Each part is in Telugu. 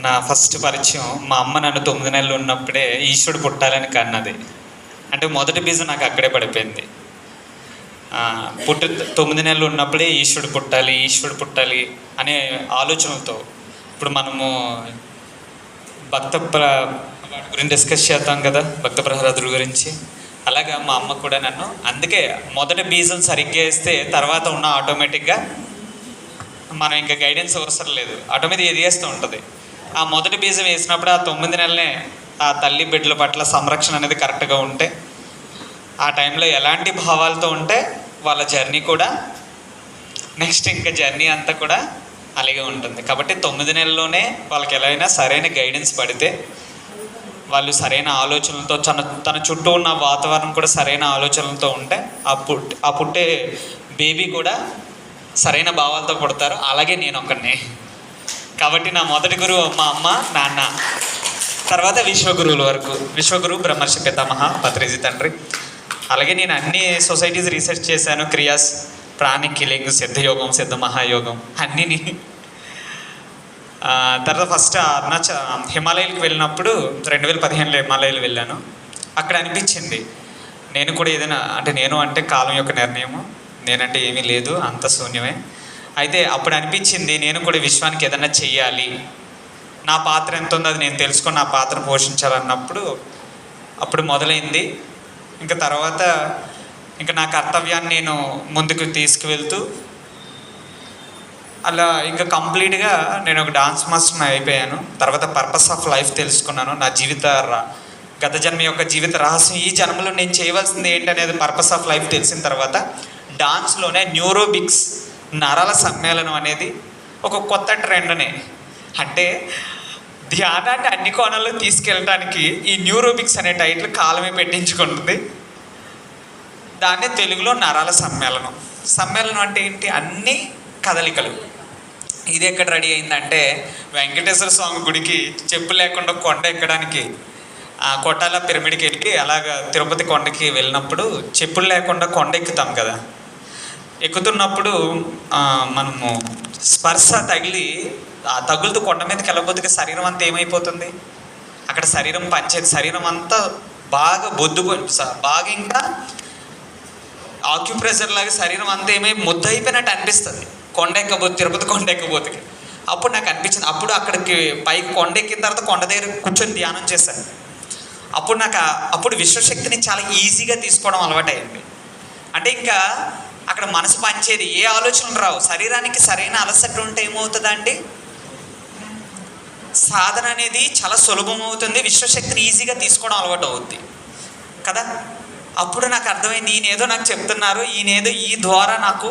నా ఫస్ట్ పరిచయం మా అమ్మ నన్ను 9 నెలలు ఉన్నప్పుడే ఈశ్వరుడు పుట్టాలని కన్నది. అంటే మొదటి బీజం నాకు అక్కడే పడిపోయింది. పుట్టి 9 నెలలు ఉన్నప్పుడే ఈశ్వరుడు పుట్టాలి అనే ఆలోచనలతో ఇప్పుడు మనము వాటి గురించి డిస్కస్ చేద్దాం కదా, భక్త ప్రహ్లాదుల గురించి. అలాగా మా అమ్మ కూడా నన్ను, అందుకే మొదటి బీజం సరిగ్గా వేస్తే తర్వాత ఉన్న ఆటోమేటిక్గా మనం ఇంకా గైడెన్స్ అవసరం లేదు, ఆటోమేటిక్ ఎదిగేస్తూ ఉంటుంది. ఆ మొదటి బీజం వేసినప్పుడు ఆ 9 నెలలే ఆ తల్లి బిడ్డల పట్ల సంరక్షణ అనేది కరెక్ట్గా ఉంటే, ఆ టైంలో ఎలాంటి భావాలతో ఉంటే వాళ్ళ జర్నీ కూడా నెక్స్ట్ ఇంకా జర్నీ అంతా కూడా అలాగే ఉంటుంది. కాబట్టి 9 నెలల్లోనే వాళ్ళకి ఎలా అయినా సరైన గైడెన్స్ పడితే, వాళ్ళు సరైన ఆలోచనలతో తన చుట్టూ ఉన్న వాతావరణం కూడా సరైన ఆలోచనలతో ఉంటే ఆ పుట్టే బేబీ కూడా సరైన భావాలతో పుడతారు. అలాగే నేను ఒకడిని. కాబట్టి నా మొదటి గురువు మా అమ్మ నాన్న, తర్వాత విశ్వగురువుల వరకు. విశ్వగురువు బ్రహ్మర్షి పితామహ పత్రిజీ తండ్రి. అలాగే నేను అన్ని సొసైటీస్ రీసెర్చ్ చేశాను, క్రియాస్, ప్రాణిక్ కిలింగ్, సిద్ధయోగం, సిద్ధ మహాయోగం అన్నీ. తర్వాత ఫస్ట్ హిమాలయాలకు వెళ్ళినప్పుడు 2015లో హిమాలయాలు వెళ్ళాను. అక్కడ అనిపించింది నేను కూడా ఏదైనా అంటే కాలం యొక్క నిర్ణయము, నేనంటే ఏమీ లేదు, అంత శూన్యమే. అయితే అప్పుడు అనిపించింది నేను కూడా విశ్వానికి ఏదైనా చెయ్యాలి, నా పాత్ర ఎంత ఉందో అది నేను తెలుసుకొని నా పాత్ర పోషించాలన్నప్పుడు అప్పుడు మొదలైంది. ఇంకా తర్వాత ఇంకా నా కర్తవ్యాన్ని నేను ముందుకు తీసుకువెళ్తూ అలా ఇంకా కంప్లీట్గా నేను ఒక డాన్స్ మాస్టర్ని అయిపోయాను. తర్వాత పర్పస్ ఆఫ్ లైఫ్ తెలుసుకున్నాను. నా గత జన్మ యొక్క జీవిత రహస్యం, ఈ జన్మలో నేను చేయవలసింది ఏంటనేది పర్పస్ ఆఫ్ లైఫ్ తెలిసిన తర్వాత డాన్స్లోనే న్యూరోబిక్స్, నరాల సమ్మేళనం అనేది ఒక కొత్త ట్రెండ్ని, అంటే ధ్యానాన్ని అన్ని కోణాల్లో తీసుకెళ్ళడానికి ఈ న్యూరోబిక్స్ అనే టైటిల్ కాలమే పెట్టించుకుంటుంది. దాన్నే తెలుగులో నరాల సమ్మేళనం. సమ్మేళనం అంటే ఏంటి? అన్ని కదలికలు. ఇది ఎక్కడ రెడీ అయిందంటే, వెంకటేశ్వర స్వామి గుడికి చెప్పు లేకుండా కొండ ఎక్కడానికి కొట్టాల పిరమిడ్కి వెళ్ళి అలాగా తిరుపతి కొండకి వెళ్ళినప్పుడు చెప్పులు లేకుండా కొండ ఎక్కుతాం కదా. ఎక్కుతున్నప్పుడు మనము స్పర్శ తగులుతూ కొండ మీదకి వెళ్ళబోతుగా శరీరం అంతా ఏమైపోతుంది, అక్కడ శరీరం శరీరం అంతా బాగా బాగా ఇంకా ఆక్యుప్రెషర్ లాగా శరీరం అంతా ముద్ద అయిపోయినట్టు అనిపిస్తుంది తిరుపతి కొండ ఎక్కబోతుకి. అప్పుడు నాకు అనిపించింది, అప్పుడు అక్కడికి పైకి కొండ ఎక్కిన తర్వాత కొండ దగ్గర కూర్చొని ధ్యానం చేశాను. అప్పుడు విశ్వశక్తిని చాలా ఈజీగా తీసుకోవడం అలవాటైంది. అంటే ఇంకా అక్కడ మనసు పనిచేది, ఏ ఆలోచనలు రావు. శరీరానికి సరైన అలసట ఉంటే ఏమవుతుందండి, సాధన అనేది చాలా సులభం అవుతుంది, విశ్వశక్తిని ఈజీగా తీసుకోవడం అలవాటు అవుద్ది కదా. అప్పుడు నాకు అర్థమైంది, ఈయనేదో నాకు చెప్తున్నారు, ఈయనేదో ఈ ద్వారా నాకు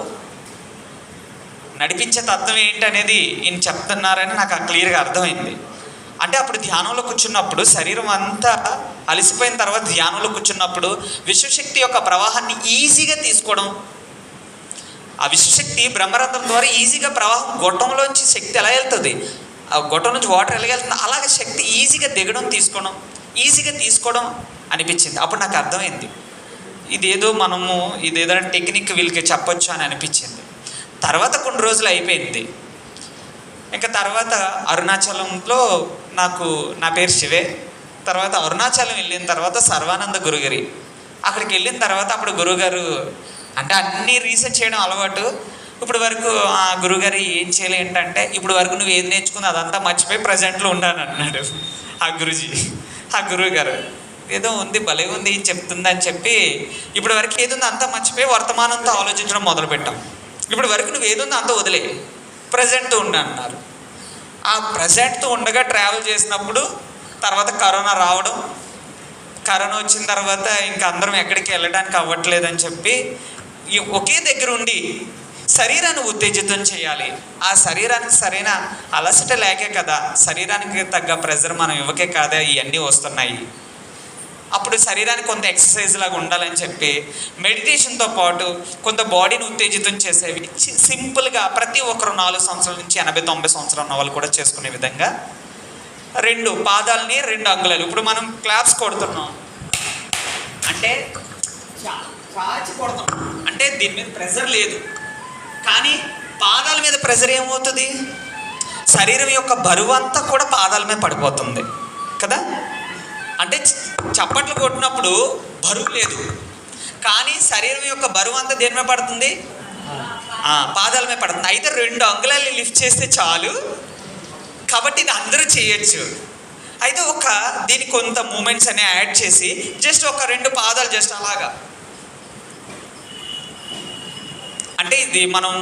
నడిపించే తత్వం ఏంటనేది ఈయన చెప్తున్నారని నాకు క్లియర్గా అర్థమైంది. అంటే అప్పుడు ధ్యానంలో కూర్చున్నప్పుడు శరీరం అంతా అలసిపోయిన తర్వాత ధ్యానంలో కూర్చున్నప్పుడు విశ్వశక్తి యొక్క ప్రవాహాన్ని ఈజీగా తీసుకోవడం, ఆ విశ్వశక్తి బ్రహ్మరంధ్రం ద్వారా ఈజీగా ప్రవాహం, గొట్టంలోంచి శక్తి ఎలా వెళ్తుంది, ఆ గొట్టం నుంచి వాటర్ ఎలా వెళ్తుంది, అలాగే శక్తి ఈజీగా దిగడం ఈజీగా తీసుకోవడం అనిపించింది. అప్పుడు నాకు అర్థమైంది, ఇదేదో టెక్నిక్ వీళ్ళకి చెప్పొచ్చు అని అనిపించింది. తర్వాత కొన్ని రోజులు అయిపోయింది. ఇంకా తర్వాత అరుణాచలంలో నా పేరు శివే. తర్వాత అరుణాచలం వెళ్ళిన తర్వాత సర్వానంద గురుగారి అక్కడికి వెళ్ళిన తర్వాత అప్పుడు గురుగారు అంటే అన్నీ రీసెర్చ్ చేయడం అలవాటు. ఇప్పుడు వరకు ఆ గురుగారు ఏం చేయలే ఏంటంటే, ఇప్పుడు వరకు నువ్వు ఏది నేర్చుకుంది అదంతా మర్చిపోయి ప్రజెంట్లో ఉండాలని అన్నాడు ఆ గురువుగారు. ఏదో ఉంది, భలే ఉంది చెప్తుందని చెప్పి ఇప్పుడు వరకు ఏదుందో అంతా మర్చిపోయి వర్తమానంతో ఆలోచించడం మొదలుపెట్టాం. ఇప్పుడు వరకు నువ్వు ఏదుందో అంతా వదిలే, ప్రజెంట్తో ఉండ అన్నారు. ఆ ప్రజెంట్తో ఉండగా ట్రావెల్ చేసినప్పుడు తర్వాత కరోనా రావడం, కరోనా వచ్చిన తర్వాత ఇంకా అందరం ఎక్కడికి వెళ్ళడానికి అవ్వట్లేదని చెప్పి ఒకే దగ్గర ఉండి శరీరాన్ని ఉత్తేజితం చేయాలి. ఆ శరీరానికి సరైన అలసట లేకే కదా, శరీరానికి తగ్గ ప్రెజర్ మనం ఇవ్వకే కదా ఇవన్నీ వస్తున్నాయి. అప్పుడు శరీరానికి కొంత ఎక్సర్సైజ్ లాగా ఉండాలని చెప్పి మెడిటేషన్తో పాటు కొంత బాడీని ఉత్తేజితం చేసేవి సింపుల్గా ప్రతి ఒక్కరు 4 సంవత్సరాల నుంచి 80-90 సంవత్సరాలు ఉన్న వాళ్ళు కూడా చేసుకునే విధంగా 2 పాదాలని 2 అంగుళాలు. ఇప్పుడు మనం క్లాప్స్ కొడుతున్నాం అంటే చాచి కొడతాం, అంటే దీని మీద ప్రెజర్ లేదు. కానీ పాదాల మీద ప్రెజర్ ఏమవుతుంది, శరీరం యొక్క బరువు అంతా కూడా పాదాల మీద పడిపోతుంది కదా. అంటే చప్పట్లు కొట్టినప్పుడు బరువు లేదు, కానీ శరీరం యొక్క బరువు అంతా దేని మీద పడుతుంది? పాదాల మీద పడుతుంది. అయితే 2 అంగుళాలు లిఫ్ట్ చేస్తే చాలు, కాబట్టి ఇది అందరూ చేయొచ్చు. అయితే దీనికి కొంత మూమెంట్స్ అనేవి యాడ్ చేసి జస్ట్ 2 పాదాలు జస్ట్ అలాగా, అంటే ఇది మనం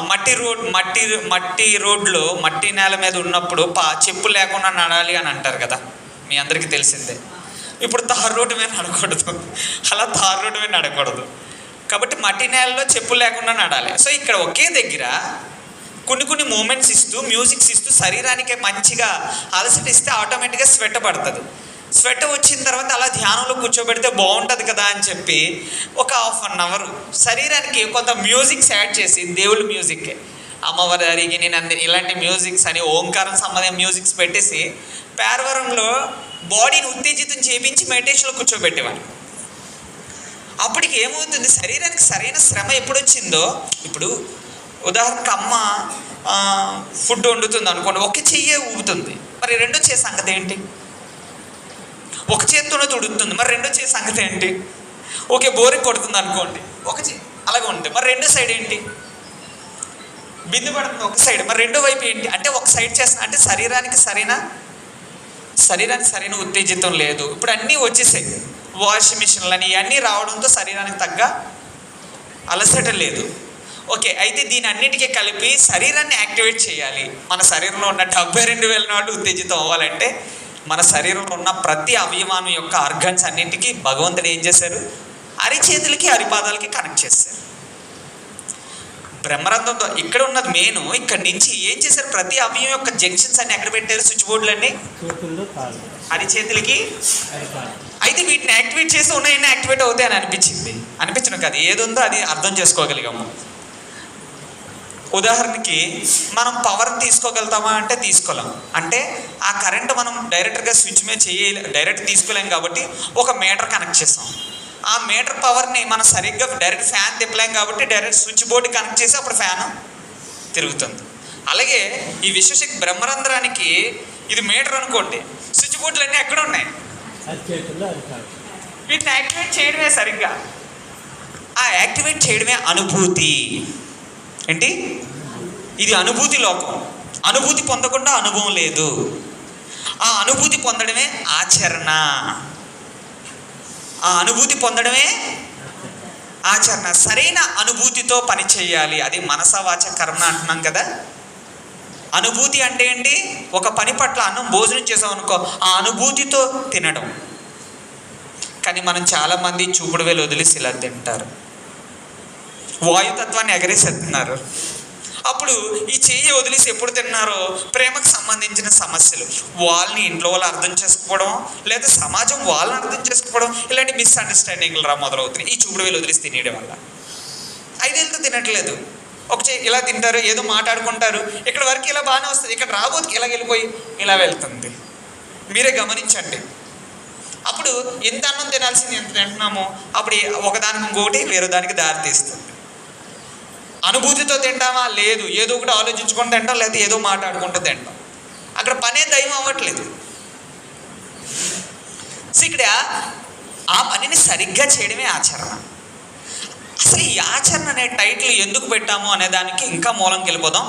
మట్టి రోడ్లో మట్టి నేల మీద ఉన్నప్పుడు చెప్పులు లేకుండా నడాలి అని అంటారు కదా, మీ అందరికీ తెలిసిందే. ఇప్పుడు తారు రోడ్డు మీద నడకూడదు, అలా తారు రోడ్డు మీద నడకూడదు, కాబట్టి మట్టి నేలలో చెప్పులు లేకుండా నడాలి. సో ఇక్కడ ఒకే దగ్గర కొన్ని మూమెంట్స్ ఇస్తూ, మ్యూజిక్స్ ఇస్తూ శరీరానికి మంచిగా అలసట ఇస్తే ఆటోమేటిక్గా స్వెట్ పడుతుంది. స్వెట్ వచ్చిన తర్వాత అలా ధ్యానంలో కూర్చోబెడితే బాగుంటుంది కదా అని చెప్పి 1/2 అవర్ శరీరానికి కొంత మ్యూజిక్స్ యాడ్ చేసి, దేవుళ్ళ మ్యూజిక్, అమ్మవారి అరిగి నేను ఇలాంటి మ్యూజిక్స్ అని ఓంకారం సంబంధించిన మ్యూజిక్స్ పెట్టేసి పేరవరంలో బాడీని ఉత్తేజితం చేయించి మెడిటేషన్లో కూర్చోబెట్టేవాడు. అప్పటికి ఏమవుతుంది, శరీరానికి సరైన శ్రమ ఎప్పుడు వచ్చిందో, ఇప్పుడు ఉదాహరణకు అమ్మ ఫుడ్ వండుతుంది అనుకోండి, ఒక చెయ్యే ఊపుతుంది, మరి రెండో చేసే సంగతి ఏంటి? ఒక చేత్తోనే తుడుతుంది, మరి రెండో చేసే సంగతి ఏంటి? ఓకే, బోరికి కొడుతుంది అనుకోండి, అలాగే ఉంటుంది, మరి రెండో సైడ్ ఏంటి? బిందు పడుతుంది ఒక సైడ్, మరి రెండో వైపు ఏంటి? అంటే ఒక సైడ్ చేస్తున్నా అంటే శరీరానికి సరైన ఉత్తేజితం లేదు. ఇప్పుడు అన్నీ వచ్చేసాయి, వాషింగ్ మిషన్లు అని ఇవన్నీ రావడంతో శరీరానికి తగ్గ అలసట లేదు. ఓకే, అయితే దీని అన్నిటికీ కలిపి శరీరాన్ని యాక్టివేట్ చేయాలి. మన శరీరంలో ఉన్న 72,000 నాడు ఉత్తేజితం అవ్వాలంటే మన శరీరంలో ఉన్న ప్రతి అవయవానం యొక్క ఆర్గన్స్ అన్నింటికి భగవంతుడు ఏం చేశారు? అరిచేతులకి అరిపాదాలకి కనెక్ట్ చేశారు. బ్రహ్మరంధ్రంతో ఇక్కడ ఉన్నది మెయిన్. ఇక్కడ నుంచి ఏం చేశారు? ప్రతి అవయవం యొక్క జంక్షన్స్ అన్ని ఎక్కడ పెట్టారు? స్విచ్ బోర్డులన్నీ అరిచేతులకి. అయితే వీటిని యాక్టివేట్ చేసి ఉన్నాయన్నీ యాక్టివేట్ అవుతాయి అని అనిపించడం కాదు, ఏది ఉందో అది అర్థం చేసుకోగలిగాము. ఉదాహరణకి మనం పవర్ తీసుకోగలుగుతామా అంటే తీసుకోలేం. అంటే ఆ కరెంట్ మనం డైరెక్ట్గా స్విచ్ మీద డైరెక్ట్ తీసుకోలేం కాబట్టి ఒక మీటర్ కనెక్ట్ చేస్తాం. ఆ మీటర్ పవర్ని మనం సరిగ్గా డైరెక్ట్ ఫ్యాన్ తిప్పలేం కాబట్టి డైరెక్ట్ స్విచ్ బోర్డు కనెక్ట్ చేసి అప్పుడు ఫ్యాన్ తిరుగుతుంది. అలాగే ఈ విశ్వశక్తి బ్రహ్మరంధ్రానికి ఇది మీటర్ అనుకోండి, స్విచ్ బోర్డులు అన్నీ ఎక్కడ ఉన్నాయి? వీటిని యాక్టివేట్ చేయడమే సరిగ్గా. ఆ యాక్టివేట్ చేయడమే అనుభూతి. ఏంటి? ఇది అనుభూతి లోకం. అనుభూతి పొందకుండా అనుభవం లేదు. ఆ అనుభూతి పొందడమే ఆచరణ. ఆ అనుభూతి పొందడమే ఆచరణ. సరైన అనుభూతితో పని చేయాలి. అది మనస వాచ కర్మ అంటున్నాం కదా. అనుభూతి అంటే ఏంటి? ఒక పని పట్ల అన్నం భోజనం చేసాం అనుకో, ఆ అనుభూతితో తినడం. కానీ మనం చాలామంది చూపుడు వేలు వదిలేసి ఇలా తింటారు, వాయుతత్వాన్ని ఎగరేసేస్తున్నారు. అప్పుడు ఈ చెయ్యి వదిలేసి ఎప్పుడు తిన్నారో ప్రేమకు సంబంధించిన సమస్యలు, వాళ్ళని ఇంట్లో వాళ్ళు అర్థం చేసుకోవడం, లేదా సమాజం వాళ్ళని అర్థం చేసుకోవడం, ఇలాంటి మిస్అండర్స్టాండింగ్లు మొదలవుతున్నాయి ఈ చూపుడు వేలు వదిలేసి తినేయడం వల్ల. 5 ఏళ్ళతో తినట్లేదు, ఒక చెయ్యి ఇలా తింటారు, ఏదో మాట్లాడుకుంటారు, ఇక్కడ వరకు ఇలా బాగానే వస్తుంది, ఇక్కడ రాబోతుకి ఇలా వెళ్ళిపోయి ఇలా వెళ్తుంది. మీరే గమనించండి. అప్పుడు ఎంత అన్నం తినాల్సింది ఎంత తింటున్నామో అప్పుడు ఒకదానికి ఇంకొకటి వేరే దానికి దారి తీస్తుంది. అనుభూతితో తింటామా? లేదు, ఏదో ఒకటి ఆలోచించుకొని తింటాం, లేదా ఏదో మాట్లాడుకుంటూ తింటాం. అక్కడ పనే దైవం అవ్వట్లేదు. సో ఇక్కడ ఆ పనిని సరిగ్గా చేయడమే ఆచరణ. అసలు ఈ ఆచరణ అనే టైటిల్ ఎందుకు పెట్టాము అనే దానికి ఇంకా మూలంకి వెళ్ళిపోదాం.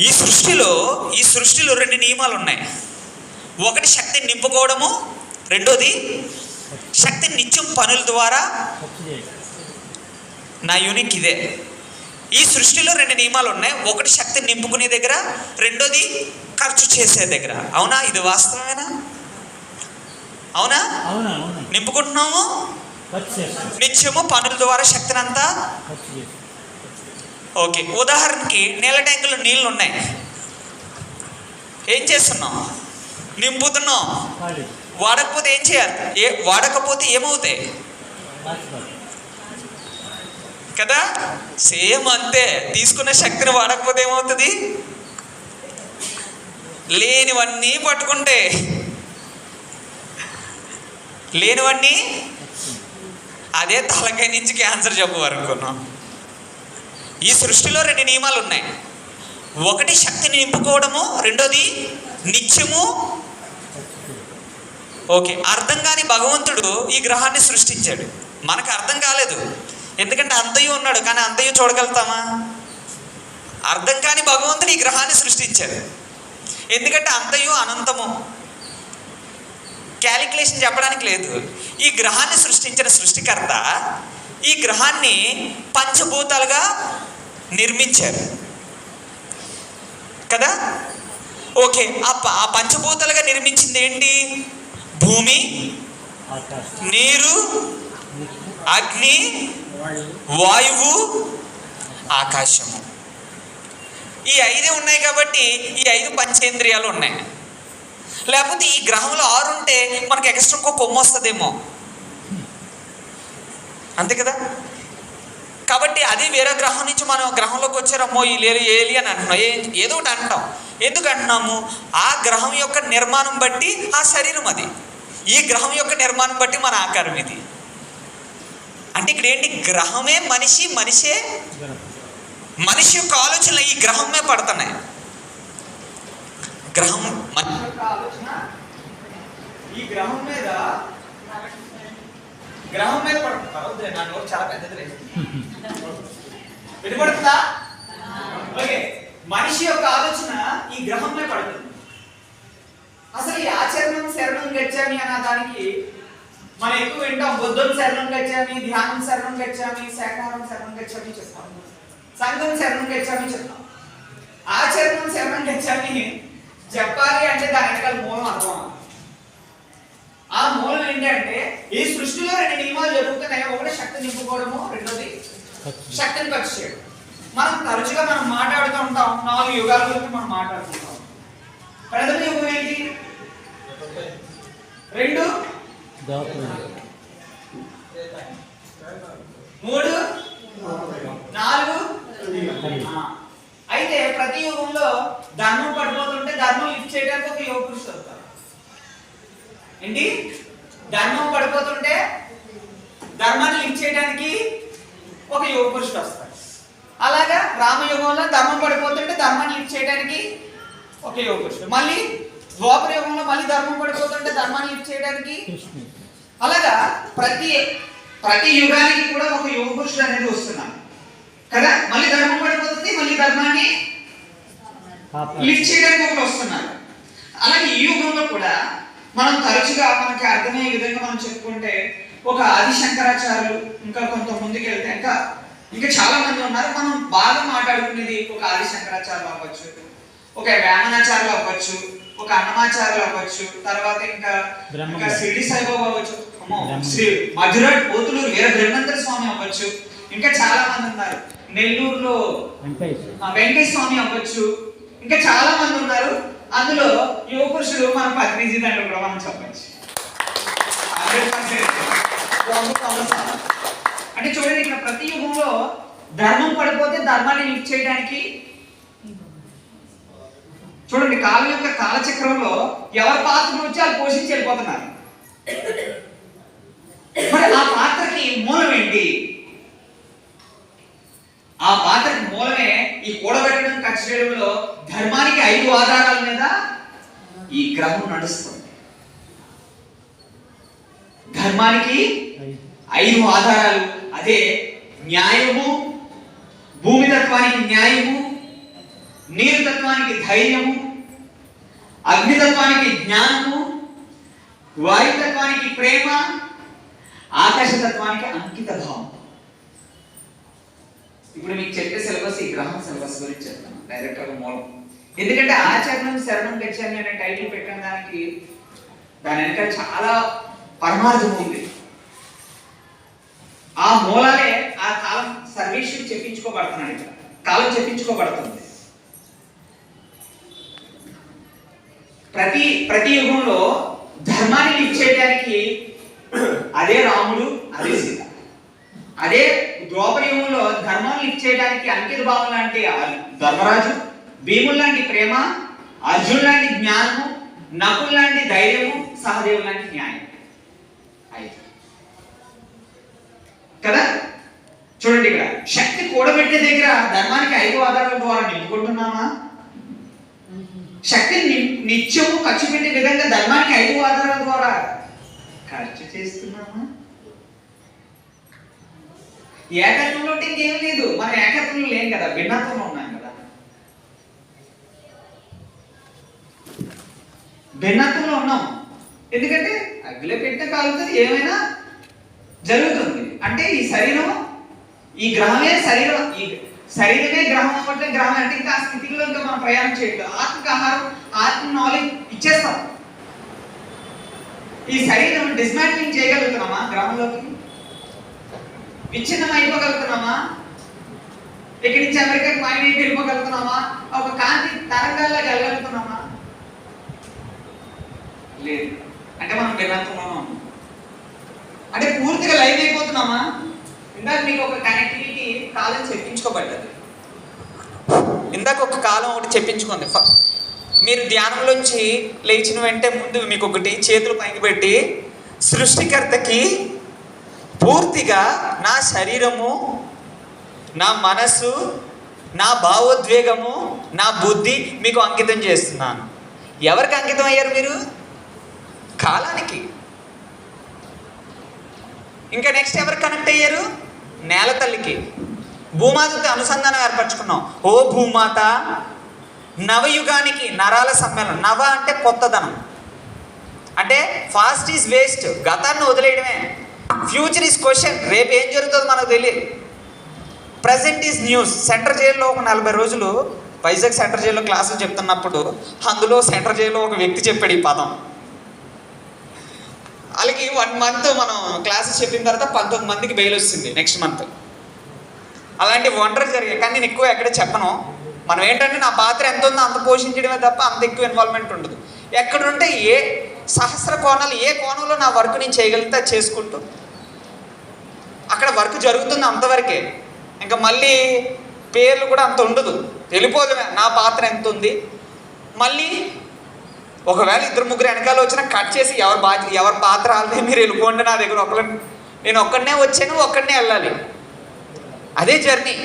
ఈ సృష్టిలో 2 నియమాలు ఉన్నాయి. ఒకటి శక్తిని నింపుకోవడము, రెండోది శక్తిని నిత్యం పనుల ద్వారా. నా యూనిక్ ఇదే. ఈ సృష్టిలో 2 నియమాలు ఉన్నాయి. ఒకటి శక్తిని నింపుకునే దగ్గర, రెండోది ఖర్చు చేసే దగ్గర. అవునా? ఇది వాస్తవమేనా? అవునా? నింపుకుంటున్నాము, నిత్యము పనుల ద్వారా శక్తిని అంతా. ఓకే, ఉదాహరణకి నీళ్ళ ట్యాంకులో నీళ్ళు ఉన్నాయి, ఏం చేస్తున్నాం? నింపుతున్నాం. వాడకపోతే ఏం చేయాలి? వాడకపోతే ఏమవుతాయి కదా? సేమ్ అంతే. తీసుకున్న శక్తిని వాడకపోతే ఏమవుతుంది? లేనివన్నీ పట్టుకుంటే, లేనివన్నీ అదే తలకాయ నుంచి క్యాన్సర్ చెప్పు అనుకున్నాం. ఈ సృష్టిలో 2 నియమాలు ఉన్నాయి. ఒకటి శక్తిని నింపుకోవడము, రెండోది నిత్యము. ఓకే, అర్థం కాని భగవంతుడు ఈ గ్రహాన్ని సృష్టించాడు. మనకు అర్థం కాలేదు, ఎందుకంటే అంతయు ఉన్నాడు, కానీ అంతయు చూడగలుగుతామా? అర్థం కాని భగవంతుడు ఈ గ్రహాన్ని సృష్టించాడు, ఎందుకంటే అంతయు అనంతము, క్యాలిక్యులేషన్ చెప్పడానికి లేదు. ఈ గ్రహాన్ని సృష్టించిన సృష్టికర్త ఈ గ్రహాన్ని పంచభూతాలుగా నిర్మించారు కదా. ఓకే, ఆ పంచభూతాలుగా నిర్మించింది ఏంటి? భూమి, నీరు, అగ్ని, వాయువు, ఆకాశము. ఈ 5 ఉన్నాయి కాబట్టి ఈ 5 పంచేంద్రియాలు ఉన్నాయి. లేకపోతే ఈ గ్రహంలో 6 ఉంటే మనకి ఎక్స్ట్రా ఇంకో కొమ్ము వస్తుందేమో, అంతే కదా. కాబట్టి అది వేరే గ్రహం నుంచి మనం గ్రహంలోకి వచ్చారమ్మో ఈ ఏలి అని అంటున్నాం, ఏదో ఒకటి అంటాం. ఎందుకు అంటున్నాము? ఆ గ్రహం యొక్క నిర్మాణం బట్టి ఆ శరీరం అది, ఈ గ్రహం యొక్క నిర్మాణం బట్టి మన ఆకారం ఇది. అంటే ఇక్కడ ఏంటి? గ్రహమే మనిషి, మనిషే మనిషి యొక్క ఆలోచనలు ఈ గ్రహమే పడుతున్నాయి. గ్రహం మనిషి యొక్క ఆలోచన ఈ గ్రహం మీద పడుతుంది. నా నోరు చాలా పెద్దది వినపడుతుందా? ఓకే, మనిషి యొక్క ఆలోచన ఈ గ్రహం మీద పడుతుంది. అసలు ఈ ఆచరణం శరణం గచ్చామి అన్న దానికి మనం ఎక్కువ వింటాం. బుద్ధం శరణం గచ్చామి, ధ్యానం శరణం గచ్చామి, శాకాహారం శరణం గచ్చామి చెప్తాం, సంఘం శరణం గచ్చామి చెప్తాం. ఆచరణం శరణం గచ్చామి చెప్పాలి అంటే దాని వెనకాల మూలం అర్థం. ఆ మూలం ఏంటంటే ఈ సృష్టిలో 2 నియమాలు జరుగుతున్నాయి. ఒకటి శక్తి నింపుకోవడము, రెండోది శక్తిని ఖర్చు చేయడం. మనం తరచుగా మాట్లాడుతూ ఉంటాం, 4 యుగాల గురించి మనం మాట్లాడుతుంటాం. ప్రథమ యుగం ఏంటి? 2 3 4. అయితే ప్రతి యుగంలో ధర్మం పడిపోతుంటే ధర్మం లిఫ్ట్ చేయడానికి ఒక యుగ పురుషుడు వస్తారు. ఏంటి? ధర్మం పడిపోతుంటే ధర్మాన్ని లిఫ్ట్ చేయడానికి ఒక యుగ పురుషుడు వస్తారు. అలాగా రామయుగంలో ధర్మం పడిపోతుంటే ధర్మాన్ని లిఫ్ట్ చేయడానికి ఒక యుగ పురుషుడు. మళ్ళీ ద్వాపర యుగంలో మళ్ళీ ధర్మం పడిపోతుంటే ధర్మాన్ని లిఫ్ట్ చేయడానికి. అలాగా ప్రతి యుగానికి కూడా ఒక యుగ పురుషుడు అనేది వస్తున్నాడు కదా. మళ్ళీ ధర్మం పడిపోతుంది, మళ్ళీ ధర్మాన్ని లిఫ్ట్ చేయడానికి ఒకటి వస్తున్నారు. అలాగే ఈ యుగంలో కూడా మనం తరచుగా మనకి అర్థమయ్యే విధంగా మనం చెప్పుకుంటే ఒక ఆది శంకరాచార్యులు, ఇంకా కొంత ముందుకు వెళ్తే ఇంకా చాలా మంది ఉన్నారు. మనం బాగా మాట్లాడుకునేది ఒక ఆది శంకరాచార్యులు అవ్వచ్చు, ఒక వేమనాచార్యులు అవ్వచ్చు, ఒక అన్నమాచార్యులు అవ్వచ్చు, తర్వాత ఇంకా షిరిడి సాయిబాబా అవ్వచ్చు, శ్రీ మధుర పోతులూరు వీర బ్రహ్మేంద్ర స్వామి అవ్వచ్చు, ఇంకా చాలా మంది ఉన్నారు. నెల్లూరులో వెంకటేశ్వర స్వామి అవ్వచ్చు, ఇంకా చాలా మంది ఉన్నారు. అందులో యువ పురుషుడు మన పత్రిజీ దాంట్లో కూడా మనం చెప్పచ్చు. అంటే చూడండి, ఇక్కడ ప్రతి యుగంలో ధర్మం పడిపోతే ధర్మాన్ని లిఫ్ట్ చేయడానికి చూడండి, కాలం యొక్క కాలచక్రంలో ఎవరి పాత్రలు వచ్చి వాళ్ళు పోషించి వెళ్ళిపోతున్నారు. మరి ఆ పాత్రకి మూలం ఏంటి? ఆ పాత్రకి మూలమే ఈ కూడబెట్టడం, ఖర్చు చేయడంలో ధర్మానికి 5 ఆధారాల మీద ఈ గ్రహం నడుస్తుంది. ధర్మానికి 5 ఆధారాలు. అదే న్యాయము, భూమి తత్వానికి న్యాయము, నీరు తత్వానికి ధైర్యము, అగ్నితత్వానికి జ్ఞానము, వాయుతత్వానికి ప్రేమ, ఆకాశతత్వానికి అంకిత భావం. ఇప్పుడు మీకు చెప్పే సిలబస్ ఈ గ్రహం సిలబస్ గురించి చెప్తాను డైరెక్ట్గా మూలం. ఎందుకంటే ఆచరణం శరణం గచ్చామి అనే టైటిల్ పెట్టిన దానికి దాని వెనక చాలా పరమార్థం ఉంది. ఆ మూలాలే ఆ కాలం సర్వేశ్వరుడు చెప్పించుకోబడుతున్నాడు. ఇక్కడ కాలం చెప్పించుకోబడుతుంది. ప్రతి యుగంలో ధర్మాన్ని లిఫ్ట్ చేయడానికి అదే రాముడు, అదే సీత. అదే ద్వాపర యుగంలో ధర్మాన్ని లిఫ్ట్ చేయడానికి అంకిత భావం లాంటి ధర్మరాజు, భీముడు లాంటి ప్రేమ, అర్జున్ లాంటి జ్ఞానము, నకుల్ లాంటి ధైర్యము, సహదేవుడు లాంటి న్యాయం. కదా చూడండి, ఇక్కడ శక్తి కూడబెట్టే దగ్గర ధర్మానికి 5 ఆధారాల ద్వారా నింపుకుంటున్నామా? శక్తిని నిత్యము ఖర్చు పెట్టే విధంగా ధర్మానికి 5 ఆధారాల ద్వారా ఖర్చు చేస్తున్నామా? ఏకత్వంలో ఇంకేం లేదు. మనం ఏకత్వంలో లేం కదా, భిన్నత్వంలో ఉన్నాం కదా. భిన్నత్వంలో ఉన్నాం. ఎందుకంటే అగ్గిలో పెట్టే కాలుతుంది, ఏమైనా జరుగుతుంది. అంటే ఈ శరీరం, ఈ గ్రహమే శరీరం, ఈ శరీరమే గ్రహం అంటే గ్రహం అంటే ఇంకా ఆ స్థితిలో ఇంకా మనం ప్రయాణం చేయలేదు. ఆత్మక ఆహారం, ఆత్మ నాలెడ్జ్ ఇచ్చేస్తాం. ఈ శరీరం డిస్మాంట్లింగ్ చేయగలుగుతున్నామా? గ్రహంలోకి విచ్ఛిన్నం అయిపోగలుగుతున్నామా? ఇక్కడి నుంచి అమెరికాకి మాయమైపు వెళ్ళిపోగలుగుతున్నామా? ఒక కాంతి తరంగాల్లోకి వెళ్ళగలుగుతున్నామా? లేదు. అంటే మనం భిన్నత్వంలో అంటే పూర్తిగా లైవ్ అయిపోతున్నామా? ఇందాక మీకు ఒక కనెక్టివిటీ కాలం చెప్పించుకోబడ్డది. ఇందాక ఒక కాలం ఒకటి చెప్పించుకుంది. మీరు ధ్యానంలోంచి లేచిన వెంటనే ముందు మీకు ఒకటి చేతులు పైకి పెట్టి, సృష్టికర్తకి పూర్తిగా నా శరీరము, నా మనసు, నా భావోద్వేగము, నా బుద్ధి మీకు అంకితం చేస్తున్నాను. ఎవరికి అంకితం అయ్యారు మీరు? కాలానికి. ఇంకా నెక్స్ట్ ఎవరు కనెక్ట్ అయ్యారు? నేల తల్లికి, భూమాతతో అనుసంధానం ఏర్పరచుకున్నాం. ఓ భూమాత, నవయుగానికి నరాల సమ్మేళనం. నవ అంటే కొత్తదనం, అంటే ఫాస్ట్ ఈజ్ వేస్ట్, గతాన్ని వదిలేయడమే. ఫ్యూచర్ ఈజ్ క్వశ్చన్, రేపు ఏం జరుగుతుందో మనకు తెలియదు. Present is news. సెంట్రల్ జైల్లో ఒక 40 రోజులు వైజాగ్ సెంట్రల్ జైల్లో క్లాసులు చెప్తున్నప్పుడు అందులో సెంట్రల్ జైల్లో ఒక వ్యక్తి చెప్పాడు ఈ పదం. వాళ్ళకి 1 మంత్ మనం క్లాసెస్ చెప్పిన తర్వాత 19 మందికి బెయిల్ వస్తుంది నెక్స్ట్ మంత్. అలాంటి వండర్ జరిగాయి. కానీ నేను ఎక్కువ ఎక్కడ చెప్పను. మనం ఏంటంటే నా పాత్ర ఎంత ఉందో అంత పోషించడమే తప్ప అంత ఎక్కువ ఇన్వాల్వ్మెంట్ ఉండదు. ఎక్కడుంటే ఏ సహస్ర కోణాలు, ఏ కోణంలో నా వర్క్ నేను చేయగలిగితే చేసుకుంటూ అక్కడ వర్క్ జరుగుతుంది అంతవరకే. ఇంకా మళ్ళీ పేర్లు కూడా అంత ఉండదు, వెళ్ళిపోవడమే. నా పాత్ర ఎంత ఉంది. మళ్ళీ ఒకవేళ 2-3 వెనకాల వచ్చినా కట్ చేసి ఎవరి పాత్ర ఆల్రెడీ మీరు వెళ్ళిపోండి, నా దగ్గర నేను ఒక్కడనే వచ్చాను, ఒక్కడనే వెళ్ళాలి. అదే జర్నీ.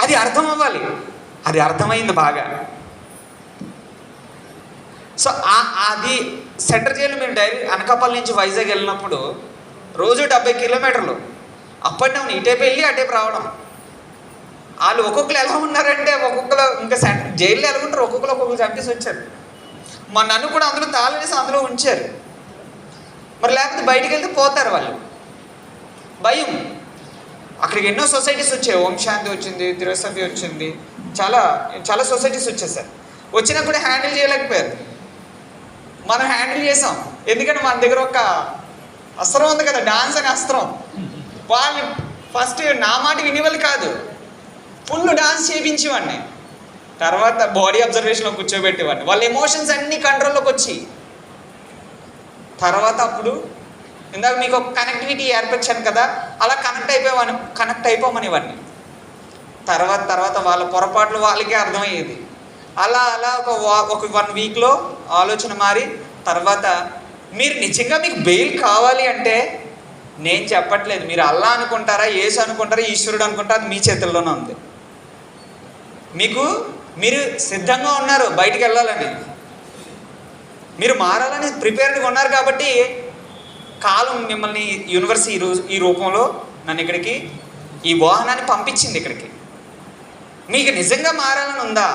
అది అర్థం అవ్వాలి. అది అర్థమైంది బాగా. సో అది సెంట్రల్ జైలు మేము అనకాపల్లి నుంచి వైజాగ్ వెళ్ళినప్పుడు రోజు 70 కిలోమీటర్లు అప్ అండ్ డౌన్, ఇటేపు వెళ్ళి అటేపు రావడం. వాళ్ళు ఒక్కొక్కరు ఎలా ఉన్నారంటే ఒక్కొక్కరు ఇంకా జైల్లో ఎలా ఉంటారు, ఒక్కొక్కరు చంపేసి వచ్చారు. నన్ను కూడా అందులో తాళనేసి అందులో ఉంచారు. మరి లేకపోతే బయటికి వెళ్తే పోతారు వాళ్ళు. భయం. అక్కడికి ఎన్నో సొసైటీస్ వచ్చాయి. ఓం శాంతి వచ్చింది, తిరోసఫీ వచ్చింది, చాలా చాలా సొసైటీస్ వచ్చేసారు. వచ్చినా కూడా హ్యాండిల్ చేయలేకపోయారు. మనం హ్యాండిల్ చేసాం. ఎందుకంటే మన దగ్గర ఒక అస్త్రం ఉంది కదా, డాన్స్ అనే అస్త్రం. వాళ్ళు ఫస్ట్ నా మాట వినేవాళ్ళు కాదు, ఫుల్ డాన్స్ చేయించేవాడిని. తర్వాత బాడీ అబ్జర్వేషన్లో కూర్చోబెట్టేవాడిని. వాళ్ళ ఎమోషన్స్ అన్నీ కంట్రోల్లోకి వచ్చి తర్వాత అప్పుడు ఇందాక మీకు ఒక కనెక్టివిటీ ఏర్పరిచాను కదా, అలా కనెక్ట్ అయిపోమనివ్వండి. తర్వాత వాళ్ళ పొరపాట్లు వాళ్ళకే అర్థమయ్యేది. అలా ఒక 1 వీక్లో ఆలోచన మారి తర్వాత మీరు నిజంగా మీకు బెయిల్ కావాలి అంటే నేను చెప్పట్లేదు, మీరు అల్లా అనుకుంటారా, యేసు అనుకుంటారా, ఈశ్వరుడు అనుకుంటారా, అది మీ చేతుల్లోనే ఉంది. మీరు సిద్ధంగా ఉన్నారు బయటికి వెళ్ళాలని, మీరు మారాలని ప్రిపేర్డ్గా ఉన్నారు. కాబట్టి కాలం మిమ్మల్ని యూనివర్స్ ఈ రూపంలో నన్ను ఇక్కడికి, ఈ వాహనాన్ని పంపించింది ఇక్కడికి. మీకు నిజంగా మారాలని ఉందా?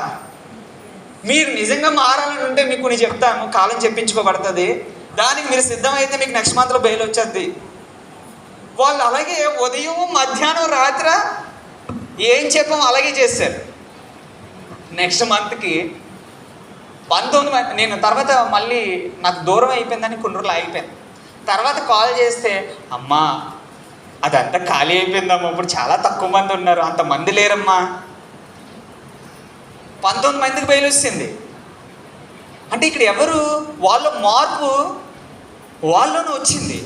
మీరు నిజంగా మారాలని ఉంటే మీకు నేను చెప్తాను, కాలం చెప్పించుకోబడుతుంది. దానికి మీరు సిద్ధమైతే మీకు నెక్స్ట్ మంత్లో బెయిల్ వచ్చేది. వాళ్ళు అలాగే ఉదయం, మధ్యాహ్నం, రాత్రి ఏం చెప్పాం అలాగే చేశారు. నెక్స్ట్ మంత్కి 19 నేను తర్వాత మళ్ళీ నాకు దూరం అయిపోయిందని కొన్ని రోజులు ఆగిపోయాను. తర్వాత కాల్ చేస్తే, అమ్మా అదంతా ఖాళీ అయిపోయిందమ్మా, ఇప్పుడు చాలా తక్కువ మంది ఉన్నారు, అంతమంది లేరమ్మా. 19 మందికి బెయిల్ వచ్చింది. అంటే ఇక్కడ ఎవరు? వాళ్ళ మార్పు వాళ్ళలోనే వచ్చింది.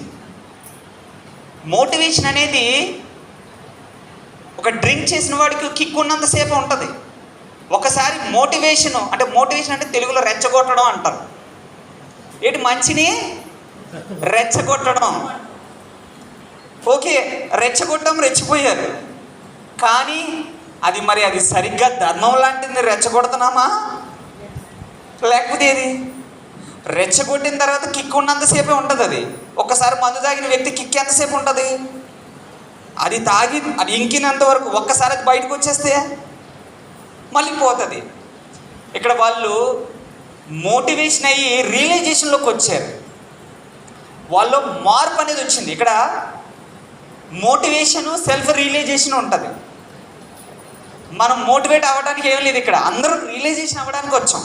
మోటివేషన్ అనేది ఒక డ్రింక్ చేసిన వాడికి కిక్ ఉన్నంతసేపు ఉంటుంది. ఒకసారి మోటివేషన్ అంటే తెలుగులో రెచ్చగొట్టడం అంటారు. ఏంటి? మంచిని రెచ్చగొట్టడం. ఓకే, రెచ్చగొట్టడం, రెచ్చిపోయారు. కానీ అది సరిగ్గా ధర్మం లాంటిది రెచ్చగొడుతున్నామా? లేకపోతే ఏది? రెచ్చగొట్టిన తర్వాత కిక్ ఉన్నంతసేపే ఉంటుంది. అది ఒక్కసారి మందు తాగిన వ్యక్తి కిక్ ఎంతసేపు ఉంటుంది? అది తాగి అది ఇంకినంత వరకు. ఒక్కసారి అది బయటకు వచ్చేస్తే మళ్ళీ పోతుంది. ఇక్కడ వాళ్ళు మోటివేషన్ అయ్యి రియలైజేషన్లోకి వచ్చారు. వాళ్ళు మార్పు అనేది వచ్చింది. ఇక్కడ మోటివేషను, సెల్ఫ్ రియలైజేషన్ ఉంటుంది. మనం మోటివేట్ అవ్వడానికి ఏం లేదు. ఇక్కడ అందరూ రియలైజేషన్ అవ్వడానికి వచ్చాం.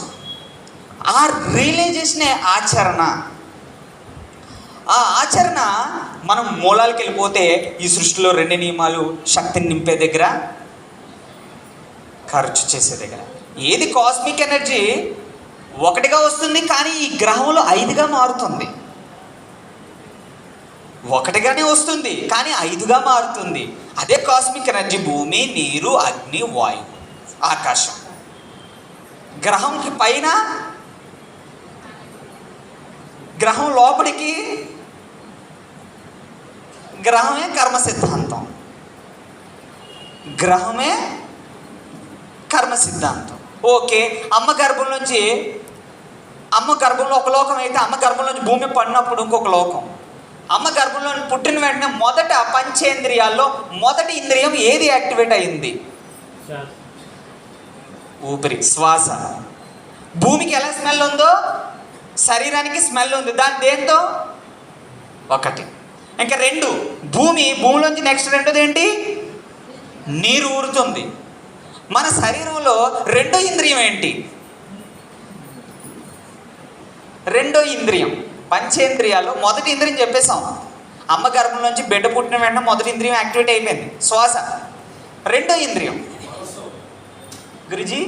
ఆ రియలైజేషనే ఆచరణ. ఆ ఆచరణ మనం మూలాలకు వెళ్ళిపోతే ఈ సృష్టిలో 2 నియమాలు: శక్తిని నింపే దగ్గర, ఖర్చు చేసే దగ్గర. ఏది కాస్మిక్ ఎనర్జీ 1గా వస్తుంది, కానీ ఈ గ్రహంలో 5గా మారుతుంది. 1గానే వస్తుంది కానీ 5గా మారుతుంది. అదే కాస్మిక్ ఎనర్జీ. భూమి, నీరు, అగ్ని, వాయువు, ఆకాశం. గ్రహంకి పైన, గ్రహం లోపలికి గ్రహమే కర్మ సిద్ధాంతం. గ్రహమే కర్మ సిద్ధాంతం. ఓకే, అమ్మ గర్భంలో ఒక లోకం అయితే, అమ్మ గర్భంలోంచి భూమి పడినప్పుడు ఇంకొక లోకం. అమ్మ గర్భంలో పుట్టిన వెంటనే మొదట పంచేంద్రియాల్లో మొదటి ఇంద్రియం ఏది యాక్టివేట్ అయింది? ఊపిరి, శ్వాస. భూమికి ఎలా స్మెల్ ఉందో శరీరానికి స్మెల్ ఉంది. దాని దేంతో? 1. ఇంకా 2, భూమిలోంచి నెక్స్ట్ 2ది ఏంటి? నీరు ఊరుతుంది. మన శరీరంలో 2వ ఇంద్రియం ఏంటి? 2వ ఇంద్రియం. పంచేంద్రియాలు మొదటి ఇంద్రియం చెప్పేసాం. అమ్మ గర్భంలోంచి బిడ్డ పుట్టిన వెంటనే మొదటి ఇంద్రియం యాక్టివేట్ అయిపోయింది, శ్వాస. 2వ ఇంద్రియం గురుజీ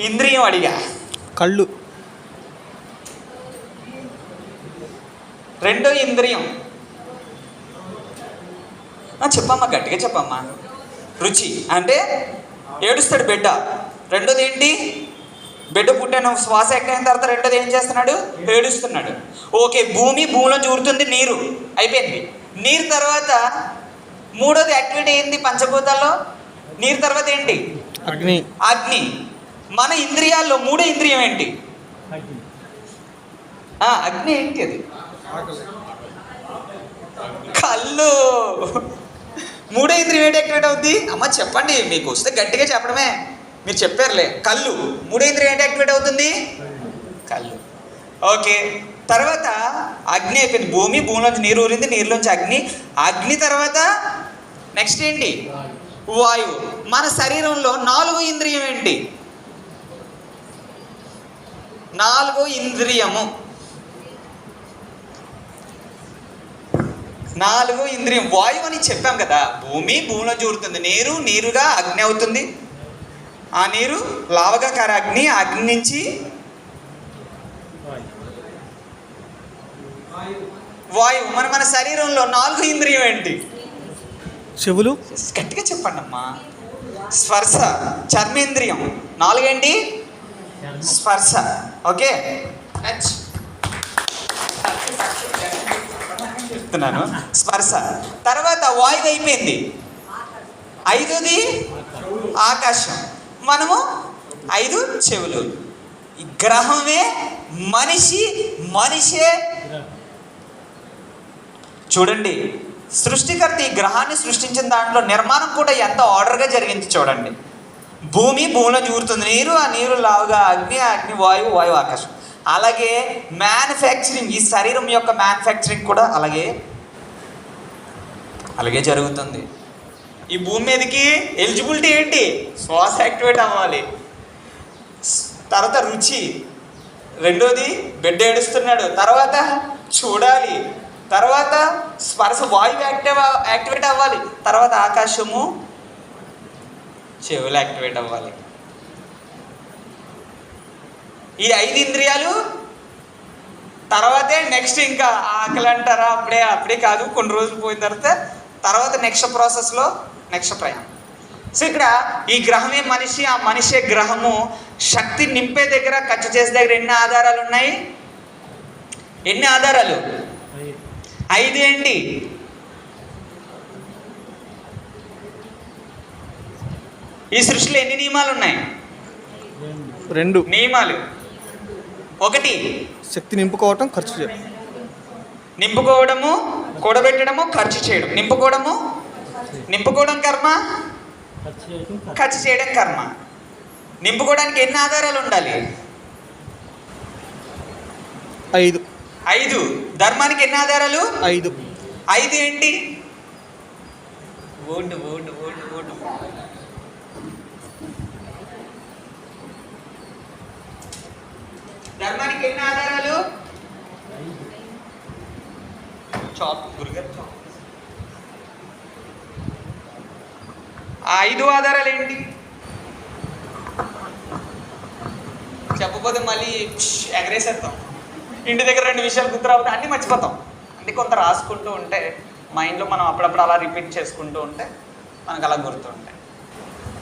ఇంద్రియం అడిగా. కళ్ళు. 2వ ఇంద్రియం చెప్పమ్మా, గట్టిగా చెప్పమ్మా. రుచి అంటే ఏడుస్తాడు బిడ్డ. 2వది ఏంటి? బిడ్డ పుట్టిన శ్వాస ఎక్కైన తర్వాత 2వది ఏం చేస్తున్నాడు? ఏడుస్తున్నాడు. ఓకే, భూమిలోంచి ఊరుతుంది నీరు, అయిపోయింది. నీరు తర్వాత 3వది యాక్టివేట్ అయింది పంచభూతాల్లో. నీరు తర్వాత ఏంటి? అగ్ని. మన ఇంద్రియాల్లో 3వ ఇంద్రియం ఏంటి? అగ్ని ఏంటి? అది కళ్ళు. 3వ ఇంద్రియం ఏంటి యాక్టివేట్ అవుద్ది? అమ్మ చెప్పండి, మీకు వస్తే గట్టిగా చెప్పడమే. మీరు చెప్పారులే. కళ్ళు. 3వ ఇంద్రియం ఏంటి యాక్టివేట్ అవుతుంది? కళ్ళు. ఓకే, తర్వాత అగ్ని అయిపోయింది. భూమిలోంచి నీరు ఊరింది, నీరులోంచి అగ్ని తర్వాత నెక్స్ట్ ఏంటి? వాయువు. మన శరీరంలో 4వ ఇంద్రియం ఏంటి? 4వ ఇంద్రియము. 4వ ఇంద్రియం వాయువు అని చెప్పాం కదా. భూమిలోంచి ఊరుతుంది, నీరుగా అగ్ని అవుతుంది. ఆ నీరు లావగా కారు అగ్ని. అగ్ని నుంచి వాయువు. మన శరీరంలో 4వ ఇంద్రియం ఏంటి? చెవులు. గట్టిగా చెప్పండి అమ్మా. స్పర్శ, చర్మేంద్రియం. 4 ఏంటి? స్పర్శ. ఓకే, చెప్తున్నాను. స్పర్శ తర్వాత వాయువు అయిపోయింది. 5వది ఆకాశం. మనము 5 చెవులు. గ్రహమే మనిషే. చూడండి, సృష్టికర్త ఈ గ్రహాన్ని సృష్టించిన దాంట్లో నిర్మాణం కూడా ఎంత ఆర్డర్గా జరిగింది చూడండి. భూమిలో ఊరుతుంది నీరు, ఆ నీరు లావుగా అగ్ని వాయువు ఆకాశం. అలాగే మ్యానుఫ్యాక్చరింగ్, ఈ శరీరం యొక్క మ్యానుఫ్యాక్చరింగ్ కూడా అలాగే జరుగుతుంది. ఈ భూమి మీదకి ఎలిజిబిలిటీ ఏంటి? శ్వాస యాక్టివేట్ అవ్వాలి. తర్వాత రుచి. 2వది బిడ్డ ఏడుస్తున్నాడు, తర్వాత చూడాలి. తర్వాత స్పర్శ, వాయువు యాక్టివేట్ అవ్వాలి. తర్వాత ఆకాశము, చెవులు యాక్టివేట్ అవ్వాలి. ఈ 5 ఇంద్రియాలు తర్వాతే నెక్స్ట్. ఇంకా ఆకలి అంటారా? అప్పుడే కాదు, కొన్ని రోజులు పోయిన తర్వాత నెక్స్ట్ ప్రాసెస్లో నెక్స్ట్ ప్రయాణం. సో ఇక్కడ ఈ గ్రహమే మనిషి, ఆ మనిషే గ్రహము. శక్తి నింపే దగ్గర, ఖర్చు చేసే దగ్గర ఎన్ని ఆధారాలు ఉన్నాయి? ఎన్ని ఆధారాలు? 5 ఏంటి? ఈ సృష్టిలో ఎన్ని నియమాలు ఉన్నాయి? 2. నియమాలు. 1 శక్తి నింపుకోవటం, ఖర్చు చేయడం. నింపుకోవడము, కూడబెట్టడము, ఖర్చు చేయడం. నింపుకోవడం కర్మ, ఖర్చు చేయడం కర్మ. నింపుకోవడానికి ఎన్ని ఆధారాలు ఉండాలి? 5. ధర్మానికి ఎన్ని ఆధారాలు? 5. 5 ఏంటి? Vote vote vote vote. ధర్మానికి ఎన్ని ఆధారాలు? గురుగారు ఆ 5 ఆధారాలు ఏంటి చెప్పకపోతే మళ్ళీ ఎగరేసేస్తాం. ఇంటి దగ్గర 2 విషయాలు గుర్తురాకపోతే అన్నీ మర్చిపోతాం. అంటే కొంత రాసుకుంటూ ఉంటే మైండ్లో మనం అప్పుడప్పుడు అలా రిపీట్ చేసుకుంటూ ఉంటే మనకు అలా గుర్తుంటాయి.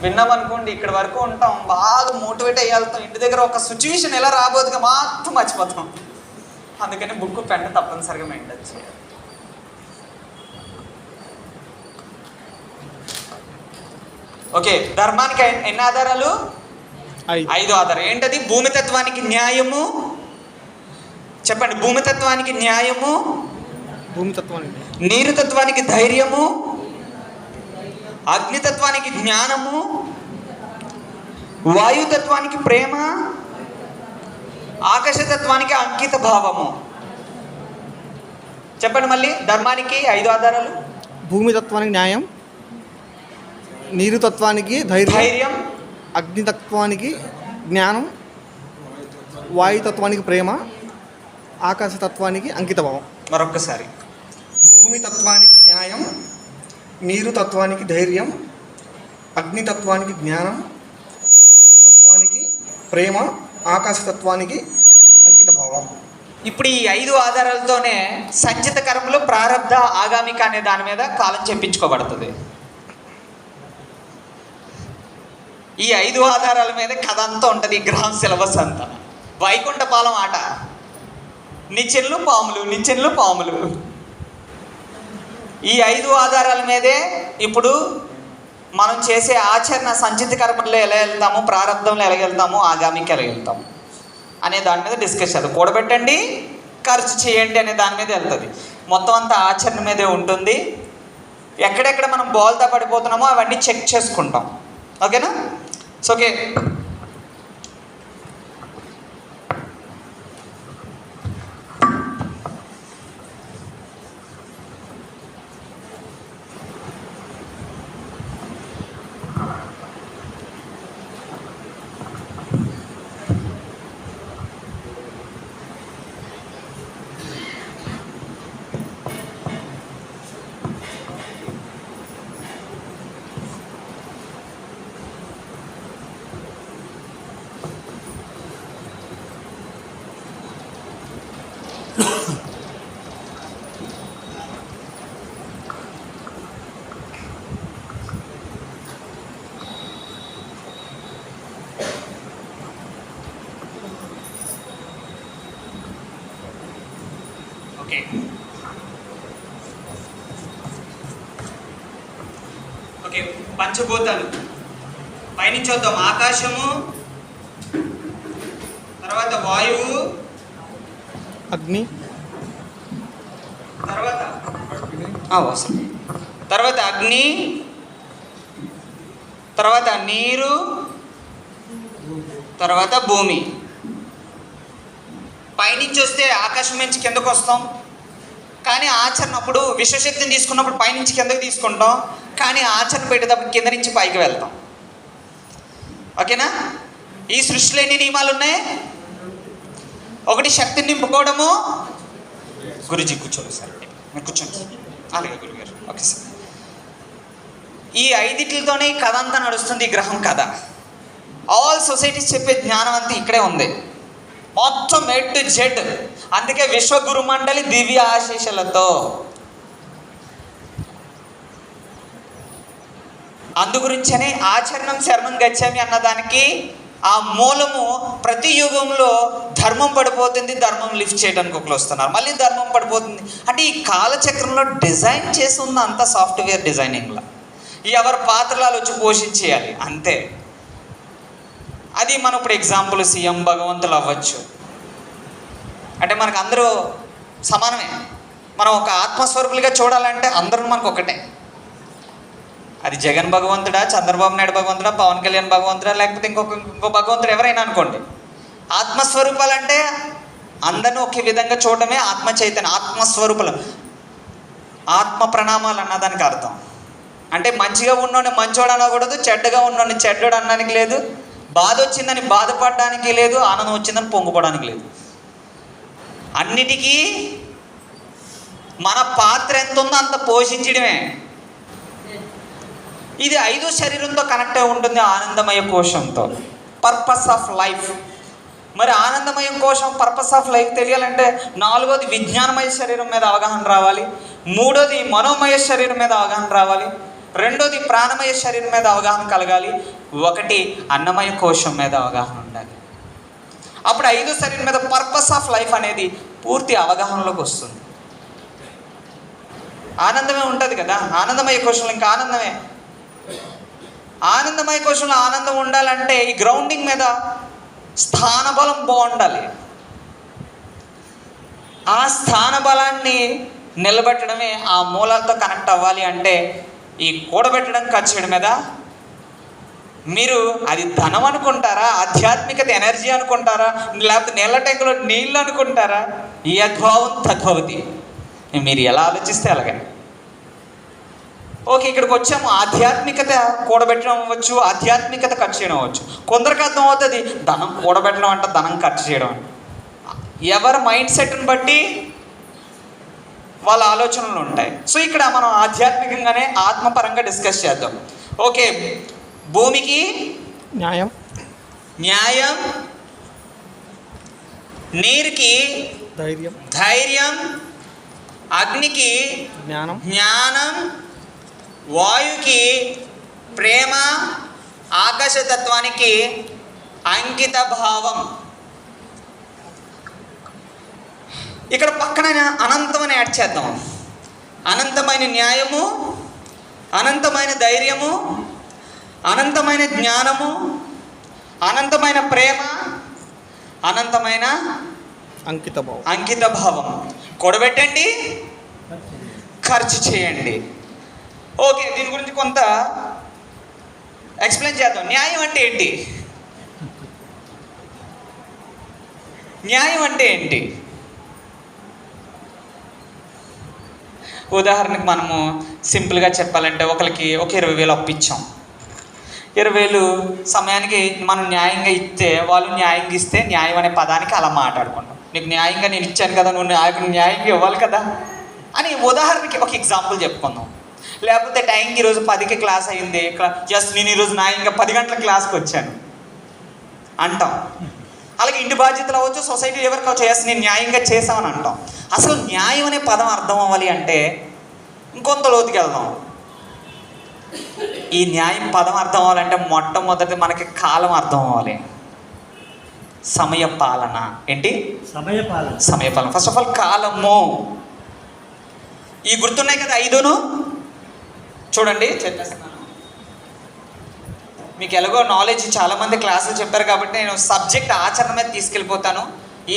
విన్నామనుకోండి ఇక్కడ వరకు ఉంటాం, బాగా మోటివేట్ అయ్యేళ్తాం, ఇంటి దగ్గర ఒక సిచ్యువేషన్ ఎలా రాబోదుగా మాత్రం మర్చిపోతాం. అందుకని బుక్ పెన్ తప్పనిసరిగా మెయింటైన్ చేయాలి. ఓకే, ధర్మానికి ఎన్ని ఆధారాలు? 5 ఆధారాలు. ఏంటది? భూమితత్వానికి న్యాయము. చెప్పండి. భూమితత్వానికి న్యాయము, నీరుతత్వానికి ధైర్యము, అగ్నితత్వానికి జ్ఞానము, వాయుతత్వానికి ప్రేమ, ఆకాశతత్వానికి అంకిత భావము. చెప్పండి మళ్ళీ. ధర్మానికి 5 ఆధారాలు. భూమితత్వానికి న్యాయం, నీరుతత్వానికి ధైర్యం, అగ్నితత్వానికి జ్ఞానం, వాయుతత్వానికి ప్రేమ, ఆకాశతత్వానికి అంకితభావం. మరొక్కసారి. భూమితత్వానికి న్యాయం, నీరుతత్వానికి ధైర్యం, అగ్నితత్వానికి జ్ఞానం, వాయుతత్వానికి ప్రేమ, ఆకాశతత్వానికి అంకితభావం. ఇప్పుడు ఈ 5 ఆధారాలతోనే సంచిత కర్మలు, ప్రారబ్ధ, ఆగామిక అనే దాని మీద కాలం చెప్పించుకోబడుతుంది. ఈ 5 ఆధారాల మీద కథ అంతా ఉంటుంది. ఈ గ్రామ సిలబస్ అంతా వైకుంఠపాలెం ఆట. నిచ్చెనలు పాములు. ఈ 5 ఆధారాల మీదే ఇప్పుడు మనం చేసే ఆచరణ, సంచిత కర్మల్లో ఎలా వెళ్తాము, ప్రారంభంలో ఎలా వెళ్తాము, ఆగామికి ఎలా వెళ్తాము అనే దాని మీద డిస్కస్ చేద్దాం. కూడబెట్టండి, ఖర్చు చేయండి అనే దాని మీద వెళ్తుంది. మొత్తం అంతా ఆచరణ మీదే ఉంటుంది. ఎక్కడెక్కడ మనం బోల్తా పడిపోతున్నామో అవన్నీ చెక్ చేసుకుంటాం. ఓకేనా? So okay, okay. పంచభూతాలు పైనుంచి వద్దాం. ఆకాశము, తర్వాత వాయువు, అగ్ని, తర్వాత అగ్ని, తర్వాత నీరు, తర్వాత భూమి. పైనుంచి వస్తే ఆకాశం నుంచి కిందకు వస్తాం, కానీ ఆచరణ అప్పుడు విశ్వశక్తిని తీసుకున్నప్పుడు పైనుంచి కిందకి తీసుకుంటాం, కానీ ఆచరణ పెట్టేటప్పుడు కింద నుంచి పైకి వెళ్తాం. ఓకేనా? ఈ సృష్టిలో ఎన్ని నియమాలు ఉన్నాయి? 1 శక్తిని నింపుకోవడము. గురుజీ కూర్చోండి సార్, మీరు కూర్చోండి. అలాగే గురుగారు. Okay sir. ఈ 5 ఈ కథ అంతా నడుస్తుంది. ఈ గ్రహం కథ, ఆల్ సొసైటీస్ చెప్పే జ్ఞానం అంతా ఇక్కడే ఉంది, మొత్తం A to Z. అందుకే విశ్వగురు మండలి దివ్య ఆశీస్సులతో. అందుగురించనే ఆచరణం శరణం గచ్చామి అన్నదానికి ఆ మూలము. ప్రతి యుగంలో ధర్మం పడిపోతుంది, ధర్మం లిఫ్ట్ చేయడానికి ఒకరు వస్తున్నారు, మళ్ళీ ధర్మం పడిపోతుంది. అంటే ఈ కాలచక్రంలో డిజైన్ చేసి ఉంది అంతా సాఫ్ట్వేర్ డిజైనింగ్లో. ఎవరి పాత్రలు వచ్చి పోషించేయాలి అంతే. అది మనం ఇప్పుడు ఎగ్జాంపుల్ సీఎం భగవంతులు అవ్వచ్చు. అంటే మనకు అందరూ సమానమే. మనం ఒక ఆత్మస్వరూపులుగా చూడాలంటే అందరూ మనకు ఒకటే. అది జగన్ భగవంతుడా, చంద్రబాబు నాయుడు భగవంతుడా, పవన్ కళ్యాణ్ భగవంతుడా, లేకపోతే ఇంకో భగవంతుడు ఎవరైనా అనుకోండి. ఆత్మస్వరూపాలు అంటే అందరినీ ఒకే విధంగా చూడటమే ఆత్మ చైతన్యం. ఆత్మస్వరూపులు, ఆత్మ ప్రణామాలు అన్నదానికి అర్థం. అంటే మంచిగా ఉన్నోని మంచోడు అనకూడదు, చెడ్డగా ఉన్నోని చెడ్డోడు అనడానికి లేదు, బాధ వచ్చిందని బాధపడడానికి లేదు, ఆనందం వచ్చిందని పొంగిపోవడానికి లేదు. అన్నిటికీ మన పాత్ర ఎంత ఉందో అంత పోషించడమే. ఇది 5వ శరీరంతో కనెక్ట్ అయి ఉంటుంది, ఆనందమయ కోశంతో, పర్పస్ ఆఫ్ లైఫ్. మరి ఆనందమయ కోశం, పర్పస్ ఆఫ్ లైఫ్ తెలియాలంటే 4వది విజ్ఞానమయ శరీరం మీద అవగాహన రావాలి, 3వది మనోమయ శరీరం మీద అవగాహన రావాలి, 2వది ప్రాణమయ శరీరం మీద అవగాహన కలగాలి, 1 అన్నమయ కోశం మీద అవగాహన ఉండాలి. అప్పుడు 5వ శరీరం మీద పర్పస్ ఆఫ్ లైఫ్ అనేది పూర్తి అవగాహనలోకి వస్తుంది. ఆనందమే ఉంటుంది కదా, ఆనందమయ కోశంలో ఇంకా ఆనందమే. ఆనందమయ కోశంలో ఆనందం ఉండాలంటే ఈ గ్రౌండింగ్ మీద స్థానబలం బాగుండాలి. ఆ స్థానబలాన్ని నిలబెట్టడమే, ఆ మూలాలతో కనెక్ట్ అవ్వాలి అంటే ఈ కూడబెట్టడం, ఖర్చు చేయడం మీద మీరు అది ధనం అనుకుంటారా, ఆధ్యాత్మికత ఎనర్జీ అనుకుంటారా, లేకపోతే నీళ్ళ ట్యాంకులో నీళ్ళు అనుకుంటారా, యద్భావం తద్భవతి. మీరు ఎలా ఆలోచిస్తే అలాగే. ఓకే, ఇక్కడికి వచ్చాము. ఆధ్యాత్మికత కూడబెట్టడం అవ్వచ్చు, ఆధ్యాత్మికత ఖర్చు చేయడం అవ్వచ్చు. కొందరికి అర్థం అవుతుంది ధనం కూడబెట్టడం అంటే ధనం ఖర్చు చేయడం అంటే. ఎవరి మైండ్ సెట్ని బట్టి వాళ్ళ ఆలోచనలు ఉంటాయి. సో ఇక్కడ మనం ఆధ్యాత్మికంగానే ఆత్మపరంగా డిస్కస్ చేద్దాం. ఓకే, భూమికి న్యాయం, నీరుకి ధైర్యం, అగ్నికి జ్ఞానం, వాయుకి ప్రేమ, ఆకాశతత్వానికి అంకిత భావం. ఇక్కడ పక్కన అనంతమని యాడ్ చేద్దాం. అనంతమైన న్యాయము, అనంతమైన ధైర్యము, అనంతమైన జ్ఞానము, అనంతమైన ప్రేమ, అనంతమైన అంకిత భావం. కూడబెట్టండి, ఖర్చు చేయండి. ఓకే, దీని గురించి కొంత ఎక్స్ప్లెయిన్ చేద్దాం. న్యాయం అంటే ఏంటి? న్యాయం అంటే ఏంటి? ఉదాహరణకు మనము సింపుల్గా చెప్పాలంటే ఒకరికి ఒక 20,000 అప్పిచ్చాం. 20,000 సమయానికి మనం న్యాయంగా ఇస్తే, వాళ్ళు న్యాయంగా ఇస్తే న్యాయం అనే పదానికి అలా మాట్లాడుకుంటాం. నీకు న్యాయంగా నేను ఇచ్చాను కదా, నువ్వు న్యాయంగా ఇవ్వాలి కదా అని ఉదాహరణకి ఒక ఎగ్జాంపుల్ చెప్పుకుందాం. లేకపోతే టైంకి ఈరోజు 10కి క్లాస్ అయింది, జస్ట్ నేను ఈరోజు న్యాయంగా 10 గంటల క్లాస్కి వచ్చాను అంటాం. అలాగే ఇంటి బాధ్యతలు అవ్వచ్చు, సొసైటీ ఎవరికి అవ్వచ్చు, ఎస్ నేను న్యాయంగా చేసామని అంటాం. అసలు న్యాయం అనే పదం అర్థం అవ్వాలి అంటే ఇంకొంత లోతుకి వెళ్దాం. ఈ న్యాయం పదం అర్థం అవ్వాలంటే మొట్టమొదటి మనకి కాలం అర్థం అవ్వాలి. సమయ పాలన. ఏంటి? సమయపాలన. ఫస్ట్ ఆఫ్ ఆల్ కాలము. ఈ గుర్తున్నాయి కదా 5ను. చూడండి, చెప్పేస్తున్నాను. మీకు ఎలాగో నాలెడ్జ్ చాలామంది క్లాసులు చెప్పారు కాబట్టి నేను సబ్జెక్ట్ ఆచరణ మీద తీసుకెళ్ళిపోతాను.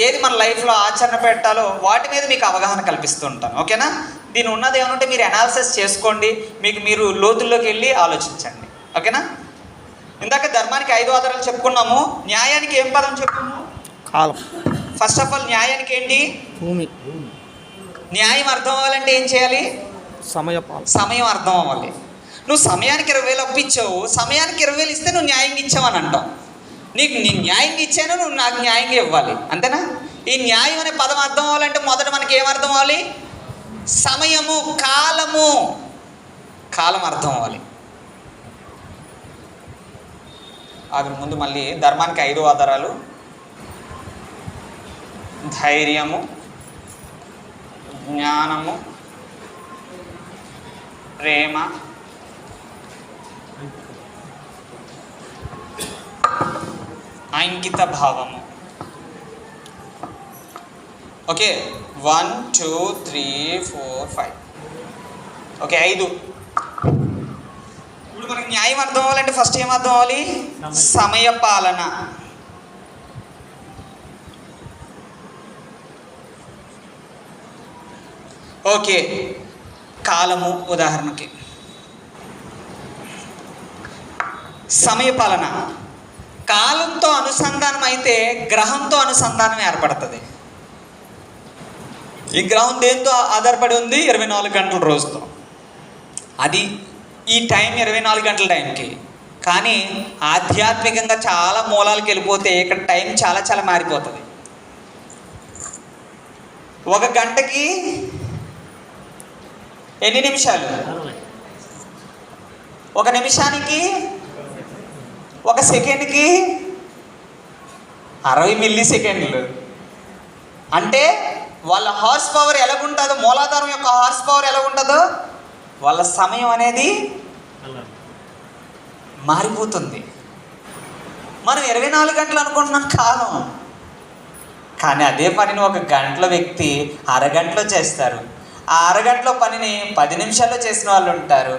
ఏది మన లైఫ్లో ఆచరణ పెట్టాలో వాటి మీద మీకు అవగాహన కల్పిస్తూ ఉంటాను. ఓకేనా? దీని ఉన్నది ఏమంటే మీరు అనాలిసిస్ చేసుకోండి, మీరు లోతుల్లోకి వెళ్ళి ఆలోచించండి. ఓకేనా? ఇందాక ధర్మానికి 5 ఆధారాలు చెప్పుకున్నాము. న్యాయానికి ఏం పదం చెప్పుకున్నాము? కాలం. ఫస్ట్ ఆఫ్ ఆల్ న్యాయానికి ఏంటి? భూమి. న్యాయం అర్థం అవ్వాలంటే ఏం చేయాలి? సమయం అర్థం అవ్వాలి. నువ్వు సమయానికి 20,000 అప్పిచ్చావు, సమయానికి 20,000 ఇస్తే నువ్వు న్యాయంగా ఇచ్చావని అంటావు. నీకు నేను న్యాయంగా ఇచ్చాను, నువ్వు నాకు న్యాయంగా ఇవ్వాలి, అంతేనా? ఈ న్యాయం అనే పదం అర్థం అవ్వాలంటే మొదట మనకి ఏం అర్థం అవ్వాలి? సమయము, కాలం అర్థం అవ్వాలి. అది ముందు మళ్ళీ ధర్మానికి 5 ఆధారాలు: ధైర్యము, జ్ఞానము, ప్రేమ, అంకిత భావము. ఓకే, 1 2 3 4 5. ఓకే, 5. మనకి న్యాయం అర్థం అవ్వాలంటే ఫస్ట్ ఏం అర్థం అవ్వాలి? సమయ పాలన. ఓకే, కాలము ఉదాహరణకి. సమయపాలన కాలంతో అనుసంధానం అయితే గ్రహంతో అనుసంధానం ఏర్పడుతుంది. ఈ గ్రహం దేంతో ఆధారపడి ఉంది? 24 గంటల రోజుతో. అది ఈ టైం 24 గంటల టైంకి. కానీ ఆధ్యాత్మికంగా చాలా మూలాలకు వెళ్ళిపోతే ఇక్కడ టైం చాలా చాలా మారిపోతుంది. 1 గంటకి ఎన్ని నిమిషాలు? 1 నిమిషానికి 1 సెకండ్కి 60 మిల్లీ సెకండ్లు. అంటే వాళ్ళ హార్స్ పవర్ ఎలాగుంటుందో, మూలాధారం యొక్క హార్స్ పవర్ ఎలాగుంటుందో వాళ్ళ సమయం అనేది మారిపోతుంది. మనం 24 గంటలు అనుకుంటున్నాం కాలం, కానీ అదే పనిని 1 గంటల వ్యక్తి అరగంటలో చేస్తారు. ఆ అరగంటలో పనిని 10 నిమిషాల్లో చేసిన వాళ్ళు ఉంటారు.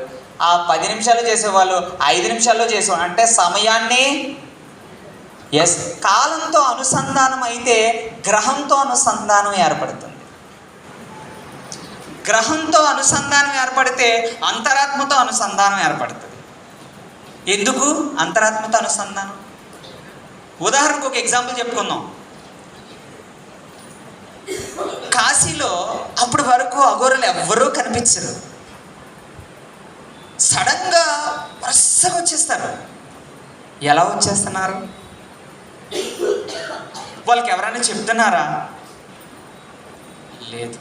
ఆ 10 నిమిషాల్లో చేసేవాళ్ళు 5 నిమిషాల్లో చేసేవాళ్ళు. అంటే సమయాన్ని కాలంతో అనుసంధానం అయితే గ్రహంతో అనుసంధానం ఏర్పడుతుంది. గ్రహంతో అనుసంధానం ఏర్పడితే అంతరాత్మతో అనుసంధానం ఏర్పడుతుంది. ఎందుకు అంతరాత్మతో అనుసంధానం? ఉదాహరణకు ఒక ఎగ్జాంపుల్ చెప్పుకుందాం. కాశీలో అప్పటి వరకు అఘోరులు ఎవ్వరూ కనిపించరు. సడన్గా వరుసగా వచ్చేస్తారు. ఎలా వచ్చేస్తున్నారు? వాళ్ళకి ఎవరైనా చెప్తున్నారా? లేదు.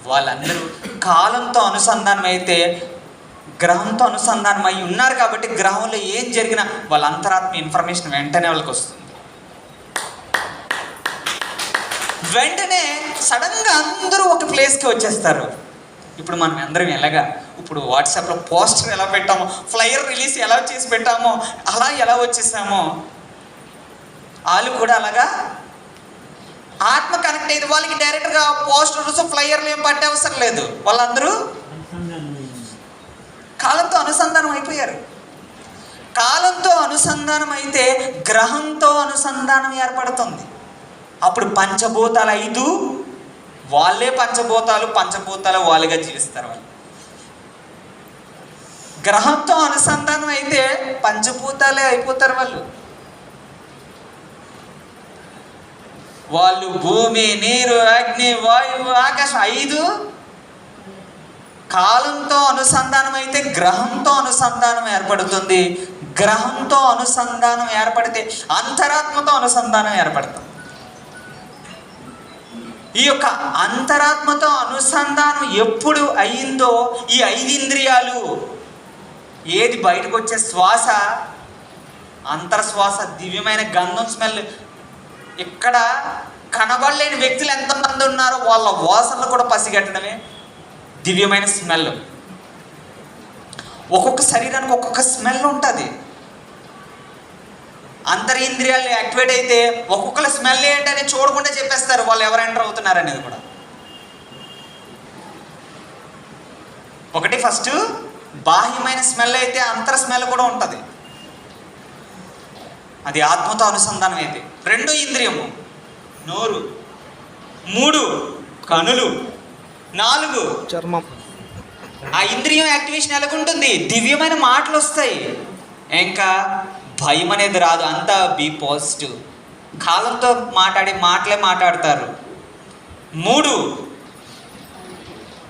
వాళ్ళందరూ కాలంతో అనుసంధానం అయితే గ్రహంతో అనుసంధానం అయి ఉన్నారు కాబట్టి గ్రహంలో ఏం జరిగినా వాళ్ళ అంతరాత్మ ఇన్ఫర్మేషన్ వెంటనే వాళ్ళకి వస్తుంది. వెంటనే సడన్గా అందరూ ఒక ప్లేస్కి వచ్చేస్తారు. ఇప్పుడు మనం అందరం ఎలాగా ఇప్పుడు వాట్సాప్లో పోస్టర్ ఎలా పెట్టామో, ఫ్లైయర్ రిలీజ్ ఎలా చేసి పెట్టామో, అలా ఎలా వచ్చేసామో వాళ్ళు కూడా అలాగా ఆత్మ కనెక్ట్ అయ్యింది. వాళ్ళకి డైరెక్ట్గా పోస్టర్స్ ఫ్లైయర్లు ఏం పట్టే అవసరం లేదు. వాళ్ళందరూ కాలంతో అనుసంధానం అయిపోయారు. కాలంతో అనుసంధానం అయితే గ్రహంతో అనుసంధానం ఏర్పడుతుంది. అప్పుడు పంచభూతాలు 5 వాళ్ళే పంచభూతాలు వాళ్ళుగా జీవిస్తారు. వాళ్ళు గ్రహంతో అనుసంధానం అయితే పంచభూతాలే అయిపోతారు. వాళ్ళు భూమి, నీరు, అగ్ని, వాయువు, ఆకాశం 5 కాలంతో అనుసంధానం అయితే గ్రహంతో అనుసంధానం ఏర్పడుతుంది. గ్రహంతో అనుసంధానం ఏర్పడితే అంతరాత్మతో అనుసంధానం ఏర్పడుతుంది. ఈ యొక్క అంతరాత్మతో అనుసంధానం ఎప్పుడు అయిందో ఈ 5 ఇంద్రియాలు ఏది బయటకు వచ్చే శ్వాస, అంతర్శ్వాస, దివ్యమైన గంధం స్మెల్. ఇక్కడ కనబడలేని వ్యక్తులు ఎంతమంది ఉన్నారో వాళ్ళ వాసనలు కూడా పసిగట్టడమే దివ్యమైన స్మెల్. ఒక్కొక్క శరీరానికి ఒక్కొక్క స్మెల్ ఉంటుంది. అంతరింద్రియాలు యాక్టివేట్ అయితే ఒక్కొక్కరు స్మెల్ ఏంటని చూడకుండా చెప్పేస్తారు వాళ్ళు ఎవరు ఎంటర్ అవుతున్నారు అనేది కూడా. ఒకటి ఫస్ట్ బాహ్యమైన స్మెల్ అయితే అంతర్ స్మెల్ కూడా ఉంటుంది. అది ఆత్మతో అనుసంధానం అయితే. 2 ఇంద్రియము నోరు, 3 కనులు, 4 చర్మం. ఆ ఇంద్రియం యాక్టివేషన్ ఎలాగుంటుంది? దివ్యమైన మాటలు వస్తాయి. ఇంకా భయం అనేది రాదు. అంతా బీ పాజిటివ్. కాలంతో మాట్లాడే మాటలే మాట్లాడతారు. 3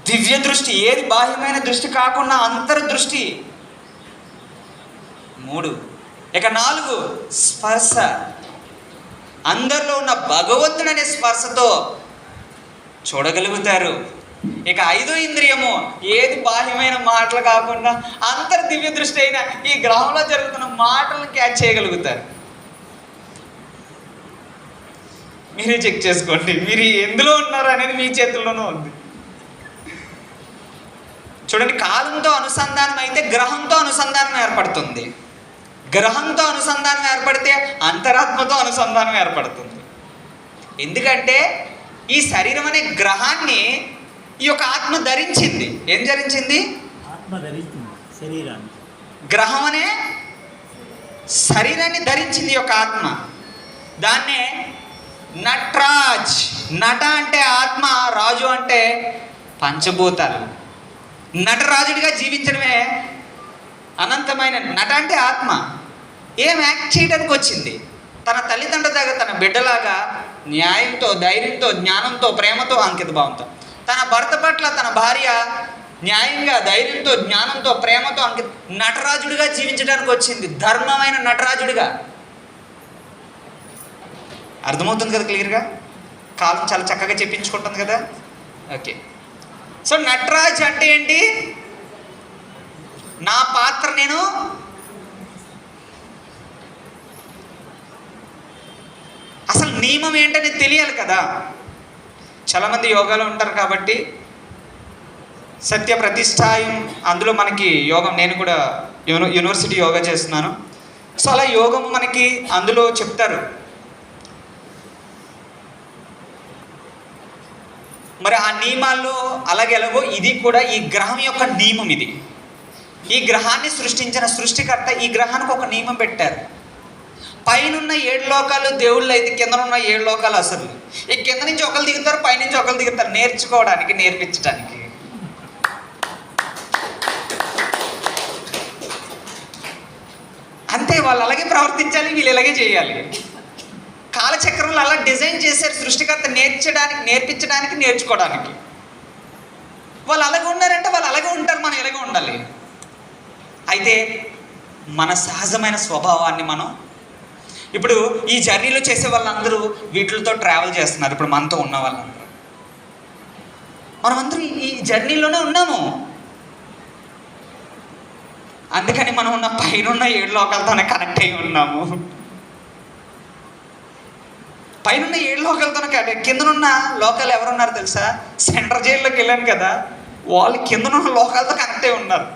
దివ్య దృష్టి. ఏది బాహ్యమైన దృష్టి కాకుండా అంతర్దృష్టి. 3 ఇక 4 స్పర్శ. అందరిలో ఉన్న భగవంతుడు అనే స్పర్శతో చూడగలుగుతారు. ఇక 5 ఇంద్రియము ఏది బాహ్యమైన మాటలు కాకుండా అంతర్ దివ్య దృష్టి అయినా ఈ గ్రహంలో జరుగుతున్న మాటలను క్యాచ్ చేయగలుగుతారు. మీరే చెక్ చేసుకోండి, మీరు ఎందులో ఉన్నారు అనేది మీ చేతుల్లోనూ ఉంది. చూడండి, కాలంతో అనుసంధానం అయితే గ్రహంతో అనుసంధానం ఏర్పడుతుంది. గ్రహంతో అనుసంధానం ఏర్పడితే అంతరాత్మతో అనుసంధానం ఏర్పడుతుంది. ఎందుకంటే ఈ శరీరం అనే గ్రహాన్ని ఈ యొక్క ఆత్మ ధరించింది. ఏం ధరించింది? ఆత్మ ధరించింది శరీరాన్ని. గ్రహం అనే శరీరాన్ని ధరించింది ఒక ఆత్మ. దాన్నే నటరాజ్. నట అంటే ఆత్మ, రాజు అంటే పంచభూతాలు. నటరాజుడిగా జీవించడమే అనంతమైన. నట అంటే ఆత్మ. ఏం యాక్ట్ చేయడానికి వచ్చింది? తన తల్లిదండ్రుల దగ్గర తన బిడ్డలాగా న్యాయంతో, ధైర్యంతో, జ్ఞానంతో, ప్రేమతో, అంకిత భావంతో, తన భర్త పట్ల తన భార్య న్యాయంగా, ధైర్యంతో, జ్ఞానంతో, ప్రేమతో, అంకిత నటరాజుడిగా జీవించడానికి వచ్చింది. ధర్మమైన నటరాజుడిగా. అర్థమవుతుంది కదా క్లియర్గా? కాలం చాలా చక్కగా చెప్పించుకుంటుంది కదా. ఓకే, సో నటరాజ్ అంటే ఏంటి? నా పాత్ర నేను అసలు నియమం ఏంటని తెలియాలి కదా. చాలామంది యోగాలో ఉంటారు కాబట్టి సత్య ప్రతిష్టాయం, అందులో మనకి యోగం, నేను కూడా యూనివర్సిటీ యోగా చేస్తున్నాను. సో అలా యోగం మనకి అందులో చెప్తారు. మరి ఆ నియమాల్లో అలాగెలాగో ఇది కూడా ఈ గ్రహం యొక్క నియమం. ఇది ఈ గ్రహాన్ని సృష్టించిన సృష్టికర్త ఈ గ్రహానికి ఒక నియమం పెట్టారు. పైనున్న 7 లోకాలు దేవుళ్ళు అయితే కిందనున్న 7 లోకాలు అసలు. ఈ కింద నుంచి ఒకరు దిగుతారు, పైనుంచి ఒకరు దిగుతారు, నేర్చుకోవడానికి, నేర్పించడానికి. అంతే, వాళ్ళు అలాగే ప్రవర్తించాలి, వీళ్ళు ఇలాగే చేయాలి. కాలచక్రంలో అలా డిజైన్ చేశారు సృష్టికర్త, నేర్పించడానికి, నేర్చుకోవడానికి. వాళ్ళు అలాగే ఉన్నారంటే వాళ్ళు అలాగే ఉంటారు, మనం ఇలాగే ఉండాలి. అయితే మన సహజమైన స్వభావాన్ని మనం ఇప్పుడు ఈ జర్నీలో చేసే వాళ్ళందరూ వీటితో ట్రావెల్ చేస్తున్నారు. ఇప్పుడు మనతో ఉన్న వాళ్ళందరూ, మనమందరూ ఈ జర్నీలోనే ఉన్నాము. అందుకని మనం ఉన్న పైన 7 లోకాలతోనే కనెక్ట్ అయి ఉన్నాము. పైన 7 లోకాలతోనే కనెక్ట్. కిందనున్న లోకాలు ఎవరున్నారు తెలుసా? సెంట్రల్ జైల్లోకి వెళ్ళాను కదా, వాళ్ళు కిందనున్న లోకాలతో కనెక్ట్ అయి ఉన్నారు.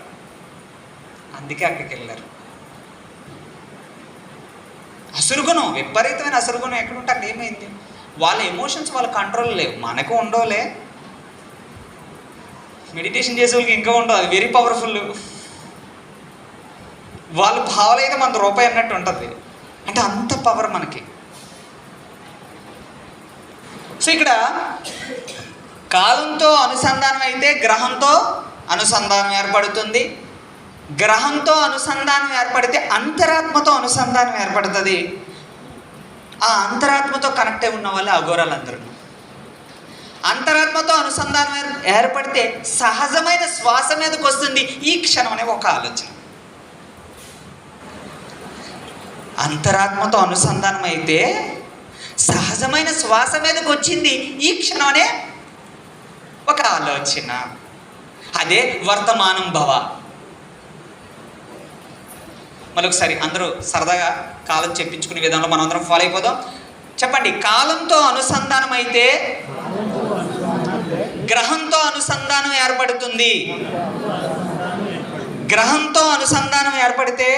అందుకే అక్కడికి వెళ్ళారు. అసురుగుణం, విపరీతమైన అసురుగుణం ఎక్కడుంటే అక్కడ ఏమైంది? వాళ్ళ ఎమోషన్స్ వాళ్ళ కంట్రోల్ లేవు. మనకు ఉండవులే, మెడిటేషన్ చేసే వాళ్ళకి ఇంకా ఉండవు. అది వెరీ పవర్ఫుల్. వాళ్ళు భావాలు అయితే మన రూపాయి అన్నట్టు ఉంటుంది. అంటే అంత పవర్ మనకి. సో ఇక్కడ కాలంతో అనుసంధానం అయితే గ్రహంతో అనుసంధానం ఏర్పడుతుంది. గ్రహంతో అనుసంధానం ఏర్పడితే అంతరాత్మతో అనుసంధానం ఏర్పడుతుంది. ఆ అంతరాత్మతో కనెక్ట్ అయి ఉన్న వాళ్ళే అఘోరాలందరూ. అంతరాత్మతో అనుసంధానం ఏర్పడితే సహజమైన శ్వాస మీదకి వస్తుంది ఈ క్షణం అనే ఒక ఆలోచన. అంతరాత్మతో అనుసంధానం అయితే సహజమైన శ్వాస మీదకి వచ్చింది ఈ క్షణం అనే ఒక ఆలోచన. అదే వర్తమానం భవ. మరొకసారి అందరూ సరదాగా కాలం చెప్పించుకునే విధానంలో మనం అందరం ఫాలో అయిపోదాం. చెప్పండి. కాలంతో అనుసంధానం అయితే గ్రహంతో అనుసంధానం ఏర్పడుతుంది. గ్రహంతో అనుసంధానం ఏర్పడితే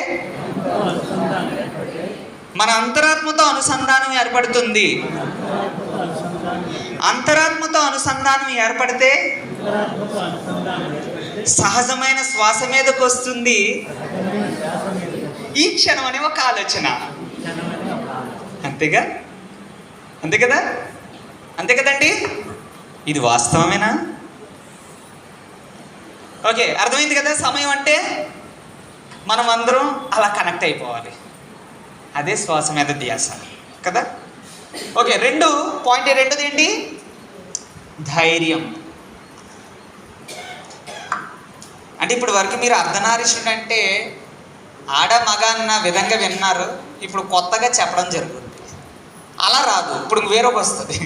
మన అంతరాత్మతో అనుసంధానం ఏర్పడుతుంది. అంతరాత్మతో అనుసంధానం ఏర్పడితే సహజమైన శ్వాస మీదకి వస్తుంది ఈ క్షణం అనే ఒక ఆలోచన. అంతేగా? అంతే కదా? అంతే కదండి? ఇది వాస్తవమేనా? ఓకే, అర్థమైంది కదా? సమయం అంటే మనం అందరం అలా కనెక్ట్ అయిపోవాలి. అదే శ్వాస మీద ధ్యాస కదా. ఓకే, రెండోది ఏంటి? ధైర్యం. అంటే ఇప్పుడు వరకు మీరు అర్ధనారీశ్వరుడు అంటే ఆడ మగ అన్న విధంగా విన్నారు. ఇప్పుడు కొత్తగా చెప్పడం జరుగుతుంది. అలా రాదు, ఇప్పుడు వేరొక వస్తుంది,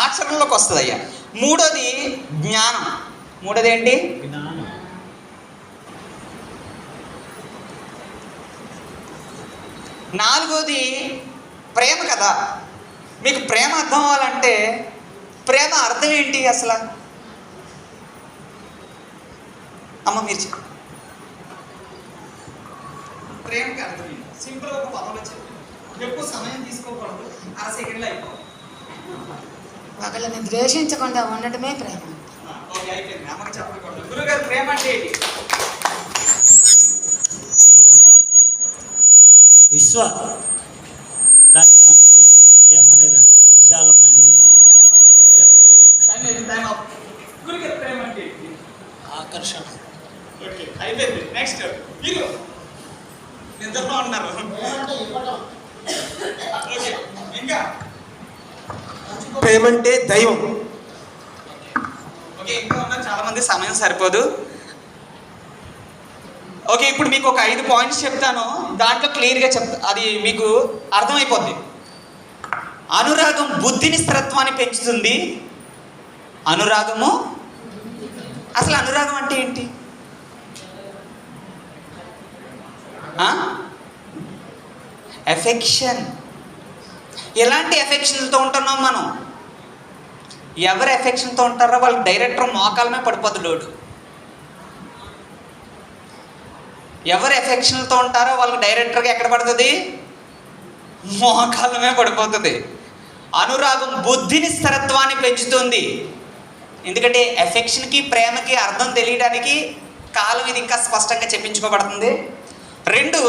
ఆచరణలోకి వస్తుంది అయ్యా. మూడోది జ్ఞానం. మూడోది ఏంటి? నాలుగోది ప్రేమ కదా. మీకు ప్రేమ అర్థం అవ్వాలంటే ప్రేమ అర్థం ఏంటి అసలు? అమ్మ మీరు చెప్పండి. ప్రేమకి అర్థం ఏంటి? సింపుల్గా ఒక పదంలో చెప్పండి. ఎక్కువ సమయం తీసుకోకూడదు, 1 సెకండ్లో అయిపోవాలి. ఒకళ్ళని ద్వేషించకుండా ఉండటమే ప్రేమ. ఓకే, అయిపోయింది. అమ్మకి చెప్పకూడదు. గురుగారు, ప్రేమ అంటే ఏంటి? విశ్వ దానికి అంతం లేదు. ప్రేమ లేదా విశాలమైన ఆకర్షణ. ఓకే, అయిపోయింది. నెక్స్ట్ మీరు నిద్రలో ఉన్నారు. ఓకే, ఇంకా ప్రేమ అంటే దైవం. ఓకే, ఇంకా ఉన్నారు చాలా మంది, సమయం సరిపోదు. ఓకే, ఇప్పుడు మీకు ఒక 5 పాయింట్స్ చెప్తాను, దాంట్లో క్లియర్గా అది మీకు అర్థమైపోద్ది. అనురాగం బుద్ధిని స్థిరత్వాన్ని పెంచుతుంది. అనురాగము, అసలు అనురాగం అంటే ఏంటి? ఎఫెక్షన్. ఎలాంటి ఎఫెక్షన్తో ఉంటున్నాం మనం? ఎవరు ఎఫెక్షన్తో ఉంటారో వాళ్ళకి డైరెక్టర్ మోకాలమే పడిపోద్ది లోడు. ఎవరు ఎఫెక్షన్తో ఉంటారో వాళ్ళకి డైరెక్టర్గా ఎక్కడ పడుతుంది? మోకాలమే పడిపోతుంది. అనురాగం బుద్ధిని స్థిరత్వాన్ని పెంచుతుంది. ఎందుకంటే ఎఫెక్షన్కి ప్రేమకి అర్థం తెలియడానికి కాలం ఇది ఇంకా స్పష్టంగా చెప్పించుకోబడుతుంది. 2,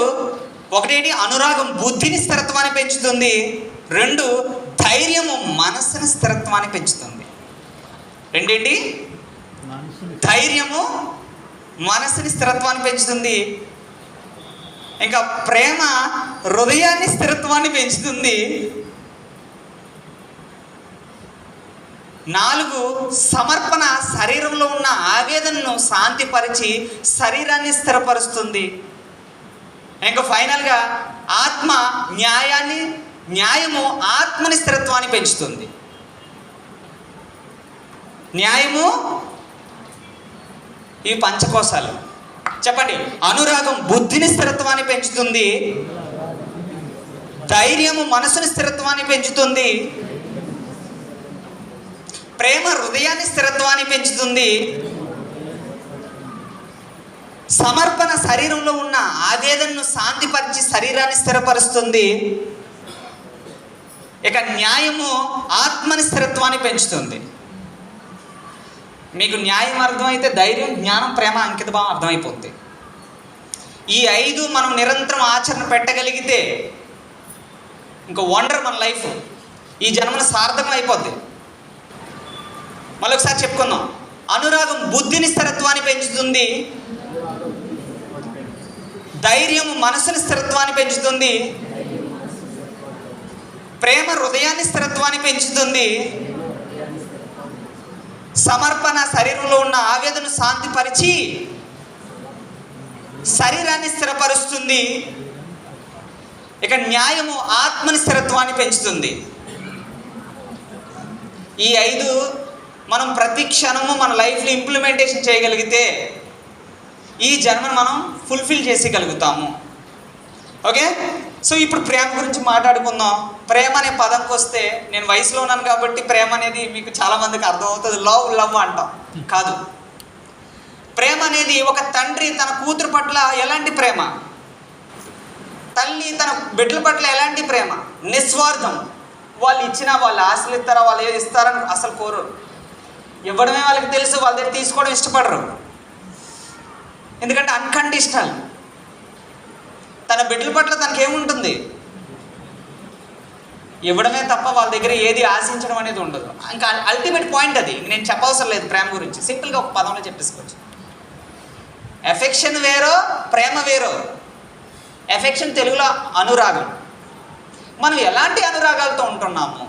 ఒకటేంటి? అనురాగం బుద్ధిని స్థిరత్వాన్ని పెంచుతుంది. 2, ధైర్యము మనసుని స్థిరత్వాన్ని పెంచుతుంది. రెండేంటి? ధైర్యము మనసుని స్థిరత్వాన్ని పెంచుతుంది. ఇంకా ప్రేమ హృదయాన్ని స్థిరత్వాన్ని పెంచుతుంది. 4, సమర్పణ శరీరంలో ఉన్న ఆవేదనను శాంతిపరిచి శరీరాన్ని స్థిరపరుస్తుంది. ఇంకా ఫైనల్గా న్యాయము ఆత్మని స్థిరత్వాన్ని పెంచుతుంది. న్యాయము, ఇవి పంచకోశాలు. చెప్పండి. అనురాగం బుద్ధిని స్థిరత్వాన్ని పెంచుతుంది. ధైర్యము మనసుని స్థిరత్వాన్ని పెంచుతుంది. ప్రేమ హృదయాన్ని స్థిరత్వాన్ని పెంచుతుంది. సమర్పణ శరీరంలో ఉన్న ఆవేదనను శాంతిపరిచి శరీరాన్ని స్థిరపరుస్తుంది. ఇక న్యాయము ఆత్మని స్థిరత్వాన్ని పెంచుతుంది. మీకు న్యాయం అర్థమైతే ధైర్యం, జ్ఞానం, ప్రేమ, అంకితభావం అర్థమైపోతుంది. ఈ 5 మనం నిరంతరం ఆచరణ పెట్టగలిగితే ఇంకో వండర్ మన లైఫ్, ఈ జన్మలో సార్థకం అయిపోద్ది. మళ్ళొకసారి చెప్పుకుందాం. అనురాగం బుద్ధిని స్థిరత్వాన్ని పెంచుతుంది. ధైర్యము మనసుని స్థిరత్వాన్ని పెంచుతుంది. ప్రేమ హృదయాన్ని స్థిరత్వాన్ని పెంచుతుంది. సమర్పణ శరీరంలో ఉన్న ఆవేదన శాంతిపరిచి శరీరాన్ని స్థిరపరుస్తుంది. ఇక న్యాయము ఆత్మని స్థిరత్వాన్ని పెంచుతుంది. ఈ 5 మనం ప్రతి క్షణము మన లైఫ్లో ఇంప్లిమెంటేషన్ చేయగలిగితే ఈ జన్మను మనం ఫుల్ఫిల్ చేసేయగలుగుతాము. ఓకే, సో ఇప్పుడు ప్రేమ గురించి మాట్లాడుకుందాం. ప్రేమ అనే పదంకి వస్తే, నేను వయసులో ఉన్నాను కాబట్టి ప్రేమ అనేది మీకు చాలామందికి అర్థమవుతుంది. లవ్ అంటాం. కాదు. ప్రేమ అనేది ఒక తండ్రి తన కూతురు పట్ల ఎలాంటి ప్రేమ, తల్లి తన బిడ్డల పట్ల ఎలాంటి ప్రేమ, నిస్వార్థం. వాళ్ళు ఇచ్చినా, వాళ్ళు ఆశలు ఇస్తారా, వాళ్ళు ఏది ఇస్తారని అసలు కోరు. ఇవ్వడమే వాళ్ళకి తెలుసు, వాళ్ళ దగ్గర తీసుకోవడం ఇష్టపడరు. ఎందుకంటే అన్కండిషనల్. తన బిడ్డల పట్ల తనకేముంటుంది? ఇవ్వడమే తప్ప వాళ్ళ దగ్గర ఏది ఆశించడం అనేది ఉండదు. ఇంకా అల్టిమేట్ పాయింట్ అది. నేను చెప్పవసరం లేదు ప్రేమ గురించి, సింపుల్గా ఒక పదంలో చెప్పేసుకోవచ్చు. ఎఫెక్షన్ వేరో, ప్రేమ వేరో. ఎఫెక్షన్ తెలుగులో అనురాగం. మనం ఎలాంటి అనురాగాలతో ఉంటున్నాము?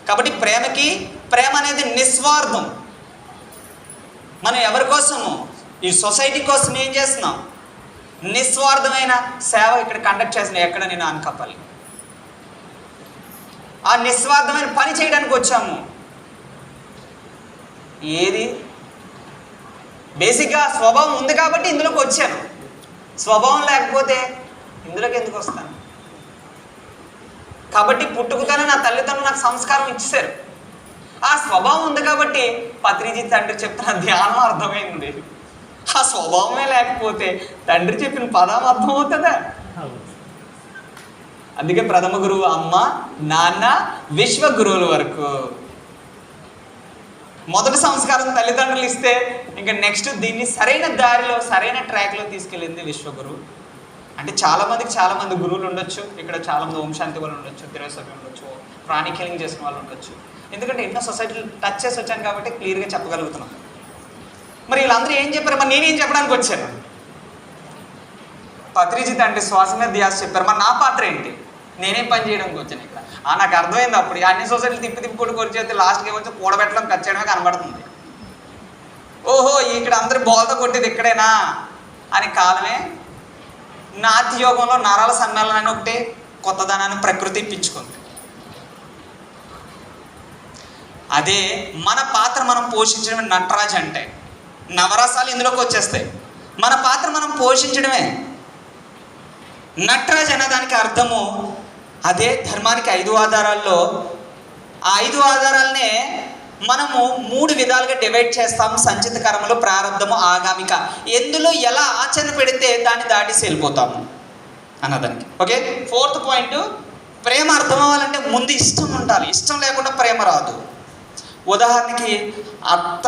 కాబట్టి ప్రేమ అనేది నిస్వార్థం. మనం ఎవరి కోసము? ఈ సొసైటీ కోసం ఏం చేస్తున్నాం? నిస్వార్థమైన సేవ ఇక్కడ కండక్ట్ చేసిన ఎక్కడ నేను అనకాపల్లి. ఆ నిస్వార్థమైన పని చేయడానికి వచ్చాము. ఏది బేసిక్గా స్వభావం ఉంది కాబట్టి ఇందులోకి వచ్చాను. స్వభావం లేకపోతే ఇందులోకి ఎందుకు వస్తాను? కాబట్టి పుట్టుకతోనే నా తల్లిదండ్రులు నాకు సంస్కారం ఇచ్చేశారు. ఆ స్వభావం ఉంది కాబట్టి పత్రిజీ తండ్రి చెప్తున్న ధ్యానం అర్థమైంది. ఆ స్వభావమే లేకపోతే తండ్రి చెప్పిన పదం అర్థమవుతుందా? అందుకే ప్రథమ గురువు అమ్మ, నాన్న, విశ్వ గురువుల వరకు. మొదటి సంస్కారం తల్లిదండ్రులు ఇస్తే ఇంకా నెక్స్ట్ దీన్ని సరైన దారిలో, సరైన ట్రాక్లో తీసుకెళ్ళింది విశ్వగురువు. అంటే చాలా మంది గురువులు ఉండొచ్చు, ఇక్కడ చాలా మంది ఓం శాంతి వాళ్ళు ఉండొచ్చు, తిరువసభ్యం ఉండొచ్చు, ప్రాణి కిలింగ్ చేసిన వాళ్ళు ఉండొచ్చు. ఎందుకంటే ఎన్నో సొసైటీలు టచ్ చేసి వచ్చాను కాబట్టి క్లియర్గా చెప్పగలుగుతున్నాను. మరి వీళ్ళందరూ ఏం చెప్పారు, మరి నేనేం చెప్పడానికి వచ్చాను? పత్రిజిత్ అంటే శ్వాస మీద ధ్యాస చెప్పారు. మరి నా పాత్ర ఏంటి? నేనేం పని చేయడానికి వచ్చాను ఇక్కడ? నాకు అర్థమైంది అప్పుడు. అన్ని సొసైటీలు తిప్పి కొట్టి కొరిచేస్తే లాస్ట్కి ఏమొచ్చి కూడబెట్టడం ఖర్చు చేయడమే కనబడుతుంది. ఓహో ఇక్కడ అందరు బోల్తో కొట్టేది ఇక్కడేనా అని కాలమే నాట్యయోగంలో నరాల సమ్మేళనాన్ని ఒకటి కొత్తదనాన్ని ప్రకృతి ఇప్పించుకుంది. అదే మన పాత్ర మనం పోషించడమే నటరాజ్ అంటే. నవరసాలు ఇందులోకి వచ్చేస్తాయి. మన పాత్ర మనం పోషించడమే నటరాజ్ అన్నదానికి అర్థము అదే. ధర్మానికి 5 ఆధారాల్లో ఆ 5 ఆధారాలనే మనము 3 విధాలుగా డివైడ్ చేస్తాము. సంచిత కర్మలు, ప్రారంధము, ఆగామిక. ఎందులో ఎలా ఆచరణ పెడితే దాన్ని దాటేసి వెళ్ళిపోతాము అన్నదానికి. ఓకే, 4th పాయింట్, ప్రేమ అర్థం అవ్వాలంటే ముందు ఇష్టం ఉండాలి. ఇష్టం లేకుండా ప్రేమ రాదు. ఉదాహరణకి అత్త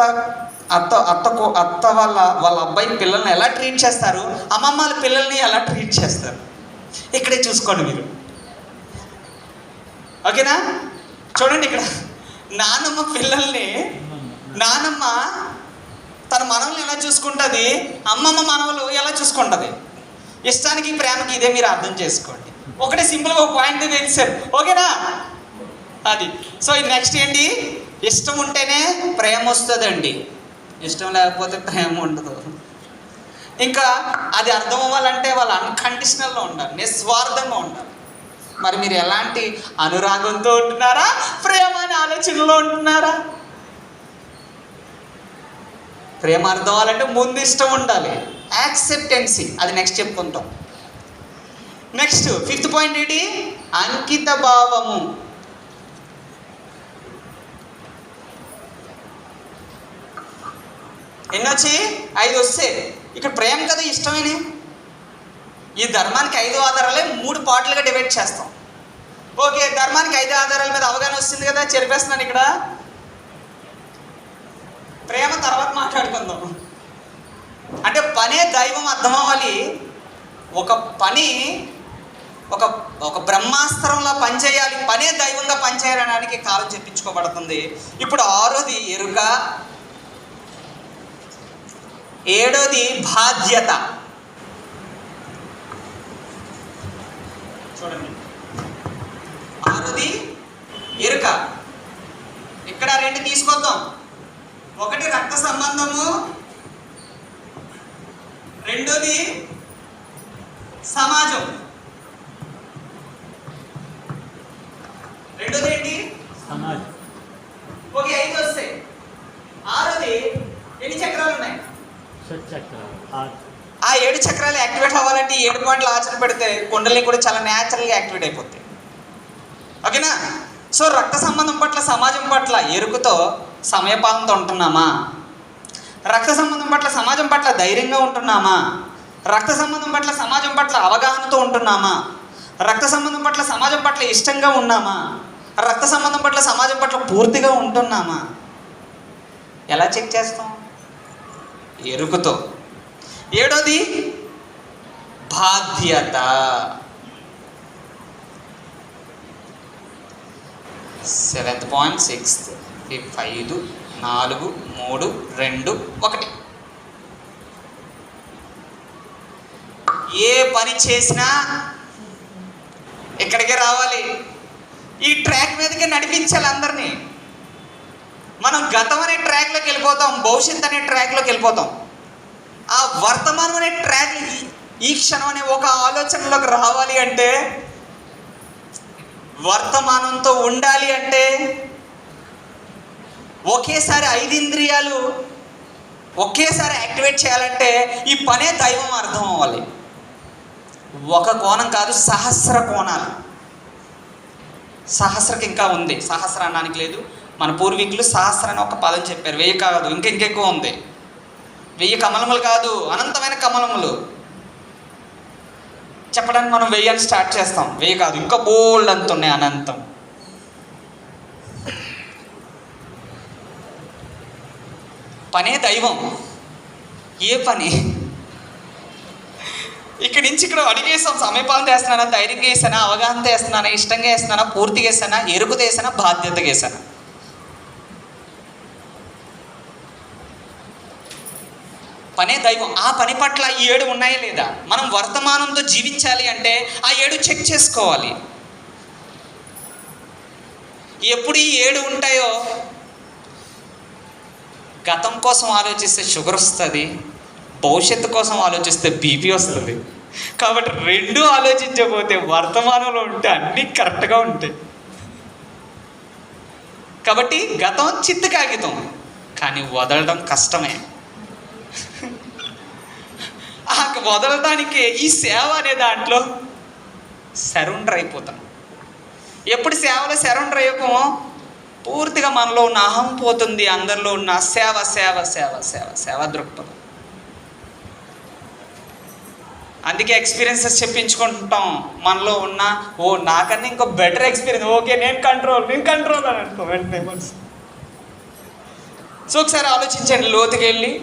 వాళ్ళ అబ్బాయి పిల్లల్ని ఎలా ట్రీట్ చేస్తారు, అమ్మమ్మల పిల్లల్ని ఎలా ట్రీట్ చేస్తారు, ఇక్కడే చూసుకోండి మీరు. ఓకేనా? చూడండి ఇక్కడ నానమ్మ పిల్లల్ని, నానమ్మ తన మనవల్ని ఎలా చూసుకుంటుంది, అమ్మమ్మ మనవలు ఎలా చూసుకుంటుంది. ఇష్టానికి ప్రేమకి ఇదే మీరు అర్థం చేసుకోండి. ఒకటే సింపుల్గా ఒక పాయింట్ తెలిసారు. ఓకేనా? అది. సో ఇది నెక్స్ట్ ఏంటి, ఇష్టం ఉంటేనే ప్రేమ వస్తుందండి, ఇష్టం లేకపోతే ప్రేమ ఉండదు. ఇంకా అది అర్థం అవ్వాలంటే వాళ్ళు అన్కండిషనల్గా ఉండాలి, నిస్వార్థంగా ఉండాలి. మరి మీరు ఎలాంటి అనురాగంతో ఉంటున్నారా, ప్రేమ అనే ఆలోచనలో ఉంటున్నారా? ప్రేమ అర్థం అవ్వాలంటే ముందు ఇష్టం ఉండాలి, యాక్సెప్టెన్సీ. అది నెక్స్ట్ చెప్పుకుంటాం. నెక్స్ట్ 5th పాయింట్ ఏంటి, అంకిత భావము. ఎన్నొచ్చి 5 వస్తే ఇక్కడ ప్రేమ కదా ఇష్టమేనే. ఈ ధర్మానికి 5 ఆధారాలే 3 పార్ట్లుగా డివైడ్ చేస్తాం. ఓకే, ధర్మానికి 5 ఆధారాల మీద అవగాహన వస్తుంది కదా, చెరిపేస్తున్నాను ఇక్కడ. ప్రేమ తర్వాత మాట్లాడుకుందాం. అంటే పనే దైవం అర్థం అవ్వాలి. ఒక పని ఒక బ్రహ్మాస్త్రంలా పనిచేయాలి, పనే దైవంగా పనిచేయడానికి కాలం చెప్పించుకోబడుతుంది. ఇప్పుడు 6వది ఎరుక, 7వది బాధ్యత. చూడండి, 6వది ఎరుక. ఇక్కడ 2 తీసుకొద్దాం. ఒకటి రక్త సంబంధము, 2వది సమాజం. 2వది ఏంటి, సమాజం. ఓకే 5 వస్తాయి. 6వది ఎన్ని చక్రాలు ఉన్నాయి, ఆ 7 చక్రాలు యాక్టివేట్ అవ్వాలంటే 7 పాయింట్లు ఆచరణ పెడితే కుండలిని కూడా చాలా న్యాచురల్గా యాక్టివేట్ అయిపోతాయి. ఓకేనా? సో రక్త సంబంధం పట్ల, సమాజం పట్ల ఎరుకుతో సమయపాలనతో ఉంటున్నామా? రక్త సంబంధం పట్ల, సమాజం పట్ల ధైర్యంగా ఉంటున్నామా? రక్త సంబంధం పట్ల, సమాజం పట్ల అవగాహనతో ఉంటున్నామా? రక్త సంబంధం పట్ల, సమాజం పట్ల ఇష్టంగా ఉన్నామా? రక్త సంబంధం పట్ల, సమాజం పట్ల పూర్తిగా ఉంటున్నామా? ఎలా చెక్ చేస్తాం? ఎరుకుతో. 7వది బాధ్యత. 7th point, 6th, 5, 4, 3, 2, 1. ఏ పని చేసినా ఇక్కడికే రావాలి, ఈ ట్రాక్ మీదకి నడిపించాలి అందరినీ. మనం గతం అనే ట్రాక్లోకి వెళ్ళిపోతాం, భవిష్యత్ అనే ట్రాక్లోకి వెళ్ళిపోతాం. ఆ వర్తమానం అనే ట్రాక్, ఈ క్షణం అనే ఒక ఆలోచనలోకి రావాలి అంటే, వర్తమానంతో ఉండాలి అంటే, ఒకేసారి 5 ఇంద్రియాలు ఒకేసారి యాక్టివేట్ చేయాలంటే ఈ పనే దైవం అర్థం అవ్వాలి. ఒక కోణం కాదు, సహస్ర కోణాలు. సహస్రకి ఇంకా ఉంది, సహస్ర అన్నానికి లేదు. మన పూర్వీకులు సహస్ర అని ఒక పదం చెప్పారు. 1000 కాదు, ఇంకెక్కువ ఉంది. 1000 కమలములు కాదు, అనంతమైన కమలములు చెప్పడానికి మనం 1000 అని స్టార్ట్ చేస్తాం. 1000 కాదు, ఇంకా బోల్డ్ అంత ఉన్నాయి, అనంతం. పనే దైవం. ఏ పని? ఇక్కడి నుంచి ఇక్కడ అడిగేసాం, సమయపాలన వేస్తున్నానా, ధైర్యంగా వేసానా, అవగాహనతో వేస్తున్నానా, ఇష్టంగా వేస్తున్నానా, పూర్తిగా వేసానా, ఎరుకుతో వేసానా, బాధ్యతగా వేసానా. పనే దైవం. ఆ పని పట్ల ఈ 7 ఉన్నాయా లేదా? మనం వర్తమానంతో జీవించాలి అంటే ఆ 7 చెక్ చేసుకోవాలి. ఎప్పుడు ఈ 7 ఉంటాయో, గతం కోసం ఆలోచిస్తే షుగర్ వస్తుంది, భవిష్యత్తు కోసం ఆలోచిస్తే బీపీ వస్తుంది. కాబట్టి 2 ఆలోచించకపోతే వర్తమానంలో ఉంటే అన్నీ కరెక్ట్గా ఉంటాయి. కాబట్టి గతం చిత్తు కాగితం, కానీ వదలడం కష్టమే. ఆ వదలడానికి ఈ సేవ అనే దాంట్లో సరెండర్ అయిపోతాం. ఎప్పుడు సేవలో సరెండర్ అయిపోమో పూర్తిగా మనలో ఉన్న అహం పోతుంది, అందరిలో ఉన్న సేవ సేవ సేవ సేవ సేవ దృక్పథం. అందుకే ఎక్స్పీరియన్సెస్ చెప్పించుకుంటాం. మనలో ఉన్న నాకన్నా ఇంకో బెటర్ ఎక్స్పీరియన్స్, ఓకే నేను కంట్రోల్ అని అనుకో వెంటనే మనసు. సో ఒకసారి ఆలోచించండి, లోతుకి వెళ్ళి.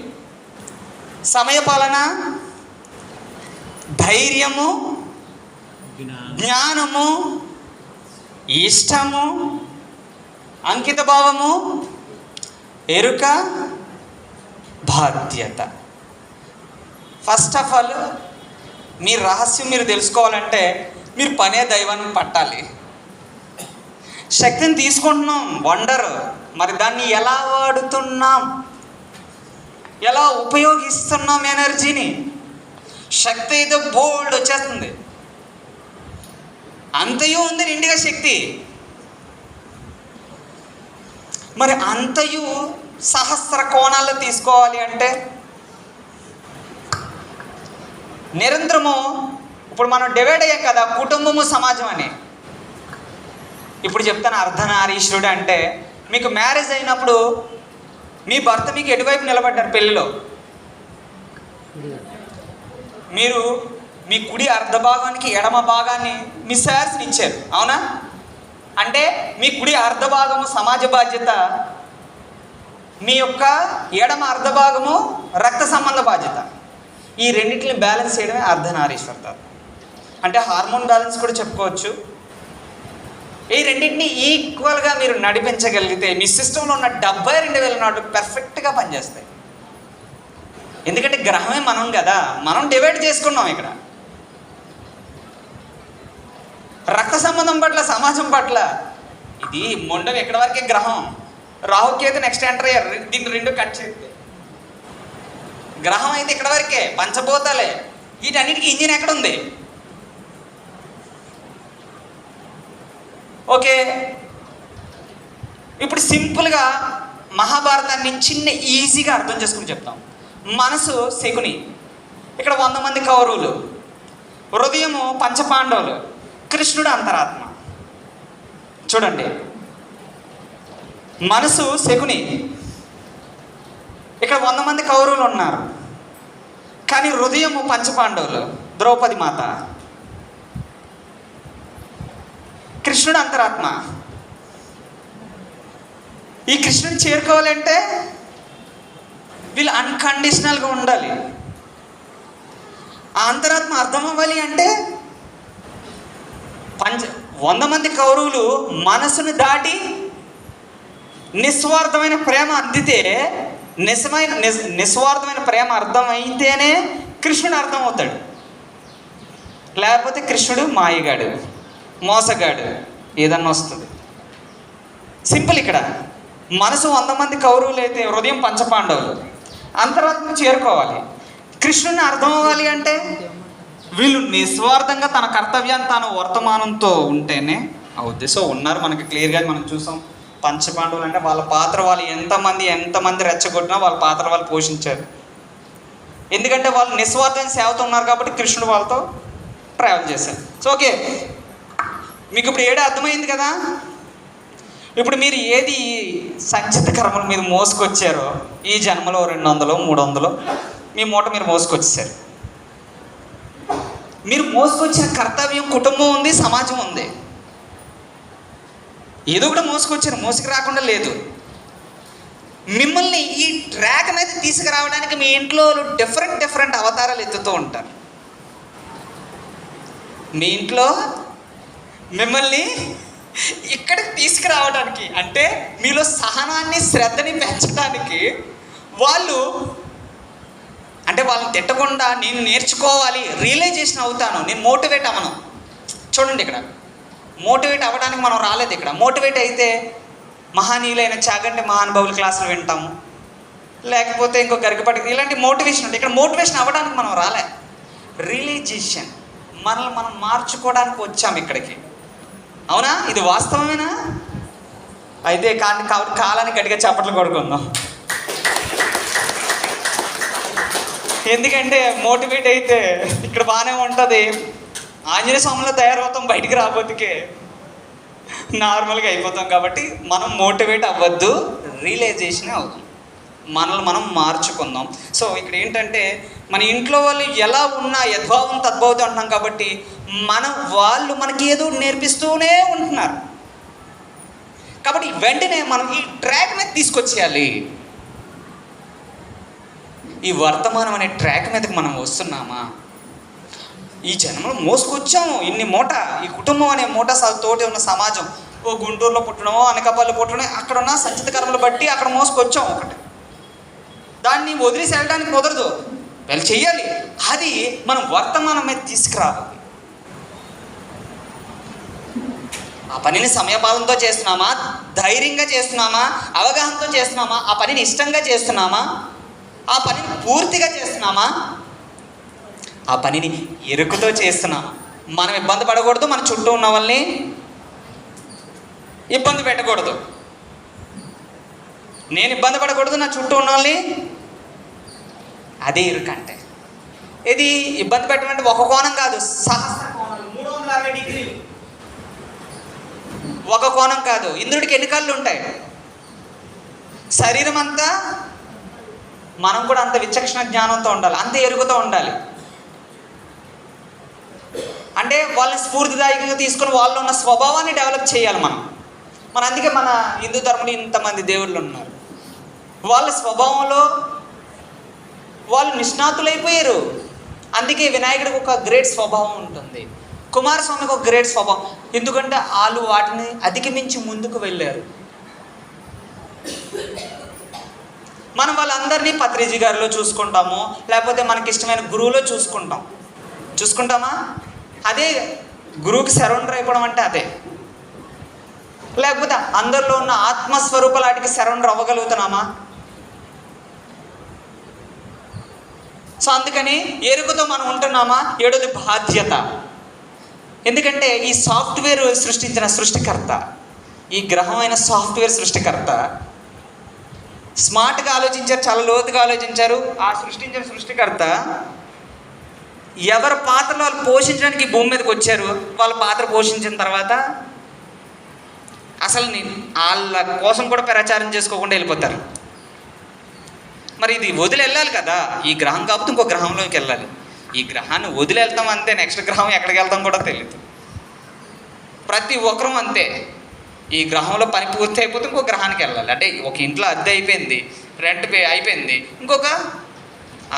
సమయపాలన, ధైర్యము, జ్ఞానము, ఇష్టము, అంకిత భావము, ఎరుక, బాధ్యత. ఫస్ట్ ఆఫ్ ఆల్ మీ రహస్యం మీరు తెలుసుకోవాలంటే మీరు పనే దైవాన్ని పట్టాలి. శక్తిని తీసుకుంటున్నాం, వండర్. మరి దాన్ని ఎలా వాడుతున్నాం, ఎలా ఉపయోగిస్తున్నాం ఎనర్జీని? శక్తి అయితే బోల్డ్ వచ్చేస్తుంది, అంతయు ఉంది నిండుగా శక్తి. మరి అంతయు సహస్ర కోణాల్లో తీసుకోవాలి అంటే నిరంతరము, ఇప్పుడు మనం డివైడ్ అయ్యాం కదా, కుటుంబము సమాజం అని. ఇప్పుడు చెప్తాను, అర్ధనారీశ్వరుడు అంటే మీకు మ్యారేజ్ అయినప్పుడు మీ భర్త మీకు ఎటువైపు నిలబడ్డారు పెళ్ళిలో? మీరు మీ కుడి అర్ధ భాగానికి ఎడమ భాగాన్ని మీ సార్స్ని ఇచ్చారు, అవునా? అంటే మీ కుడి అర్ధ భాగము సమాజ బాధ్యత, మీ యొక్క ఎడమ అర్ధ భాగము రక్త సంబంధ బాధ్యత. ఈ రెండింటిని బ్యాలెన్స్ చేయడమే అర్ధనారీశ్వరత. అంటే హార్మోన్ బ్యాలెన్స్ కూడా చెప్పుకోవచ్చు. ఈ రెండింటిని ఈక్వల్గా మీరు నడిపించగలిగితే మీ సిస్టంలో ఉన్న 72,000 నాట్లు పర్ఫెక్ట్గా పనిచేస్తాయి. ఎందుకంటే గ్రహమే మనం కదా, మనం డివైడ్ చేసుకున్నాం ఇక్కడ. రక్త సంబంధం పట్ల, సమాజం పట్ల ఇది మొండం ఎక్కడి వరకే గ్రహం. రాహుకేతు నెక్స్ట్ ఎంటర్ అయ్యారు, దీన్ని 2 కట్ చేస్తే గ్రహం అయితే ఇక్కడ వరకే, పంచభూతాలే. వీటన్నిటికీ ఇంజిన్ ఎక్కడుంది? ఓకే, ఇప్పుడు సింపుల్గా మహాభారతాన్ని చిన్న ఈజీగా అర్థం చేసుకుని చెప్తాం. మనసు శకుని, ఇక్కడ 100 మంది కౌరవులు, హృదయము పంచపాండవులు, కృష్ణుడు అంతరాత్మ. చూడండి, మనసు శకుని, ఇక్కడ 100 మంది కౌరవులు ఉన్నారు, కానీ హృదయము పంచపాండవులు, ద్రౌపది మాత, కృష్ణుడు అంతరాత్మ. ఈ కృష్ణుని చేరుకోవాలంటే వీళ్ళు అన్కండిషనల్గా ఉండాలి. ఆ అంతరాత్మ అర్థం అవ్వాలి అంటే 100 మంది కౌరవులు మనసును దాటి నిస్వార్థమైన ప్రేమ అందితే, నిస్వార్థమైన ప్రేమ అర్థమైతేనే కృష్ణుడు అర్థమవుతాడు. లేకపోతే కృష్ణుడు మాయగాడు, మోసగాడు, ఏదన్నా వస్తుంది. సింపుల్. ఇక్కడ మనసు 100 మంది కౌరవులు అయితే హృదయం పంచపాండవులు. అంతరాత్మ చేరుకోవాలి. కృష్ణుని అర్థం అవ్వాలి అంటే వీళ్ళు నిస్వార్థంగా తన కర్తవ్యాన్ని తాను వర్తమానంతో ఉంటేనే అవుద్ది. సో ఉన్నారు మనకి క్లియర్గా మనం చూసాం. పంచపాండవులు అంటే వాళ్ళ పాత్ర, వాళ్ళు ఎంతమంది రెచ్చగొట్టినా వాళ్ళ పాత్ర వాళ్ళు పోషించారు. ఎందుకంటే వాళ్ళు నిస్వార్థమైన సేవతో ఉన్నారు కాబట్టి కృష్ణుడు వాళ్ళతో ట్రావెల్ చేశారు. సో ఓకే, మీకు ఇప్పుడు 7 అర్థమైంది కదా. ఇప్పుడు మీరు ఏది సంచిత కర్మలు మీరు మోసుకొచ్చారో ఈ జన్మలో 200, 300 మీ మూట మీరు మోసుకొచ్చేసారు. మీరు మోసుకొచ్చిన కర్తవ్యం కుటుంబం ఉంది, సమాజం ఉంది. ఏదో కూడా మోసుకొచ్చారు, మోసుకు రాకుండా లేదు. మిమ్మల్ని ఈ ట్రాక్ అనేది తీసుకురావడానికి మీ ఇంట్లో డిఫరెంట్ అవతారాలు ఎత్తుతూ ఉంటారు. మీ ఇంట్లో మిమ్మల్ని ఇక్కడికి తీసుకురావడానికి, అంటే మీలో సహనాన్ని శ్రద్ధని పెంచడానికి వాళ్ళు, అంటే వాళ్ళని తిట్టకుండా నేను నేర్చుకోవాలి, రియలైజేషన్ అవుతాను, నేను మోటివేట్ అవ్వను. చూడండి, ఇక్కడ మోటివేట్ అవ్వడానికి మనం రాలేదు. ఇక్కడ మోటివేట్ అయితే మహానీయులైన చాగంటి మహానుభావుల క్లాసులు వింటాము, లేకపోతే ఇంకో గరికపట్టి ఇలాంటి మోటివేషన్ ఉంటుంది. ఇక్కడ మోటివేషన్ అవ్వడానికి మనం రాలే, రియలైజేషన్, మనల్ని మనం మార్చుకోవడానికి వచ్చాము ఇక్కడికి. అవునా? ఇది వాస్తవమేనా? అయితే కాబట్టి కాలానికి గట్టిగా చప్పట్లు కొడుకుందాం. ఎందుకంటే మోటివేట్ అయితే ఇక్కడ బాగానే ఉంటుంది, ఆంజనేయ స్వామిలో తయారవుతాం, బయటికి రాబోతుకే నార్మల్గా అయిపోతాం. కాబట్టి మనం మోటివేట్ అవ్వద్దు, రియలైజేషనే అవుతాం, మనల్ని మనం మార్చుకుందాం. సో ఇక్కడ ఏంటంటే మన ఇంట్లో వాళ్ళు ఎలా ఉన్నా యద్భావం తద్భావం అంటున్నాం కాబట్టి వాళ్ళు మనకి ఏదో నేర్పిస్తూనే ఉంటున్నారు. కాబట్టి వెంటనే మనం ఈ ట్రాక్ మీద తీసుకొచ్చేయాలి. ఈ వర్తమానం అనే ట్రాక్ మీదకి మనం వస్తున్నామా? ఈ జన్మలో మోసుకొచ్చాము ఇన్ని మూట, ఈ కుటుంబం అనే మూట తోటి ఉన్న సమాజం, ఓ గుంటూరులో పుట్టడమో అనకాపల్లి పుట్టడమో అక్కడ ఉన్న సంచిత కర్మలు బట్టి అక్కడ మోసుకొచ్చాం ఒకటి. దాన్ని వదిలేసి వెళ్ళడానికి కుదరదు, వెళ్ళి చెయ్యాలి. అది మనం వర్తమానం మీద తీసుకురావాలి. ఆ పనిని సమయపాలనతో చేస్తున్నామా, ధైర్యంగా చేస్తున్నామా, అవగాహనతో చేస్తున్నామా, ఆ పనిని ఇష్టంగా చేస్తున్నామా, ఆ పనిని పూర్తిగా చేస్తున్నామా, ఆ పనిని ఎరుకుతో చేస్తున్నామా? మనం ఇబ్బంది పడకూడదు, మన చుట్టూ ఉన్న వాళ్ళని ఇబ్బంది పెట్టకూడదు, నేను ఇబ్బంది పడకూడదు, నా చుట్టూ ఉన్న వాళ్ళని. అదే ఎరుకంటే. ఇది ఇబ్బంది పెట్టమంటే ఒక కోణం కాదు, సహస్ర కోణాలు, 360 డిగ్రీలు. ఒక కోణం కాదు. ఇంద్రుడికి ఎన్ని కళ్ళు ఉంటాయి? శరీరం అంతా. మనం కూడా అంత విచక్షణ జ్ఞానంతో ఉండాలి, అంత ఎరుగుతూ ఉండాలి. అంటే వాళ్ళని స్ఫూర్తిదాయకంగా తీసుకొని వాళ్ళు ఉన్న స్వభావాన్ని డెవలప్ చేయాలి మనం అందుకే మన హిందూ ధర్మంలో ఇంతమంది దేవుళ్ళు ఉన్నారు. వాళ్ళ స్వభావంలో వాళ్ళు నిష్ణాతులైపోయారు. అందుకే వినాయకుడికి ఒక గ్రేట్ స్వభావం ఉంటుంది, కుమారస్వామికి ఒక గ్రేట్ స్వభావం. ఎందుకంటే వాళ్ళు వాటిని అధిగమించి ముందుకు వెళ్ళారు. మనం వాళ్ళందరినీ పత్రిజీ గారిలో చూసుకుంటాము, లేకపోతే మనకి ఇష్టమైన గురువులో చూసుకుంటామా? అదే గురువుకి సరెండర్ అయిపోవడం అంటే అదే. లేకపోతే అందరిలో ఉన్న ఆత్మస్వరూపాలకి సరెండర్ అవ్వగలుగుతున్నామా? సో అందుకని ఎరుకతో మనం ఉంటున్నామా? ఏడోది బాధ్యత. ఎందుకంటే ఈ సాఫ్ట్వేర్ సృష్టించిన సృష్టికర్త, ఈ గ్రహమైన సాఫ్ట్వేర్ సృష్టికర్త స్మార్ట్గా ఆలోచించారు, చాలా లోతుగా ఆలోచించారు. ఆ సృష్టించిన సృష్టికర్త ఎవరి పాత్రలు వాళ్ళు పోషించడానికి భూమి మీదకి వచ్చారు. వాళ్ళ పాత్ర పోషించిన తర్వాత అసలు వాళ్ళ కోసం కూడా ప్రచారం చేసుకోకుండా వెళ్ళిపోతారు. మరి ఇది వదిలి వెళ్ళాలి కదా, ఈ గ్రహం కాకపోతే ఇంకో గ్రహంలోకి వెళ్ళాలి. ఈ గ్రహాన్ని వదిలి వెళ్తాం అంతే, నెక్స్ట్ గ్రహం ఎక్కడికి వెళ్తాం కూడా తెలియదు. ప్రతి ఒక్కరూ అంతే, ఈ గ్రహంలో పని పూర్తి అయిపోతే ఇంకో గ్రహానికి వెళ్ళాలి. అంటే ఒక ఇంట్లో అద్దె అయిపోయింది, రెంట్ పే అయిపోయింది,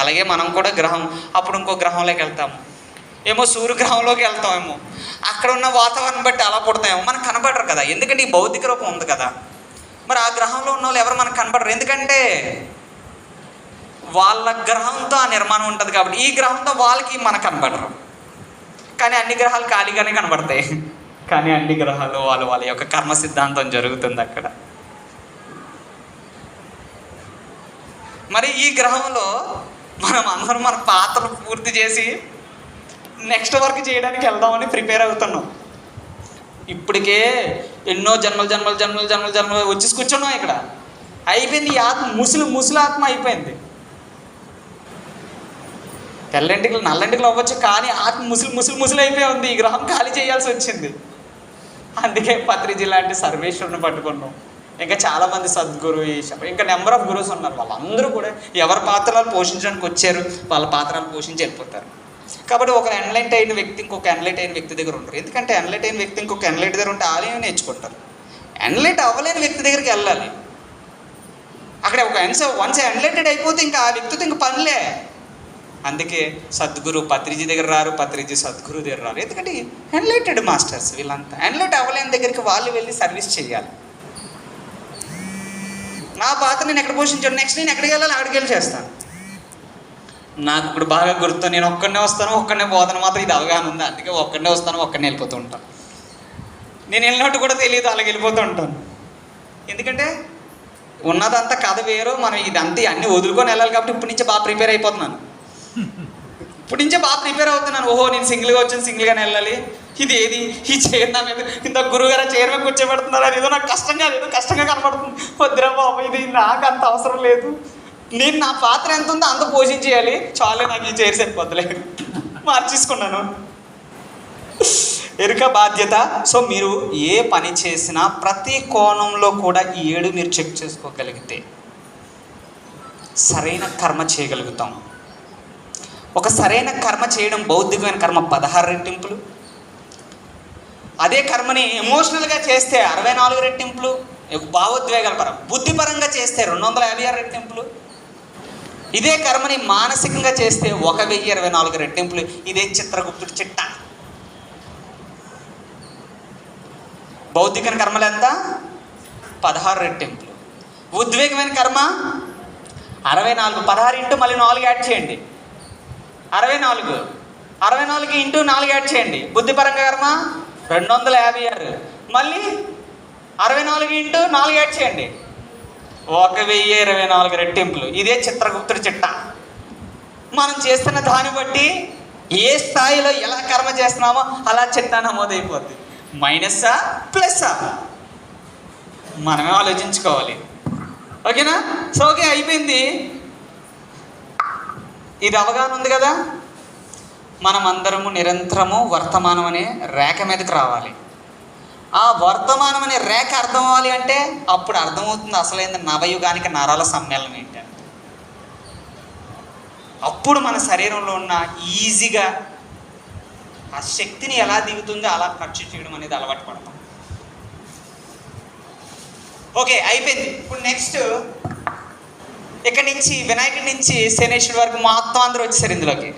అలాగే మనం కూడా అప్పుడు ఇంకో గ్రహంలోకి వెళ్తాము. ఏమో సూర్యగ్రహంలోకి వెళ్తామేమో, అక్కడ ఉన్న వాతావరణం బట్టి అలా పుడతామేమో. మనకు కనబడరు కదా, ఎందుకంటే ఈ భౌతిక రూపం ఉంది కదా. మరి ఆ గ్రహంలో ఉన్న వాళ్ళు ఎవరు మనకు కనబడరు, ఎందుకంటే వాళ్ళ గ్రహంతో ఆ నిర్మాణం ఉంటుంది కాబట్టి. ఈ గ్రహంతో వాళ్ళకి మనకు కనబడరు, కానీ అన్ని గ్రహాలు ఖాళీగానే కనబడతాయి. కానీ అన్ని గ్రహాలు వాళ్ళ యొక్క కర్మ సిద్ధాంతం జరుగుతుంది అక్కడ. మరి ఈ గ్రహంలో మనం అందరం మన పాత్రలు పూర్తి చేసి నెక్స్ట్ వర్క్ చేయడానికి వెళ్దామని ప్రిపేర్ అవుతున్నాం. ఇప్పటికే ఎన్నో జన్మలు వచ్చేసి కూర్చున్నాం ఇక్కడ. అయిపోయింది ఈ ఆత్మ, ముసలి ఆత్మ అయిపోయింది. తెల్లంటికలు నల్లంటికలు అవ్వచ్చు, కానీ ఆత్మ ముసలి అయిపోయి ఉంది. ఈ గ్రహం ఖాళీ చేయాల్సి వచ్చింది. అందుకే పత్రిజీ లాంటి సర్వేశ్వరుని పట్టుకున్నాం. ఇంకా చాలామంది సద్గురు, ఇంకా నెంబర్ ఆఫ్ గురువుస్ ఉన్నారు. వాళ్ళందరూ కూడా ఎవరి పాత్రలు పోషించడానికి వచ్చారు, వాళ్ళ పాత్రలు పోషించి వెళ్ళిపోతారు. కాబట్టి ఒక ఎన్లైట్ అయిన వ్యక్తి ఇంకొక ఎన్లైట్ అయిన వ్యక్తి దగ్గర ఉంటారు. ఎందుకంటే ఎన్లైట్ అయిన వ్యక్తి ఇంకొక ఎన్లైట్ దగ్గర ఉంటే ఆలయం నేర్చుకుంటారు. ఎన్లైట్ అవ్వలేని వ్యక్తి దగ్గరికి వెళ్ళాలి. అక్కడ వన్స్ ఎన్లైటెడ్ అయిపోతే ఇంకా ఆ వ్యక్తితో ఇంకా పనిలే. అందుకే సద్గురు పత్రిజీ దగ్గర రారు, పత్రిజీ సద్గురు దగ్గర రారు. ఎందుకంటే ఎన్లైటెడ్ మాస్టర్స్ వీళ్ళంతా. ఎన్లైట్ అవ్వలేని దగ్గరికి వాళ్ళు వెళ్ళి సర్వీస్ చేయాలి. నా పాత్ర నేను ఎక్కడ పోషించాను, నెక్స్ట్ నేను ఎక్కడికి వెళ్ళాలి అక్కడికి వెళ్ళి చేస్తాను. నాకు ఇప్పుడు బాగా గుర్తు, నేను ఒక్కడనే వస్తాను ఒక్కడనే పోతాను మాత్రం ఇది అవగాహన ఉంది. అందుకే ఒక్కడనే వస్తాను ఒక్కడనే వెళ్ళిపోతూ ఉంటాను. నేను వెళ్ళినట్టు కూడా తెలియదు, అలాగే వెళ్ళిపోతూ ఉంటాను. ఎందుకంటే ఉన్నదంతా కథ వేరు, మనం ఇదంతా అన్నీ వదులుకొని వెళ్ళాలి. కాబట్టి ఇప్పటి నుంచే బాగా ప్రిపేర్ అయిపోతున్నాను. ఇప్పటి నుంచే బాగా ప్రిపేర్ అవుతున్నాను. ఓహో నేను సింగిల్గా వచ్చాను, సింగిల్గానే వెళ్ళాలి. ఇది ఏది ఈ చైర్ నా మీద ఇంత గురువుగారు చైర్ మీద కూర్చోబెడుతున్నారు, అది ఏదో నాకు కష్టంగా లేదు, కష్టంగా కనపడుతుంది. వద్దురా బాబు, ఇది నాకు అంత అవసరం లేదు. నేను నా పాత్ర ఎంత ఉందో అంత పోషించేయాలి, చాలు నాకు ఈ చైర్ సరిపోద్దులే, మార్చేసుకున్నాను. ఎరుక బాధ్యత. సో మీరు ఏ పని చేసినా ప్రతి కోణంలో కూడా ఈ 7 మీరు చెక్ చేసుకోగలిగితే సరైన కర్మ చేయగలుగుతాం. ఒక సరైన కర్మ చేయడం, బౌద్ధికమైన కర్మ 16 రెట్టింపులు. అదే కర్మని ఎమోషనల్గా చేస్తే 64 రెట్టింపులు. భావోద్వేగాల పరం, బుద్ధిపరంగా చేస్తే 256 రెట్టింపులు. ఇదే కర్మని మానసికంగా చేస్తే 1024 రెట్టింపులు. ఇదే చిత్రగుప్తుడి చిట్ట. బౌద్ధికమైన కర్మలు ఎంత? 16 రెట్టింపులు. ఉద్వేగమైన కర్మ 64. 16 ఇంటూ మళ్ళీ 4 యాడ్ చేయండి, 64. 64 ఇంటూ 4 యాడ్ చేయండి. బుద్ధిపరంగా కర్మ 256. మళ్ళీ 64 ఇంటూ 4 యాడ్ చేయండి, 1024 రెట్టింపులు. ఇదే చిత్రగుప్తుడి చిట్ట. మనం చేస్తున్న దాన్ని బట్టి ఏ స్థాయిలో ఎలా కర్మ చేస్తున్నామో అలా చిట్టా నమోదైపోద్ది. మైనస్సా ప్లస్సా మనమే ఆలోచించుకోవాలి. ఓకేనా? సో ఓకే, అయిపోయింది. ఇది అవగాహన ఉంది కదా. మనం అందరము నిరంతరము వర్తమానం అనే రేఖ మీదకి రావాలి. ఆ వర్తమానం అనే రేఖ అర్థం అవ్వాలి అంటే అప్పుడు అర్థమవుతుంది అసలైన నవయుగానికి నరాల సమ్మేళనం ఏంటి. అప్పుడు మన శరీరంలో ఉన్న ఈజీగా ఆ శక్తిని ఎలా దిగుతుందో అలా ఖర్చు చేయడం అనేది అలవాటు పడతాం. ఓకే, అయిపోయింది. ఇప్పుడు నెక్స్ట్ ఇక్కడి నుంచి వినాయకుడి నుంచి శనేశ్వరుడి వరకు మొత్తం అందరూ వచ్చేసారు ఇందులోకి.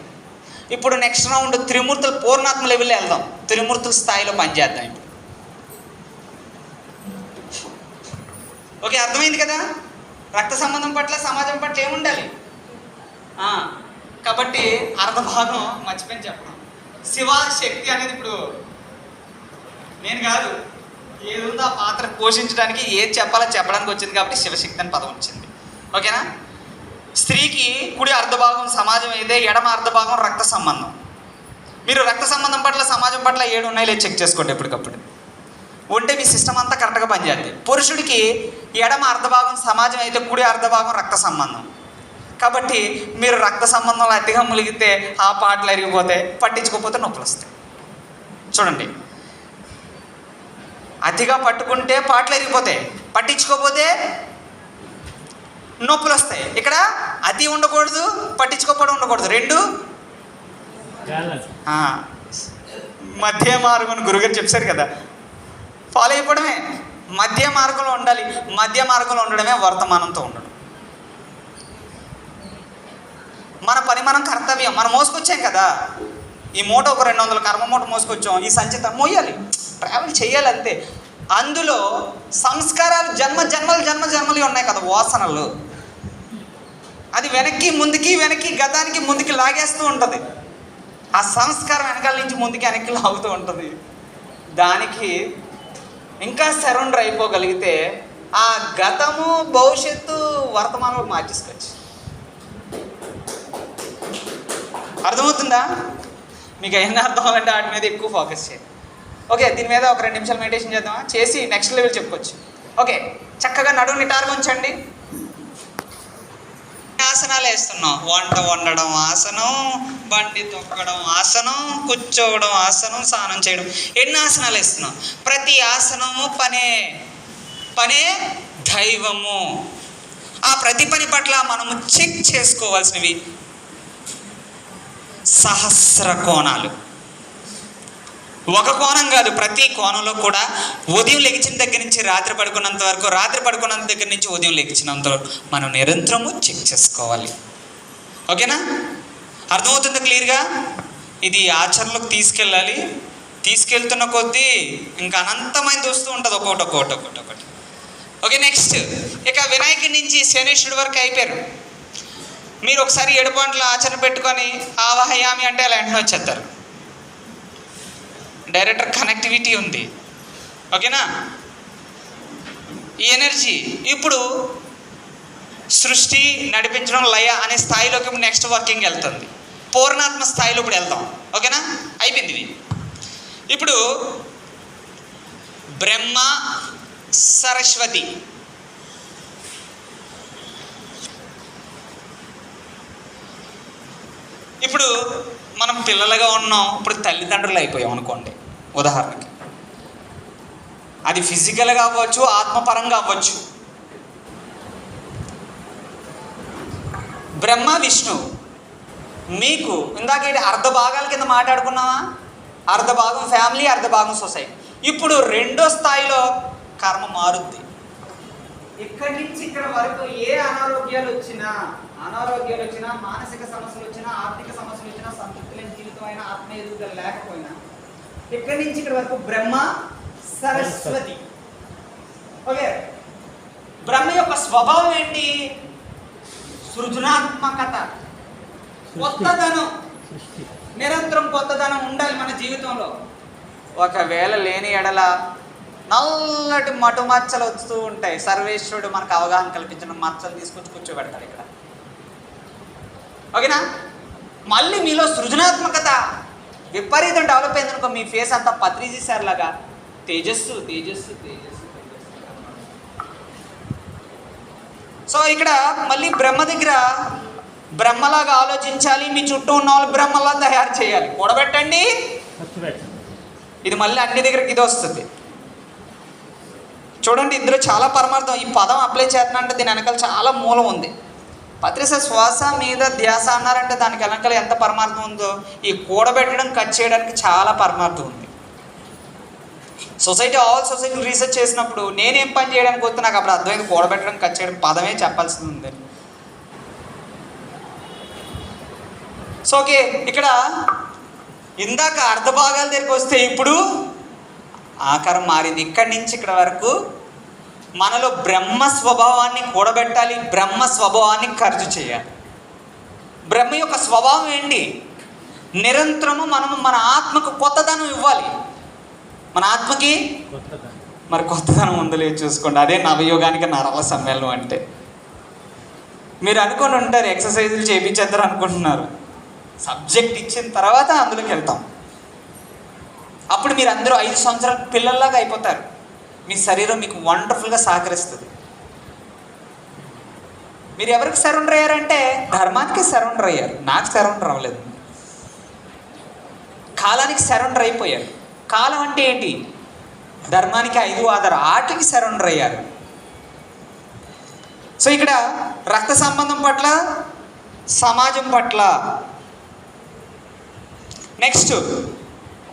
ఇప్పుడు నెక్స్ట్ రౌండ్ త్రిమూర్తుల పూర్ణాత్మ లెవెల్లో వెళ్దాం. త్రిమూర్తుల స్థాయిలో పనిచేద్దాం ఇప్పుడు. ఓకే, అర్థమైంది కదా. రక్త సంబంధం పట్ల సమాజం పట్ల ఏముండాలి. కాబట్టి అర్ధ భాగం మర్చిపోయిన చెప్పడం. శివశక్తి అనేది ఇప్పుడు నేను కాదు, ఏది ఉందో ఆ పాత్ర పోషించడానికి ఏది చెప్పాలో చెప్పడానికి వచ్చింది కాబట్టి శివశక్తి అని పదం వచ్చింది. ఓకేనా? స్త్రీకి కుడి అర్ధభాగం సమాజం అయితే ఎడమ అర్ధభాగం రక్త సంబంధం. మీరు రక్త సంబంధం పట్ల సమాజం పట్ల 7 ఉన్నాయో లేదు చెక్ చేసుకోండి ఎప్పటికప్పుడు. ఉంటే మీ సిస్టమ్ అంతా కరెక్ట్గా పనిచేస్తుంది. పురుషుడికి ఎడమ అర్ధభాగం సమాజం అయితే కుడి అర్ధభాగం రక్త సంబంధం. కాబట్టి మీరు రక్త సంబంధంలో అతిగా ములిగితే ఆ పాటలు అరిగిపోతే, పట్టించుకోకపోతే నొప్పులు వస్తాయి. చూడండి, అతిగా పట్టుకుంటే పాటలు అరిగిపోతాయి, పట్టించుకోకపోతే నొప్పులు వస్తాయి. ఇక్కడ అతి ఉండకూడదు, పట్టించుకోకపోవడం ఉండకూడదు, రెండు మధ్య మార్గం గురుగారు చెప్పారు కదా, ఫాలో అయిపోవడమే. మధ్య మార్గంలో ఉండాలి. మధ్య మార్గంలో ఉండడమే వర్తమానంతో ఉండడం. మన పని మనం కర్తవ్యం. మనం మోసుకొచ్చాం కదా, ఈ మూట ఒక 200 కర్మ మూట మోసుకొచ్చాం, ఈ సంచిత మోయాలి, ట్రావెల్ చేయాలి అంతే. అందులో సంస్కారాలు జన్మలు ఉన్నాయి కదా, వాసనలు. అది వెనక్కి ముందుకి వెనక్కి గతానికి ముందుకి లాగేస్తూ ఉంటుంది. ఆ సంస్కారం వెనకాల నుంచి ముందుకి వెనక్కి లాగుతూ ఉంటుంది. దానికి ఇంకా సరౌండర్ అయిపోగలిగితే ఆ గతము భవిష్యత్తు వర్తమానంలో మార్చేసుకోవచ్చు. అర్థమవుతుందా మీకు? ఎన్ని అర్థం అవ్వాలంటే వాటి మీద ఎక్కువ ఫోకస్ చేయండి. ఓకే, దీని మీద ఒక 2 నిమిషాలు మెడిటేషన్ చేద్దామా? చేసి నెక్స్ట్ లెవెల్ చెప్పుకోవచ్చు. ఓకే, చక్కగా నడుము నిటారుగా ఉంచండి. ఆసనాలు వేస్తున్నాం. వంట వండడం ఆసనం, బండి తొక్కడం ఆసనం, కూర్చోవడం ఆసనం, స్నానం చేయడం, ఎన్ని ఆసనాలు వేస్తున్నాం. ప్రతి ఆసనము పనే దైవము. ఆ ప్రతి పని పట్ల మనము చెక్ చేసుకోవాల్సినవి సహస్ర కోణాలు. ఒక కోణం కాదు, ప్రతి కోణంలో కూడా ఉదయం లెగిచిన దగ్గర నుంచి రాత్రి పడుకున్నంత వరకు, రాత్రి పడుకున్నంత దగ్గర నుంచి ఉదయం లెగిచినంత వరకు మనం నిరంతరము చెక్ చేసుకోవాలి. ఓకేనా? అర్థమవుతుంది క్లియర్గా? ఇది ఆచరణలోకి తీసుకెళ్ళాలి. తీసుకెళ్తున్న కొద్దీ ఇంకా అనంతమైనది వస్తూ ఉంటుంది, ఒక్కొక్కటి. ఓకే, నెక్స్ట్ ఇక వినాయకుడి నుంచి శనేశ్వరుడి వరకు అయిపోయారు. మీరు ఒకసారి 7 పాయింట్ల ఆచరణ పెట్టుకొని ఆవాహయామి అంటే అలా వెంటనే వచ్చేస్తారు. డైరెక్టర్ కనెక్టివిటీ ఉంది, ఓకేనా? ఈ ఎనర్జీ ఇప్పుడు సృష్టి, నడిపించడం, లయ అనే స్థాయిలోకి ఇప్పుడు నెక్స్ట్ వర్కింగ్ వెళ్తుంది. పూర్ణాత్మ స్థాయిలో ఇప్పుడు వెళ్తాం, ఓకేనా? అయిపోయింది ఇది. ఇప్పుడు బ్రహ్మ సరస్వతి, ఇప్పుడు మనం పిల్లలుగా ఉన్నాం, ఇప్పుడు తల్లిదండ్రులు అయిపోయాం అనుకోండి ఉదాహరణకి. అది ఫిజికల్గా అవ్వచ్చు, ఆత్మపరంగా అవ్వచ్చు. బ్రహ్మ విష్ణు మీకు ఇందాక అర్ధ భాగాల కింద మాట్లాడుకున్నావా? అర్ధ భాగం ఫ్యామిలీ, అర్ధ భాగం సొసైటీ. ఇప్పుడు రెండో స్థాయిలో కర్మ మారుద్ది. ఇక్కడి నుంచి ఇక్కడ వరకు ఏ అనారోగ్యాలు వచ్చినా, మానసిక సమస్యలు వచ్చినా, ఆర్థిక సమస్యలు వచ్చినా, సంతృప్తి లేని జీవితం అయినా, ఆత్మ ఎదుగుదల లేకపోయినా, ఇక్కడి నుంచి ఇక్కడ వరకు బ్రహ్మ సరస్వతి. ఓకే, బ్రహ్మ యొక్క స్వభావం ఏంటి? సృజనాత్మకత, కొత్తదనం, నిరంతరం కొత్తదనం ఉండాలి మన జీవితంలో. ఒకవేళ లేని ఎడల నల్లటి మటు మచ్చలు వస్తూ ఉంటాయి. సర్వేశ్వరుడు మనకు అవగాహన కల్పించిన మచ్చలు తీసుకొచ్చి కూర్చోబెడతాడు ఇక్కడ, ఓకేనా? మళ్ళీ మీలో సృజనాత్మకత విపరీతం డెవలప్ అయిందనుకో, మీ ఫేస్ అంతా పత్రిజీ సార్ లాగా తేజస్సు. సో ఇక్కడ మళ్ళీ బ్రహ్మ దగ్గర బ్రహ్మలాగా ఆలోచించాలి, మీ చుట్టూ ఉన్న వాళ్ళు బ్రహ్మలా తయారు చేయాలి. కూడబెట్టండి, ఇది మళ్ళీ అన్ని దగ్గరికి ఇది వస్తుంది. చూడండి, ఇందులో చాలా పరమార్థం. ఈ పదం అప్లై చేస్తున్నా దీని వెనకాల చాలా మూలం ఉంది. పత్రిస శ్వాస మీద ధ్యాస అన్నారంటే దానికి వెనకాల ఎంత పరమార్థం ఉందో, ఈ కూడబెట్టడం, కట్ చేయడానికి చాలా పరమార్థం ఉంది. ఆల్ సొసైటీ రీసెర్చ్ చేసినప్పుడు నేనేం పని చేయడానికి వస్తే నాకు అప్పుడు అర్థమైంది, కూడబెట్టడం, కట్ చేయడం పదమే చెప్పాల్సింది ఉంది. సో ఓకే, ఇక్కడ ఇందాక అర్ధ భాగాల దగ్గరికి వస్తే ఇప్పుడు ఆకారం మారింది. ఇక్కడి నుంచి ఇక్కడ వరకు మనలో బ్రహ్మ స్వభావాన్ని కూడబెట్టాలి, బ్రహ్మ స్వభావాన్ని ఖర్చు చేయాలి. బ్రహ్మ యొక్క స్వభావం ఏంటి? నిరంతరము మనము మన ఆత్మకు కొత్తదనం ఇవ్వాలి. మన ఆత్మకి మరి కొత్తదనం ఉందో లేదు చూసుకోండి. అదే నవయోగానికి నరల సమ్మేళనం అంటే. మీరు అనుకుని ఉంటారు ఎక్సర్సైజులు చేయించేద్దరు అనుకుంటున్నారు. సబ్జెక్ట్ ఇచ్చిన తర్వాత అందులోకి వెళ్తాం. అప్పుడు మీరు అందరూ 5 సంవత్సరాల పిల్లల్లాగా అయిపోతారు. మీ శరీరం మీకు వండర్ఫుల్గా సహకరిస్తుంది. మీరు ఎవరికి సరెండర్ అయ్యారంటే ధర్మానికి సరెండర్ అయ్యారు, నాకు సరెండర్ అవ్వలేదు. కాలానికి సరెండర్ అయిపోయారు. కాలం అంటే ఏంటి? ధర్మానికి 5 ఆధారం, ఆటకి సరెండర్ అయ్యారు. సో ఇక్కడ రక్త సంబంధం పట్ల, సమాజం పట్ల. నెక్స్ట్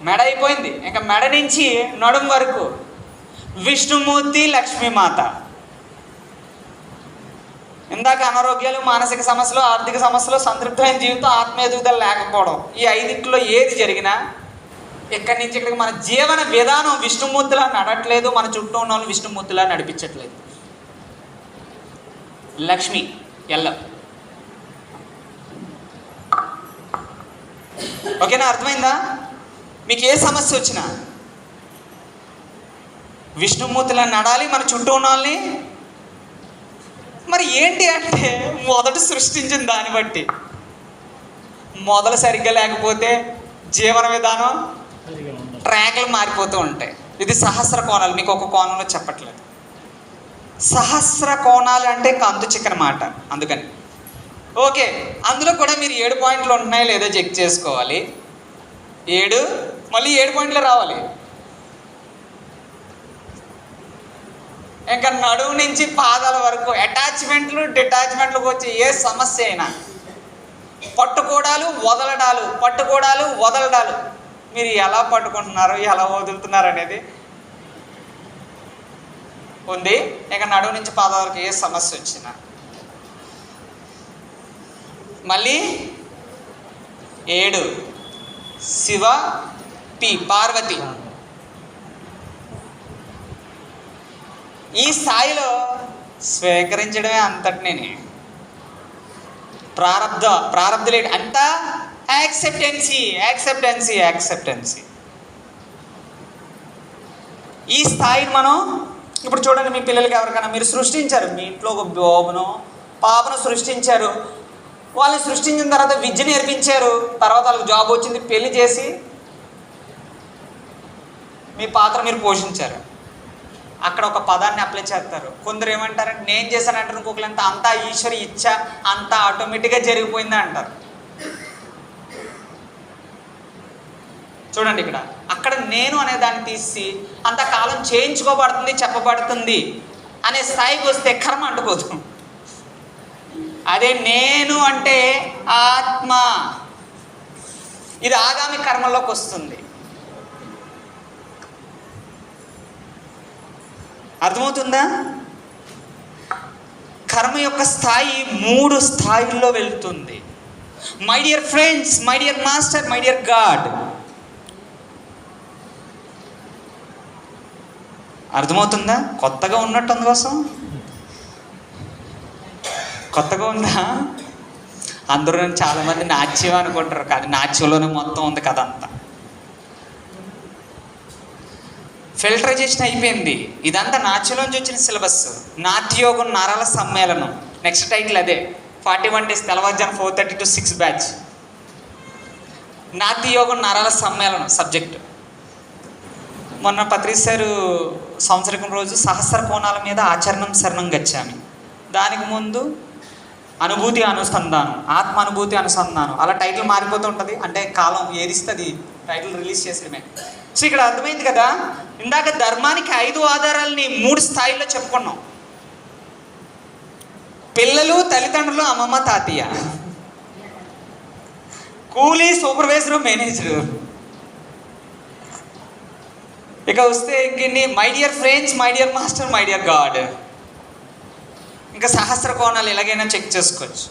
మెడ అయిపోయింది. ఇంకా మెడ నుంచి నడుం వరకు విష్ణుమూర్తి, లక్ష్మీమాత. ఇందాక అనారోగ్యాలు, మానసిక సమస్యలు, ఆర్థిక సమస్యలు, సంతృప్తమైన జీవితం, ఆత్మ ఎదుగుదల లేకపోవడం, ఈ 5 ఏది జరిగినా ఇక్కడి నుంచి ఇక్కడికి మన జీవన విధానం విష్ణుమూర్తిలా నడట్లేదు, మన చుట్టూ ఉన్న వాళ్ళు విష్ణుమూర్తిలా నడిపించట్లేదు. లక్ష్మి ఎల్లం. ఓకేనా? అర్థమైందా? మీకు ఏ సమస్య వచ్చినా విష్ణుమూర్తిలా నడాలి, మన చుట్టూ ఉన్న వాళ్ళని. మరి ఏంటి అంటే మొదట సృష్టించిన దాన్ని బట్టి మొదలు సరిగ్గా లేకపోతే జీవన విధానం ట్రాక్లు మారిపోతూ ఉంటాయి. ఇది సహస్ర కోణాలు, మీకు ఒక కోణంలో చెప్పట్లేదు. సహస్ర కోణాలు అంటే కంతు చిక్కని మాట. అందుకని ఓకే, అందులో కూడా మీరు 7 పాయింట్లు ఉంటున్నాయో లేదో చెక్ చేసుకోవాలి. 7 మళ్ళీ 7 పాయింట్లు రావాలి. ఇంకా నడుము నుంచి పాదాల వరకు అటాచ్మెంట్లు, డిటాచ్మెంట్లకు వచ్చే ఏ సమస్య అయినా, పట్టుకోవడాలు, వదలడాలు, పట్టుకోవడాలు, వదలడాలు, మీరు ఎలా పట్టుకుంటున్నారు, ఎలా వదులుతున్నారు అనేది ఉంది. ఇక నడుము నుంచి పాదాల వరకు ఏ సమస్య వచ్చినా మళ్ళీ 7 శివ పి పార్వతి. ఈ స్థాయిలో స్వీకరించడమే అంతటినే. ప్రారబ్ధులేంటి అంతా యాక్సెప్టెన్సీ. ఈ స్థాయిని మనం ఇప్పుడు చూడండి, మీ పిల్లలకి ఎవరికైనా మీరు సృష్టించారు, మీ ఇంట్లో ఒక బాబునో పాపను సృష్టించారు, వాళ్ళని సృష్టించిన తర్వాత విద్య నేర్పించారు, తర్వాత వాళ్ళకి జాబ్ వచ్చింది, పెళ్లి చేసి మీ పాత్ర మీరు పోషించారు. అక్కడ ఒక పదాన్ని అప్లై చేస్తారు. కొందరు ఏమంటారంటే నేను చేశానంటారు, ఇంకొకరంతా అంతా ఈశ్వరి ఇచ్చ, అంతా ఆటోమేటిక్గా జరిగిపోయిందా అంటారు. చూడండి ఇక్కడ, అక్కడ నేను అనే దాన్ని తీసి అంతకాలం చేయించుకోబడుతుంది, చెప్పబడుతుంది అనే స్థాయికి వస్తే కర్మ అంటుకోదు. అదే నేను అంటే ఆత్మ, ఇది ఆగామి కర్మలోకి వస్తుంది. అర్థమవుతుందా? కర్మ యొక్క స్థాయి 3 స్థాయిల్లో వెళ్తుంది. My dear friends, my dear master, my dear God. అర్థమవుతుందా? కొత్తగా ఉన్నట్టు అందుకోసం కొత్తగా ఉందా? అందరూ చాలామంది నాట్యం అనుకుంటారు, కానీ నాట్యంలోనే మొత్తం ఉంది కథ అంతా. ఫిల్టరైజేషన్ అయిపోయింది. ఇదంతా నాట్యంలోంచి వచ్చిన సిలబస్. నాట్యయోగం నరాల సమ్మేళనం, నెక్స్ట్ టైటిల్ అదే. 41 days, తెల్లవారుజాము 4:30 to 6 బ్యాచ్. నాట్యయోగం నరాల సమ్మేళనం సబ్జెక్ట్. మొన్న పత్రిసారు సంవత్సరం రోజు సహస్ర కోణాల మీద ఆచరణం శరణం గచ్చామి. దానికి ముందు అనుభూతి అనుసంధానం, ఆత్మ అనుభూతి అనుసంధానం, అలా టైటిల్ మారిపోతూ ఉంటుంది. అంటే కాలం ఏదిస్తుంది టైటిల్ రిలీజ్ చేసేయడమే. సో ఇక్కడ అర్థమైంది కదా, ఇందాక ధర్మానికి 5 ఆధారాలని 3 స్థాయిల్లో చెప్పుకున్నాం. పిల్లలు, తల్లిదండ్రులు, అమ్మమ్మ, తాతయ్య, కూలీ, సూపర్వైజరు, మేనేజరు. ఇక వస్తే ఇంకెన్ని? My dear friends, my dear master, my dear God. ఇంకా సహస్ర కోణాలు ఎలాగైనా చెక్ చేసుకోవచ్చు.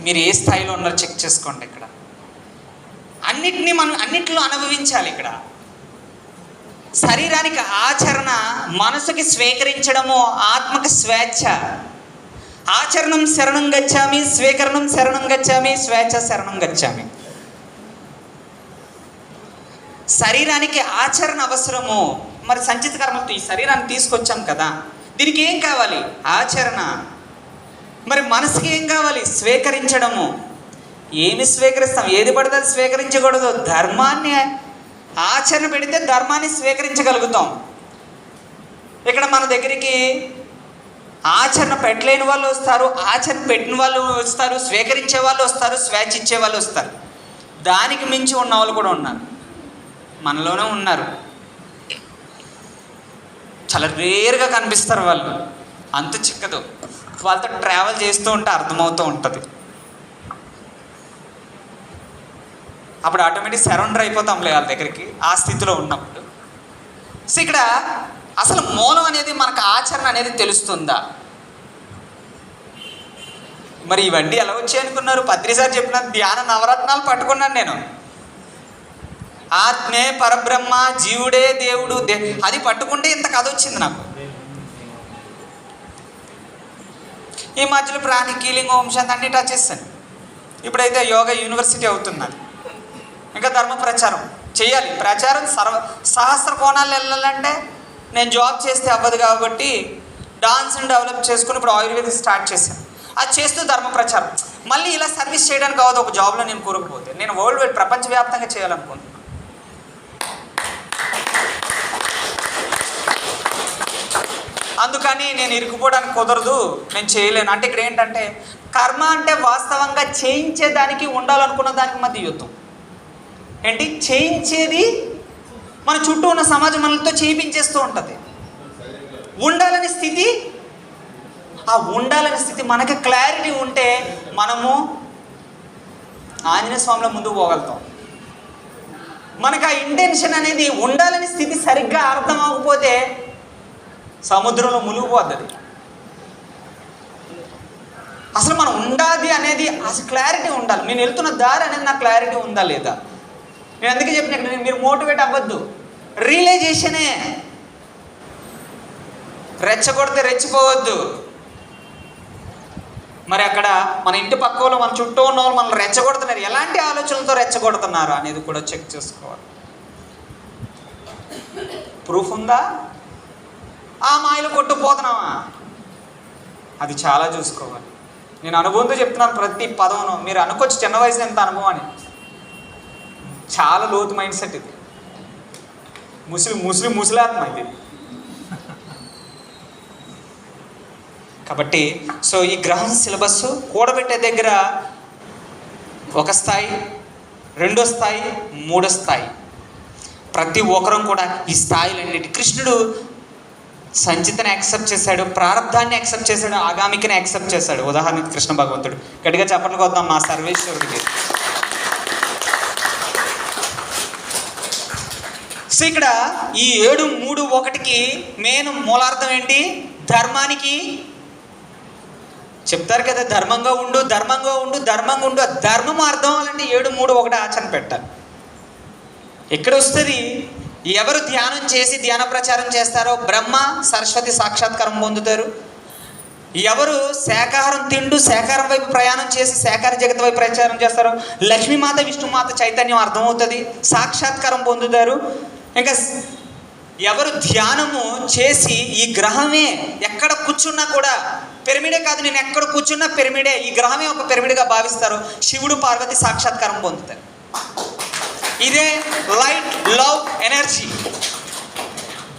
మీరు ఏ స్థాయిలో ఉన్నారో చెక్ చేసుకోండి. ఇక్కడ అన్నిట్లో అనుభవించాలి. ఇక్కడ శరీరానికి ఆచరణ, మనసుకి స్వీకరించడము, ఆత్మకి స్వేచ్ఛ. ఆచరణం శరణం గచ్చామి, స్వీకరణం శరణం గచ్చామి, స్వేచ్ఛ శరణం గచ్చామి. శరీరానికి ఆచరణ అవసరము. మరి సంచిత కర్మతో ఈ శరీరాన్ని తీసుకొచ్చాం కదా, దీనికి ఏం కావాలి? ఆచరణ. మరి మనసుకి ఏం కావాలి? స్వీకరించడము. ఏమి స్వీకరిస్తాం? ఏది పడితే అది స్వీకరించకూడదు. ధర్మాన్ని ఆచరణ పెడితే ధర్మాన్ని స్వీకరించగలుగుతాం. ఇక్కడ మన దగ్గరికి ఆచరణ పెట్టలేని వాళ్ళు వస్తారు, ఆచరణ పెట్టిన వాళ్ళు వస్తారు, స్వీకరించే వాళ్ళు వస్తారు, స్వేచ్ఛ ఇచ్చే వాళ్ళు వస్తారు. దానికి మించి ఉన్న వాళ్ళు కూడా ఉన్నారు, మనలోనే ఉన్నారు. చాలా రేర్గా కనిపిస్తారు వాళ్ళు, అంత చిక్కదు. వాళ్ళతో ట్రావెల్ చేస్తూ ఉంటే అర్థమవుతూ ఉంటుంది. అప్పుడు ఆటోమేటిక్ సరౌండర్ అయిపోతాంలే వాళ్ళ దగ్గరికి, ఆ స్థితిలో ఉన్నప్పుడు. సో ఇక్కడ అసలు మూలం అనేది మనకు ఆచరణ అనేది తెలుస్తుందా? మరి ఇవన్నీ ఎలా వచ్చాయి అనుకున్నారు? పత్రిసారి చెప్పిన ధ్యాన నవరత్నాలు పట్టుకున్నాను నేను. ఆత్మే పరబ్రహ్మ, జీవుడే దేవుడు, అది పట్టుకుంటే ఇంత కథ వచ్చింది నాకు. ఈ మధ్యలో ప్రాణి కీలింగ్, ఓం శాంతి అన్ని టచ్ చేస్తాను. ఇప్పుడైతే యోగా యూనివర్సిటీ అవుతున్నది. ఇంకా ధర్మ ప్రచారం చేయాలి. ప్రచారం సహస్ర కోణాలు వెళ్ళాలంటే నేను జాబ్ చేస్తే అవ్వదు కాబట్టి డాన్స్ని డెవలప్ చేసుకుని ఇప్పుడు ఆయుర్వేదిక్ స్టార్ట్ చేశాను. అది చేస్తూ ధర్మ ప్రచారం. మళ్ళీ ఇలా సర్వీస్ చేయడానికి అవ్వదు. ఒక జాబ్లో నేను కూరకపోతే నేను వరల్డ్ వైడ్ ప్రపంచవ్యాప్తంగా చేయాలనుకుంటున్నాను. అందుకని నేను ఇరుక్కుపోవడానికి కుదరదు, నేను చేయలేను. అంటే ఇక్కడ ఏంటంటే కర్మ అంటే వాస్తవంగా చేయించేదానికి ఉండాలనుకున్న దానికి మధ్య యుద్ధం. ఏంటి చేయించేది? మన చుట్టూ ఉన్న సమాజం మనతో చేయించేస్తూ ఉంటుంది. ఉండాలని స్థితి, ఆ ఉండాలని స్థితి మనకి క్లారిటీ ఉంటే మనము ఆంజనేయ స్వామిలో ముందుకు పోగలుగుతాం. మనకు ఆ ఇంటెన్షన్ అనేది ఉండాలని స్థితి సరిగ్గా అర్థం అవ్వకపోతే సముద్రంలో మునిగిపోద్ది. అసలు మనం ఉండాది అనేది అసలు క్లారిటీ ఉండాలి. నేను వెళ్తున్న దారి అనేది నాకు క్లారిటీ ఉందా లేదా. నేను అందుకే చెప్పిన మీరు మోటివేట్ అవ్వద్దు, రియలైజేషనే. రెచ్చగొడితే రెచ్చిపోవద్దు. మరి అక్కడ మన ఇంటి పక్క వాళ్ళు, మన చుట్టూ ఉన్న వాళ్ళు మనల్ని రెచ్చగొడుతున్నారు, ఎలాంటి ఆలోచనలతో రెచ్చగొడుతున్నారు అనేది కూడా చెక్ చేసుకోవాలి. ప్రూఫ్ ఉందా? ఆ మాయలు కొట్టుకుపోతున్నావా, అది చాలా చూసుకోవాలి. నేను అనుభవంతో చెప్తున్నాను ప్రతి పదమును. మీరు అనుకోవచ్చు చిన్న వయసు ఎంత అనుభవం అని, చాలా లోతు మైండ్ సెట్ ఇది. ముసలాత్మ ఇది. కాబట్టి సో ఈ గ్రహం సిలబస్ కూడబెట్టే దగ్గర ఒక స్థాయి, రెండో స్థాయి, మూడో స్థాయి, ప్రతి ఒక్కరం కూడా ఈ స్థాయిలన్నిటి కృష్ణుడు సంచితని యాక్సెప్ట్ చేశాడు, ప్రారంధాన్ని యాక్సెప్ట్ చేశాడు, ఆగామికని యాక్సెప్ట్ చేశాడు. ఉదాహరణకి కృష్ణ భగవంతుడు. గట్టిగా చప్పట్లు కొద్దాం మా సర్వేశ్వరుడికి. సో ఇక్కడ ఈ 7:3:1కి మెయిన్ మూలార్థం ఏంటి? ధర్మానికి చెప్తారు కదా, ధర్మంగా ఉండు, ధర్మంగా ఉండు, ధర్మంగా ఉండు. ధర్మం అర్థం అవ్వాలంటే 7:3:1 ఆచరణ పెట్టాలి. ఎక్కడ వస్తుంది? ఎవరు ధ్యానం చేసి ధ్యాన ప్రచారం చేస్తారో బ్రహ్మ సరస్వతి సాక్షాత్కారం పొందుతారు. ఎవరు శాకాహారం తింటూ శాకాహారం వైపు ప్రయాణం చేసి శాకాహార జగత్ వైపు ప్రచారం చేస్తారో లక్ష్మీమాత విష్ణుమాత చైతన్యం అర్థమవుతుంది, సాక్షాత్కారం పొందుతారు. ఇంకా ఎవరు ధ్యానము చేసి ఈ గ్రహమే ఎక్కడ కూర్చున్నా కూడా పిరమిడే కాదు, నేను ఎక్కడ కూర్చున్నా పిరమిడే, ఈ గ్రహమే ఒక పిరమిడ్గా భావిస్తారు, శివుడు పార్వతి సాక్షాత్కారం పొందుతారు. ఇదే లైట్, లవ్, ఎనర్జీ.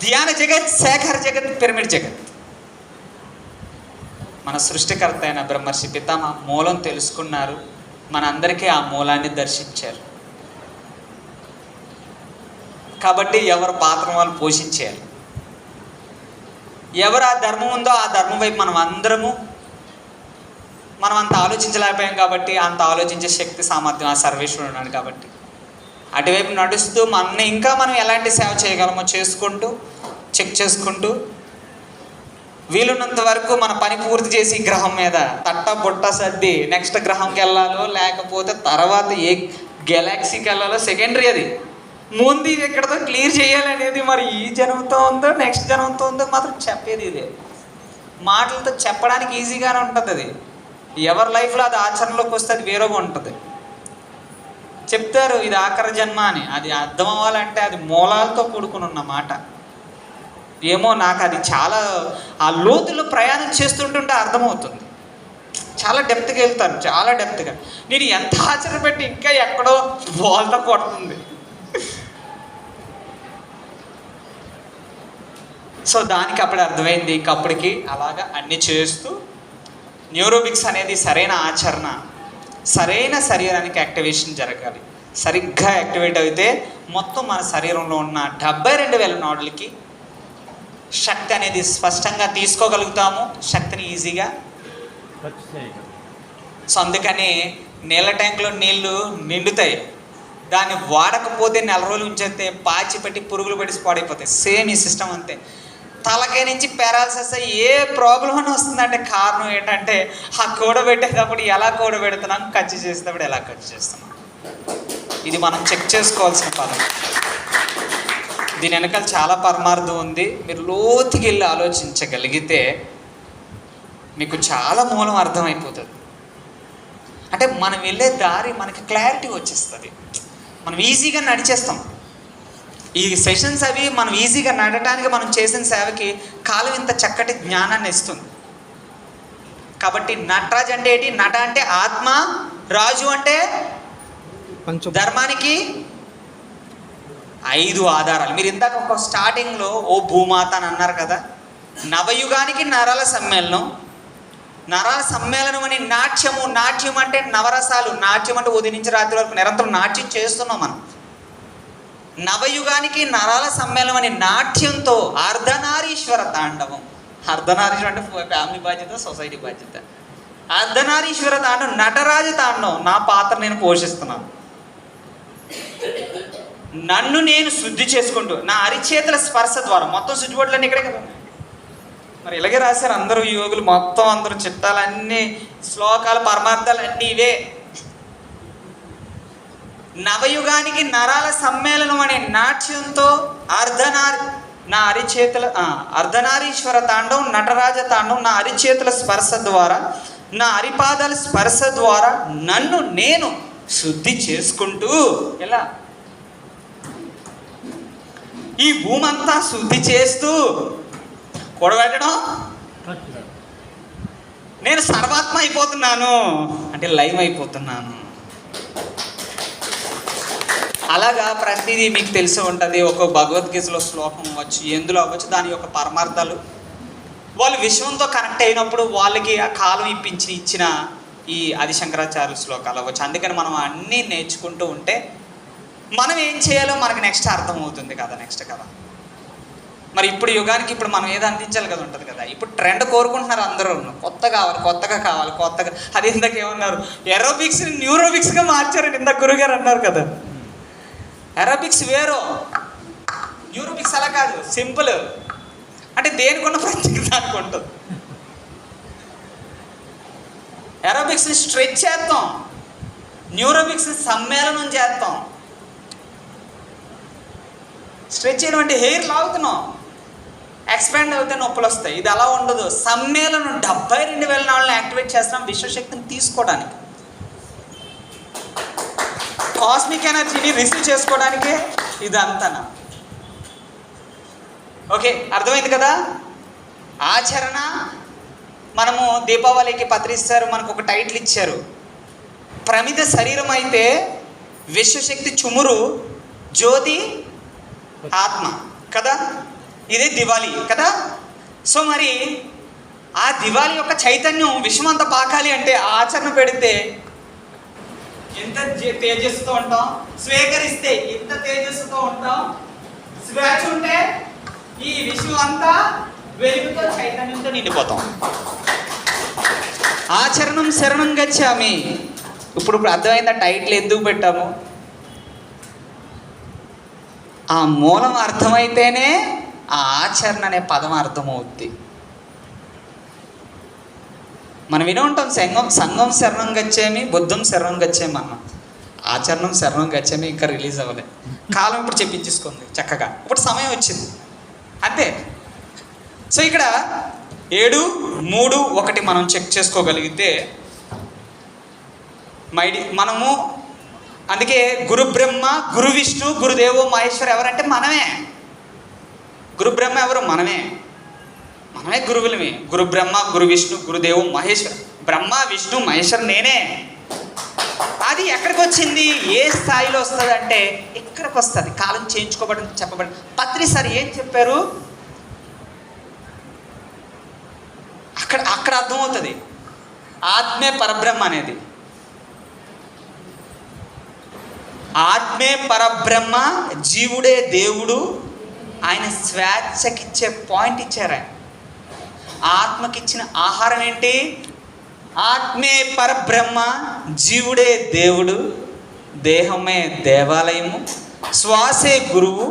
ధ్యాన జగత్, శాఖాహార జగత్, పిరమిడ్ జగత్. మన సృష్టికర్త అయిన బ్రహ్మర్షి పితామహ మూలం తెలుసుకున్నారు, మనందరికీ ఆ మూలాన్ని దర్శించారు. కాబట్టి ఎవరు పాత్ర వాళ్ళు పోషించేయాలి. ఎవరు ఆ ధర్మం ఉందో ఆ ధర్మం వైపు మనం అంత ఆలోచించలేకపోయాం కాబట్టి అంత ఆలోచించే శక్తి సామర్థ్యం ఆ సర్వేశ్వరుడు ఉన్నాడు కాబట్టి అటువైపు నడుస్తూ ఇంకా మనం ఎలాంటి సేవ చేయగలమో చేసుకుంటూ చెక్ చేసుకుంటూ వీలున్నంత వరకు మన పని పూర్తి చేసి గ్రహం మీద బుట్ట సర్ది నెక్స్ట్ గ్రహంకి వెళ్ళాలో లేకపోతే తర్వాత ఏ గెలాక్సీకి వెళ్ళాలో సెకండరీ. అది ముందు ఇది ఎక్కడితో క్లియర్ చేయాలనేది మరి ఈ జనంతో ఉందో నెక్స్ట్ జనంతో ఉందో మాత్రం చెప్పేది ఇదే. మాటలతో చెప్పడానికి ఈజీగానే ఉంటుంది, అది ఎవరి లైఫ్లో అది ఆచరణలోకి వస్తే అది వేరేగా ఉంటుంది. చెప్తారు ఇది ఆఖరి జన్మ అని, అది అర్థం అవ్వాలంటే అది మూలాలతో కూడుకుని ఉన్న మాట. ఏమో నాకు అది చాలా ఆ లోతుల్లో ప్రయాణం చేస్తుంటుంటే అర్థమవుతుంది. చాలా డెప్త్గా వెళ్తాను, చాలా డెప్త్గా. నేను ఎంత ఆచరణ పెట్టి ఇంకా ఎక్కడో బోల్తో కొడుతుంది. సో దానికి అప్పుడు అర్థమైంది. ఇంకప్పటికి అలాగా అన్నీ చేస్తూ న్యూరోబిక్స్ అనేది సరైన ఆచరణ, సరైన శరీరానికి యాక్టివేషన్ జరగాలి. సరిగ్గా యాక్టివేట్ అయితే మొత్తం మన శరీరంలో ఉన్న 72,000 నాడులకి శక్తి అనేది స్పష్టంగా తీసుకోగలుగుతాము, శక్తిని ఈజీగా. సో అందుకని నీళ్ళ ట్యాంకులో నీళ్లు నిండుతాయి, దాన్ని వాడకపోతే 4 రోజులు ఉంచేస్తే పాచి పెట్టి పురుగులు పెట్టి పాడైపోతాయి. సేమ్ ఈ సిస్టమ్ అంతే. తలకాయ నుంచి పారాలసిస్ ఏ ప్రాబ్లం అని వస్తుందంటే కారణం ఏంటంటే ఆ కూడబెట్టేటప్పుడు ఎలా కూడబెడుతున్నాం, ఖర్చు చేసేటప్పుడు ఎలా ఖర్చు చేస్తున్నాం. ఇది మనం చెక్ చేసుకోవాల్సిన పదం. దీని వెనకాల చాలా పరమార్థం ఉంది. మీరు లోతుకి వెళ్ళి ఆలోచించగలిగితే మీకు చాలా మూలం అర్థమైపోతుంది. అంటే మనం వెళ్ళే దారి మనకి క్లారిటీ వచ్చేస్తుంది, మనం ఈజీగా నడిచేస్తాం. ఈ సెషన్స్ అవి మనం ఈజీగా నడటానికి మనం చేసిన సేవకి కాలం ఇంత చక్కటి జ్ఞానాన్ని ఇస్తుంది. కాబట్టి నటరాజు అంటే ఏంటి? నట అంటే ఆత్మ, రాజు అంటే ధర్మానికి 5 ఆధారాలు. మీరు ఇందాక ఒక స్టార్టింగ్లో ఓ భూమాత అని అన్నారు కదా. నవయుగానికి నరాల సమ్మేళనం, నరాల సమ్మేళనం అని నాట్యము. నాట్యం అంటే నవరసాలు. నాట్యం అంటే ఉదయం నుంచి రాత్రి వరకు నిరంతరం నాట్యం చేస్తున్నాం మనం. నవయుగానికి నరాల సమ్మేళనం అనే నాట్యంతో అర్ధనారీశ్వర తాండవం. అర్ధనారీశ్వరం అంటే ఫ్యామిలీ బాధ్యత, సొసైటీ బాధ్యత. అర్ధనారీశ్వర తాండవం, నటరాజ తాండవం. నా పాత్ర నేను పోషిస్తున్నాను. నన్ను నేను శుద్ధి చేసుకుంటూ నా అరిచేతుల స్పర్శ ద్వారా మొత్తం శుద్ధిబొట్లన్నీ ఇక్కడే కదా. మరి ఇలాగే రాశారు అందరూ యోగులు, మొత్తం అందరూ చిట్టాలన్నీ శ్లోకాలు పరమార్థాలు అన్నీ ఇవే. నవయుగానికి నరాల సమ్మేళనం అనే నాట్యంతో అర్ధనారీశ్వర తాండవం, నటరాజ తాండవం, నా అరిచేతుల స్పర్శ ద్వారా, నా అరిపాదాల స్పర్శ ద్వారా నన్ను నేను శుద్ధి చేసుకుంటూ, ఎలా ఈ భూమి అంతా శుద్ధి చేస్తూ కూడబెట్టడం, నేను సర్వాత్మ అయిపోతున్నాను అంటే లైవ్ అయిపోతున్నాను. అలాగా ప్రతిదీ మీకు తెలిసి ఉంటుంది. ఒక భగవద్గీతలో శ్లోకం అవ్వచ్చు, ఎందులో అవ్వచ్చు, దాని యొక్క పరమార్థాలు వాళ్ళు విశ్వంతో కనెక్ట్ అయినప్పుడు వాళ్ళకి ఆ కాలం ఇచ్చిన ఈ ఆదిశంకరాచార్య శ్లోకాలు అవ్వచ్చు. అందుకని మనం అన్నీ నేర్చుకుంటూ ఉంటే మనం ఏం చేయాలో మనకి నెక్స్ట్ అర్థమవుతుంది కదా, నెక్స్ట్ కదా. మరి ఇప్పుడు యుగానికి ఇప్పుడు మనం ఏదో అందించాలి కదా, ఉంటుంది కదా. ఇప్పుడు ట్రెండ్ కోరుకుంటున్నారు అందరూ, కొత్తగా కావాలి. అది ఇందాక ఏమన్నారు, ఏరోబిక్స్ని న్యూరోబిక్స్గా మార్చారని ఇందాక గురుగారు అన్నారు కదా. ఏరోబిక్స్ వేరు, న్యూరోబిక్స్ అలా కాదు, సింపుల్. అంటే దేనికున్న ప్రత్యేకత దానికి ఉంటుంది. ఏరోబిక్స్ని స్ట్రెచ్ చేస్తాం, న్యూరోబిక్స్ని సమ్మేళనం చేస్తాం. స్ట్రెచ్ చేయడం అంటే హెయిర్ లాగుతున్నాం, ఎక్స్పాండ్ అవుతే నొప్పులు వస్తాయి. ఇది అలా ఉండదు. సమ్మేళనం 72,000 నాళ్ళని యాక్టివేట్ చేస్తున్నాం విశ్వశక్తిని తీసుకోవడానికి, కాస్మిక్ ఎనర్జీని రిసీవ్ చేసుకోవడానికే ఇదంతా. ఓకే, అర్థమైంది కదా. ఆచరణ. మనము దీపావళికి పత్రిస్తారు, మనకు ఒక టైటిల్ ఇచ్చారు, ప్రమిద శరీరం అయితే విశ్వశక్తి చుమురు, జ్యోతి ఆత్మ కదా. ఇదే దివాళీ కదా. సో మరి ఆ దివాళీ యొక్క చైతన్యం విశ్వమంతా పాకాలి అంటే ఆచరణ పెడితే ఎంత తేజస్సుతో ఉంటాం, స్వీకరిస్తే ఎంత తేజస్సుతో ఉంటాం, స్వేచ్ఛ ఉంటే ఈ విశ్వం అంతా వెలుగుతో చైతన్యంతో నిండిపోతాం. ఆచరణం శరణం గచ్చామి. ఇప్పుడు అర్థమైందా టైటిల్ ఎందుకు పెట్టాము? ఆ మూలం అర్థమైతేనే ఆ ఆచరణ అనే పదం అర్థమవుద్ది. మనం విని ఉంటాం, సంఘం శరణం గచ్చేమి, బుద్ధం శరణం గచ్చేమి అన్న. ఆచరణం శరణం గచ్చేమి ఇంకా రిలీజ్ అవ్వలేదు. కాలం ఇప్పుడు చెప్పించేసుకుంది చక్కగా, ఇప్పుడు సమయం వచ్చింది అంతే. సో ఇక్కడ 7, 3, 1 మనం చెక్ చేసుకోగలిగితే మనము, అందుకే గురు బ్రహ్మ, గురు విష్ణు, గురుదేవో మహేశ్వర్ ఎవరంటే మనమే. గురు బ్రహ్మ ఎవరు? మనమే గురువులమే. గురు బ్రహ్మ, గురు విష్ణు, గురుదేవో మహేశ్వర్. బ్రహ్మ, విష్ణు, మహేశ్వర్ నేనే. అది ఎక్కడికి వచ్చింది, ఏ స్థాయిలో వస్తుంది అంటే ఇక్కడికి వస్తుంది. కాలం చేయించుకోబడి చెప్పబడి పత్రి సార్ ఏం చెప్పారు అక్కడ అర్థమవుతుంది ఆత్మే పరబ్రహ్మ అనేది. ఆత్మే పరబ్రహ్మ, జీవుడే దేవుడు. ఆయన స్వేచ్ఛకిచ్చే పాయింట్ ఇచ్చారు. ఆయన ఆత్మకిచ్చిన ఆహారం ఏంటి? ఆత్మే పరబ్రహ్మ, జీవుడే దేవుడు, దేహమే దేవాలయము, శ్వాసే గురువు.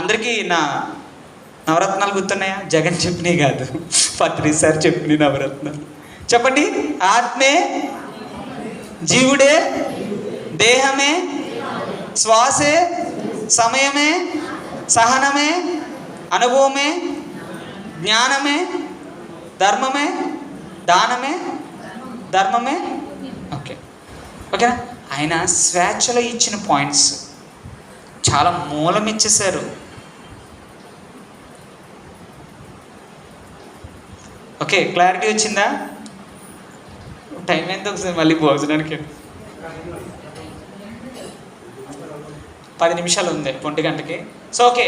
అందరికీ నవరత్నాలు గుర్తున్నాయా? జగన్ చెప్పినవి కాదు, పత్రి సార్ చెప్పిన నవరత్నాలు. చెప్పండి. ఆత్మే, జీవుడే, దేహమే, శ్వాసే, సమయమే, సహనమే, అనుభవమే, జ్ఞానమే, ధర్మమే, దానమే, ధర్మమే. ఓకేనా? ఆయన స్వేచ్ఛలో ఇచ్చిన పాయింట్స్ చాలా మూలం ఇచ్చేశారు. ఓకే, క్లారిటీ వచ్చిందా? టైం ఎంత ఒకసారి మళ్ళీ భోజనానికి 10 నిమిషాలు ఉంది 1 గంటకి. సో ఓకే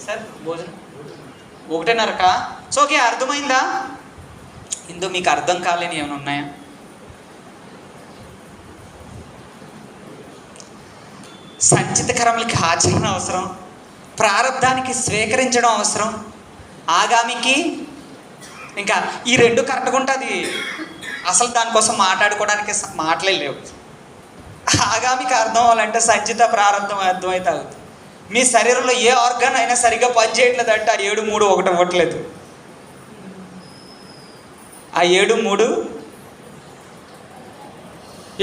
సార్, భోజనం 1:30కా? సో ఓకే, అర్థమైందా? ఇందులో మీకు అర్థం కాలేని ఏమైనా ఉన్నాయా? సంచిత కర్మలకి ఆచరణ అవసరం, ప్రారంధానికి స్వీకరించడం అవసరం, ఆగామికి ఇంకా ఈ 2 కరెక్ట్గా ఉంటుంది. అసలు దానికోసం మాట్లాడుకోవడానికి మాటలే లేవు. ఆగామికి అర్థం అవ్వాలంటే సంచిత ప్రారంభం అర్థమైతే అవుతుంది. మీ శరీరంలో ఏ ఆర్గాన్ అయినా సరిగ్గా పనిచేయట్లేదు అంటే ఆ 7, 3, 1 అవ్వట్లేదు. ఆ 7, 3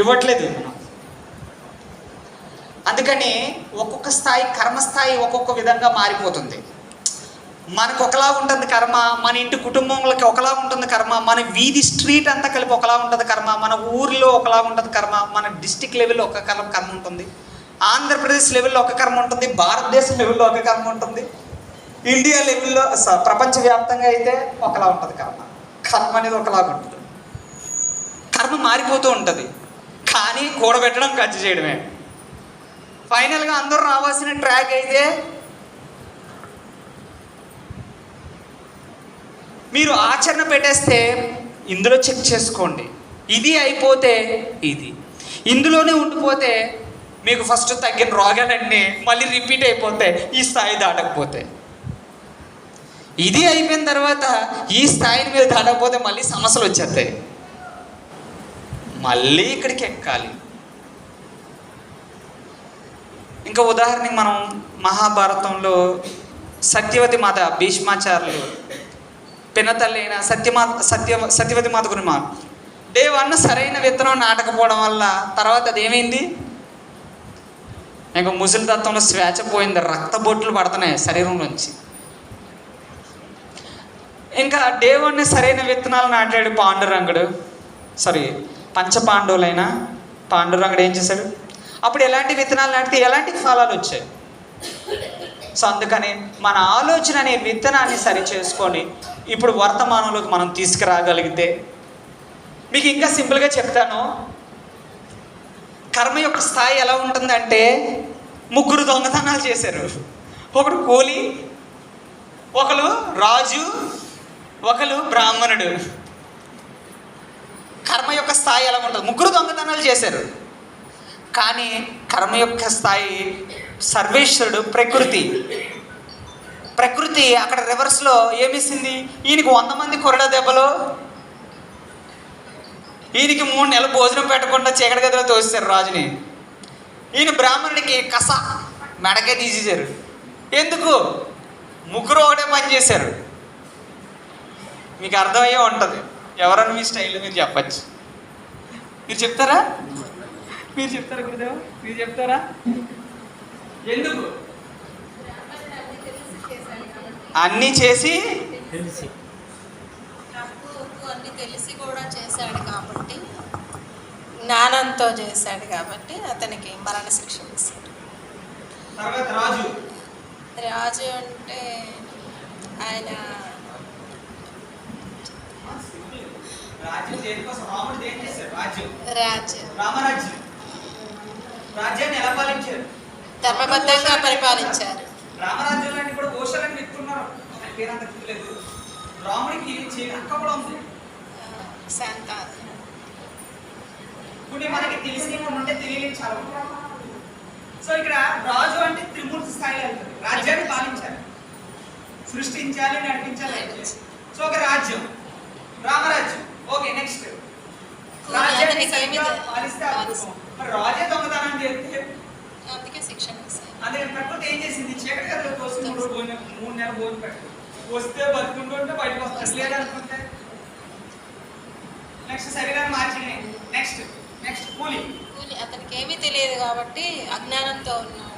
ఇవ్వట్లేదు మనం. అందుకని ఒక్కొక్క స్థాయి, కర్మస్థాయి ఒక్కొక్క విధంగా మారిపోతుంది. మనకు ఒకలా ఉంటుంది కర్మ, మన ఇంటి కుటుంబంలోకి ఒకలా ఉంటుంది కర్మ, మన వీధి స్ట్రీట్ అంతా కలిపి ఒకలా ఉంటుంది కర్మ, మన ఊరిలో ఒకలా ఉంటుంది కర్మ, మన డిస్టిక్ లెవెల్లో ఒక కర్మ ఉంటుంది, ఆంధ్రప్రదేశ్ లెవెల్లో ఒక కర్మ ఉంటుంది, భారతదేశం లెవెల్లో ఒక కర్మ ఉంటుంది, ఇండియా లెవెల్లో ప్రపంచవ్యాప్తంగా అయితే ఒకలా ఉంటుంది కర్మ. కర్మ అనేది ఒకలాగా ఉంటుంది. కర్మ మారిపోతూ ఉంటుంది. కానీ కూడబెట్టడం, ఖర్చు చేయడమే. ఫైనల్గా అందరూ రావాల్సిన ట్రాక్ అయితే మీరు ఆచరణ పెట్టేస్తే ఇందులో చెక్ చేసుకోండి. ఇది అయిపోతే ఇది, ఇందులోనే ఉండిపోతే మీకు ఫస్ట్ తగ్గిన రోగాలన్నీ మళ్ళీ రిపీట్ అయిపోతాయి ఈ స్థాయి దాటకపోతే. ఇది అయిపోయిన తర్వాత ఈ స్థాయిని మీరు దాటకపోతే మళ్ళీ సమస్యలు వచ్చేస్తాయి, మళ్ళీ ఇక్కడికి ఎక్కాలి. ఇంకా ఉదాహరణకి మనం మహాభారతంలో సత్యవతి మాత, భీష్మాచార్యులు పినతల్లి అయిన సత్యవతి మాత గురించి డే 1 సరైన విత్తనం నాటకపోవడం వల్ల తర్వాత అది ఏమైంది, ఇంకా ముసలి తత్వంలో స్వేచ్ఛ పోయింది, రక్తబొట్లు పడుతున్నాయి శరీరం నుంచి. ఇంకా డే 1 సరైన విత్తనాలు నాటాడు పాండురంగుడు, పంచపాండవులైన పాండురంగుడు ఏం చేశాడు, అప్పుడు ఎలాంటి విత్తనాలు నాటితే ఎలాంటి ఫలాలు వచ్చాయి. సో అందుకని మన ఆలోచన అనే విత్తనాన్ని సరి చేసుకొని ఇప్పుడు వర్తమానంలోకి మనం తీసుకురాగలిగితే, మీకు ఇంకా సింపుల్గా చెప్తాను. కర్మ యొక్క స్థాయి ఎలా ఉంటుందంటే, 3 దొంగతనాలు చేశారు, ఒకడు కూలి, ఒకరు రాజు, ఒకరు బ్రాహ్మణుడు. కర్మ యొక్క స్థాయి ఎలా ఉంటుంది? 3 దొంగతనాలు చేశారు. కానీ కర్మ యొక్క స్థాయి సర్వేశ్వరుడు, ప్రకృతి అక్కడ రివర్స్లో ఏమిస్తుంది, ఈయనకి 100 మంది కొరడా దెబ్బలు, ఈయనకి 3 నెలలు భోజనం పెట్టకుండా చీకటి గదిలో తోసేశారు రాజుని. ఈయన బ్రాహ్మణుడికి కస మెడకే తీసేశారు. ఎందుకు? 3 ఒకటే పని చేశారు. మీకు అర్థమయ్యే ఉంటుంది. ఎవరన్నా మీ స్టైల్లో మీరు చెప్పచ్చు. మీరు చెప్తారా గురుదేవ? మీరు చెప్తారా? ఎందుకు? అన్నీ చేసి తప్పు అన్ని తెలిసి కూడా చేశాడు కాబట్టి, జ్ఞానంతో చేశాడు కాబట్టి అతనికి మరణ శిక్ష వేశాడు. తర్వాత రాజు అంటే ఆయన రాజ్యాన్ని ఎలా పాలించారు? ధర్మబద్ధంగా పరిపాలించారు. రామరాజ్యంలో కూడా ఓషలని వ్యక్తున్నారు, పేరంత గుర్తులేదు. రాముడికి అక్క కూడా ఉంది, శాంత. కొన్ని మనకి తెలిసి ఉంటే తెలియలేదు చాలా. సో ఇక్కడ రాజు అంటే త్రిమూర్తి స్థాయిలో వెళ్తారు. రాజ్యాన్ని పాలించాలి, సృష్టించాలి, నడిపించాలి. సో ఒక రాజ్యం, రామరాజ్యం. ఓకే, నెక్స్ట్ రాజ్యాన్ని పాలిస్తే రాజే దొంగతనం చేస్తే అందుకే శిక్షణ వేశారు. అదే ప్రకృతి ఏం చేసింది, చీకటి గదిలో తోసి 3 నెలలు భోజనం పెట్టు, వస్తే బతుకుంటుంటే బయటకు వస్తాడు, లేదనుకుంటే నెక్స్ట్ శరీరాన్ని మార్చింది. నెక్స్ట్ కూలి. అతనికి ఏమీ తెలియదు కాబట్టి అజ్ఞానంతో ఉన్నాడు.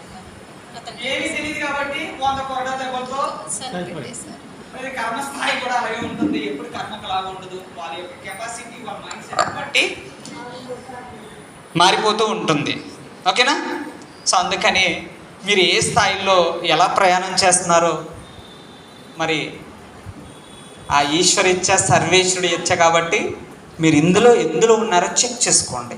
అతనికి ఏమీ తెలియదు కాబట్టి 100 కొరడా దెబ్బలతో సరిపెట్టేశారు. అది కర్మస్థాయి కూడా అలాగే ఉంటుంది. ఎప్పుడు కర్మకు లాగా ఉండదు. వాళ్ళ యొక్క కెపాసిటీ, వాళ్ళ మైండ్ సెట్ బట్టి మారిపోతూ ఉంటుంది. ఓకేనా? సో అందుకని మీరు ఏ స్థాయిలో ఎలా ప్రయాణం చేస్తున్నారో మరి ఆ ఈశ్వర ఇచ్చ, సర్వేశ్వరుడు ఇచ్చ కాబట్టి మీరు ఎందులో ఉన్నారో చెక్ చేసుకోండి.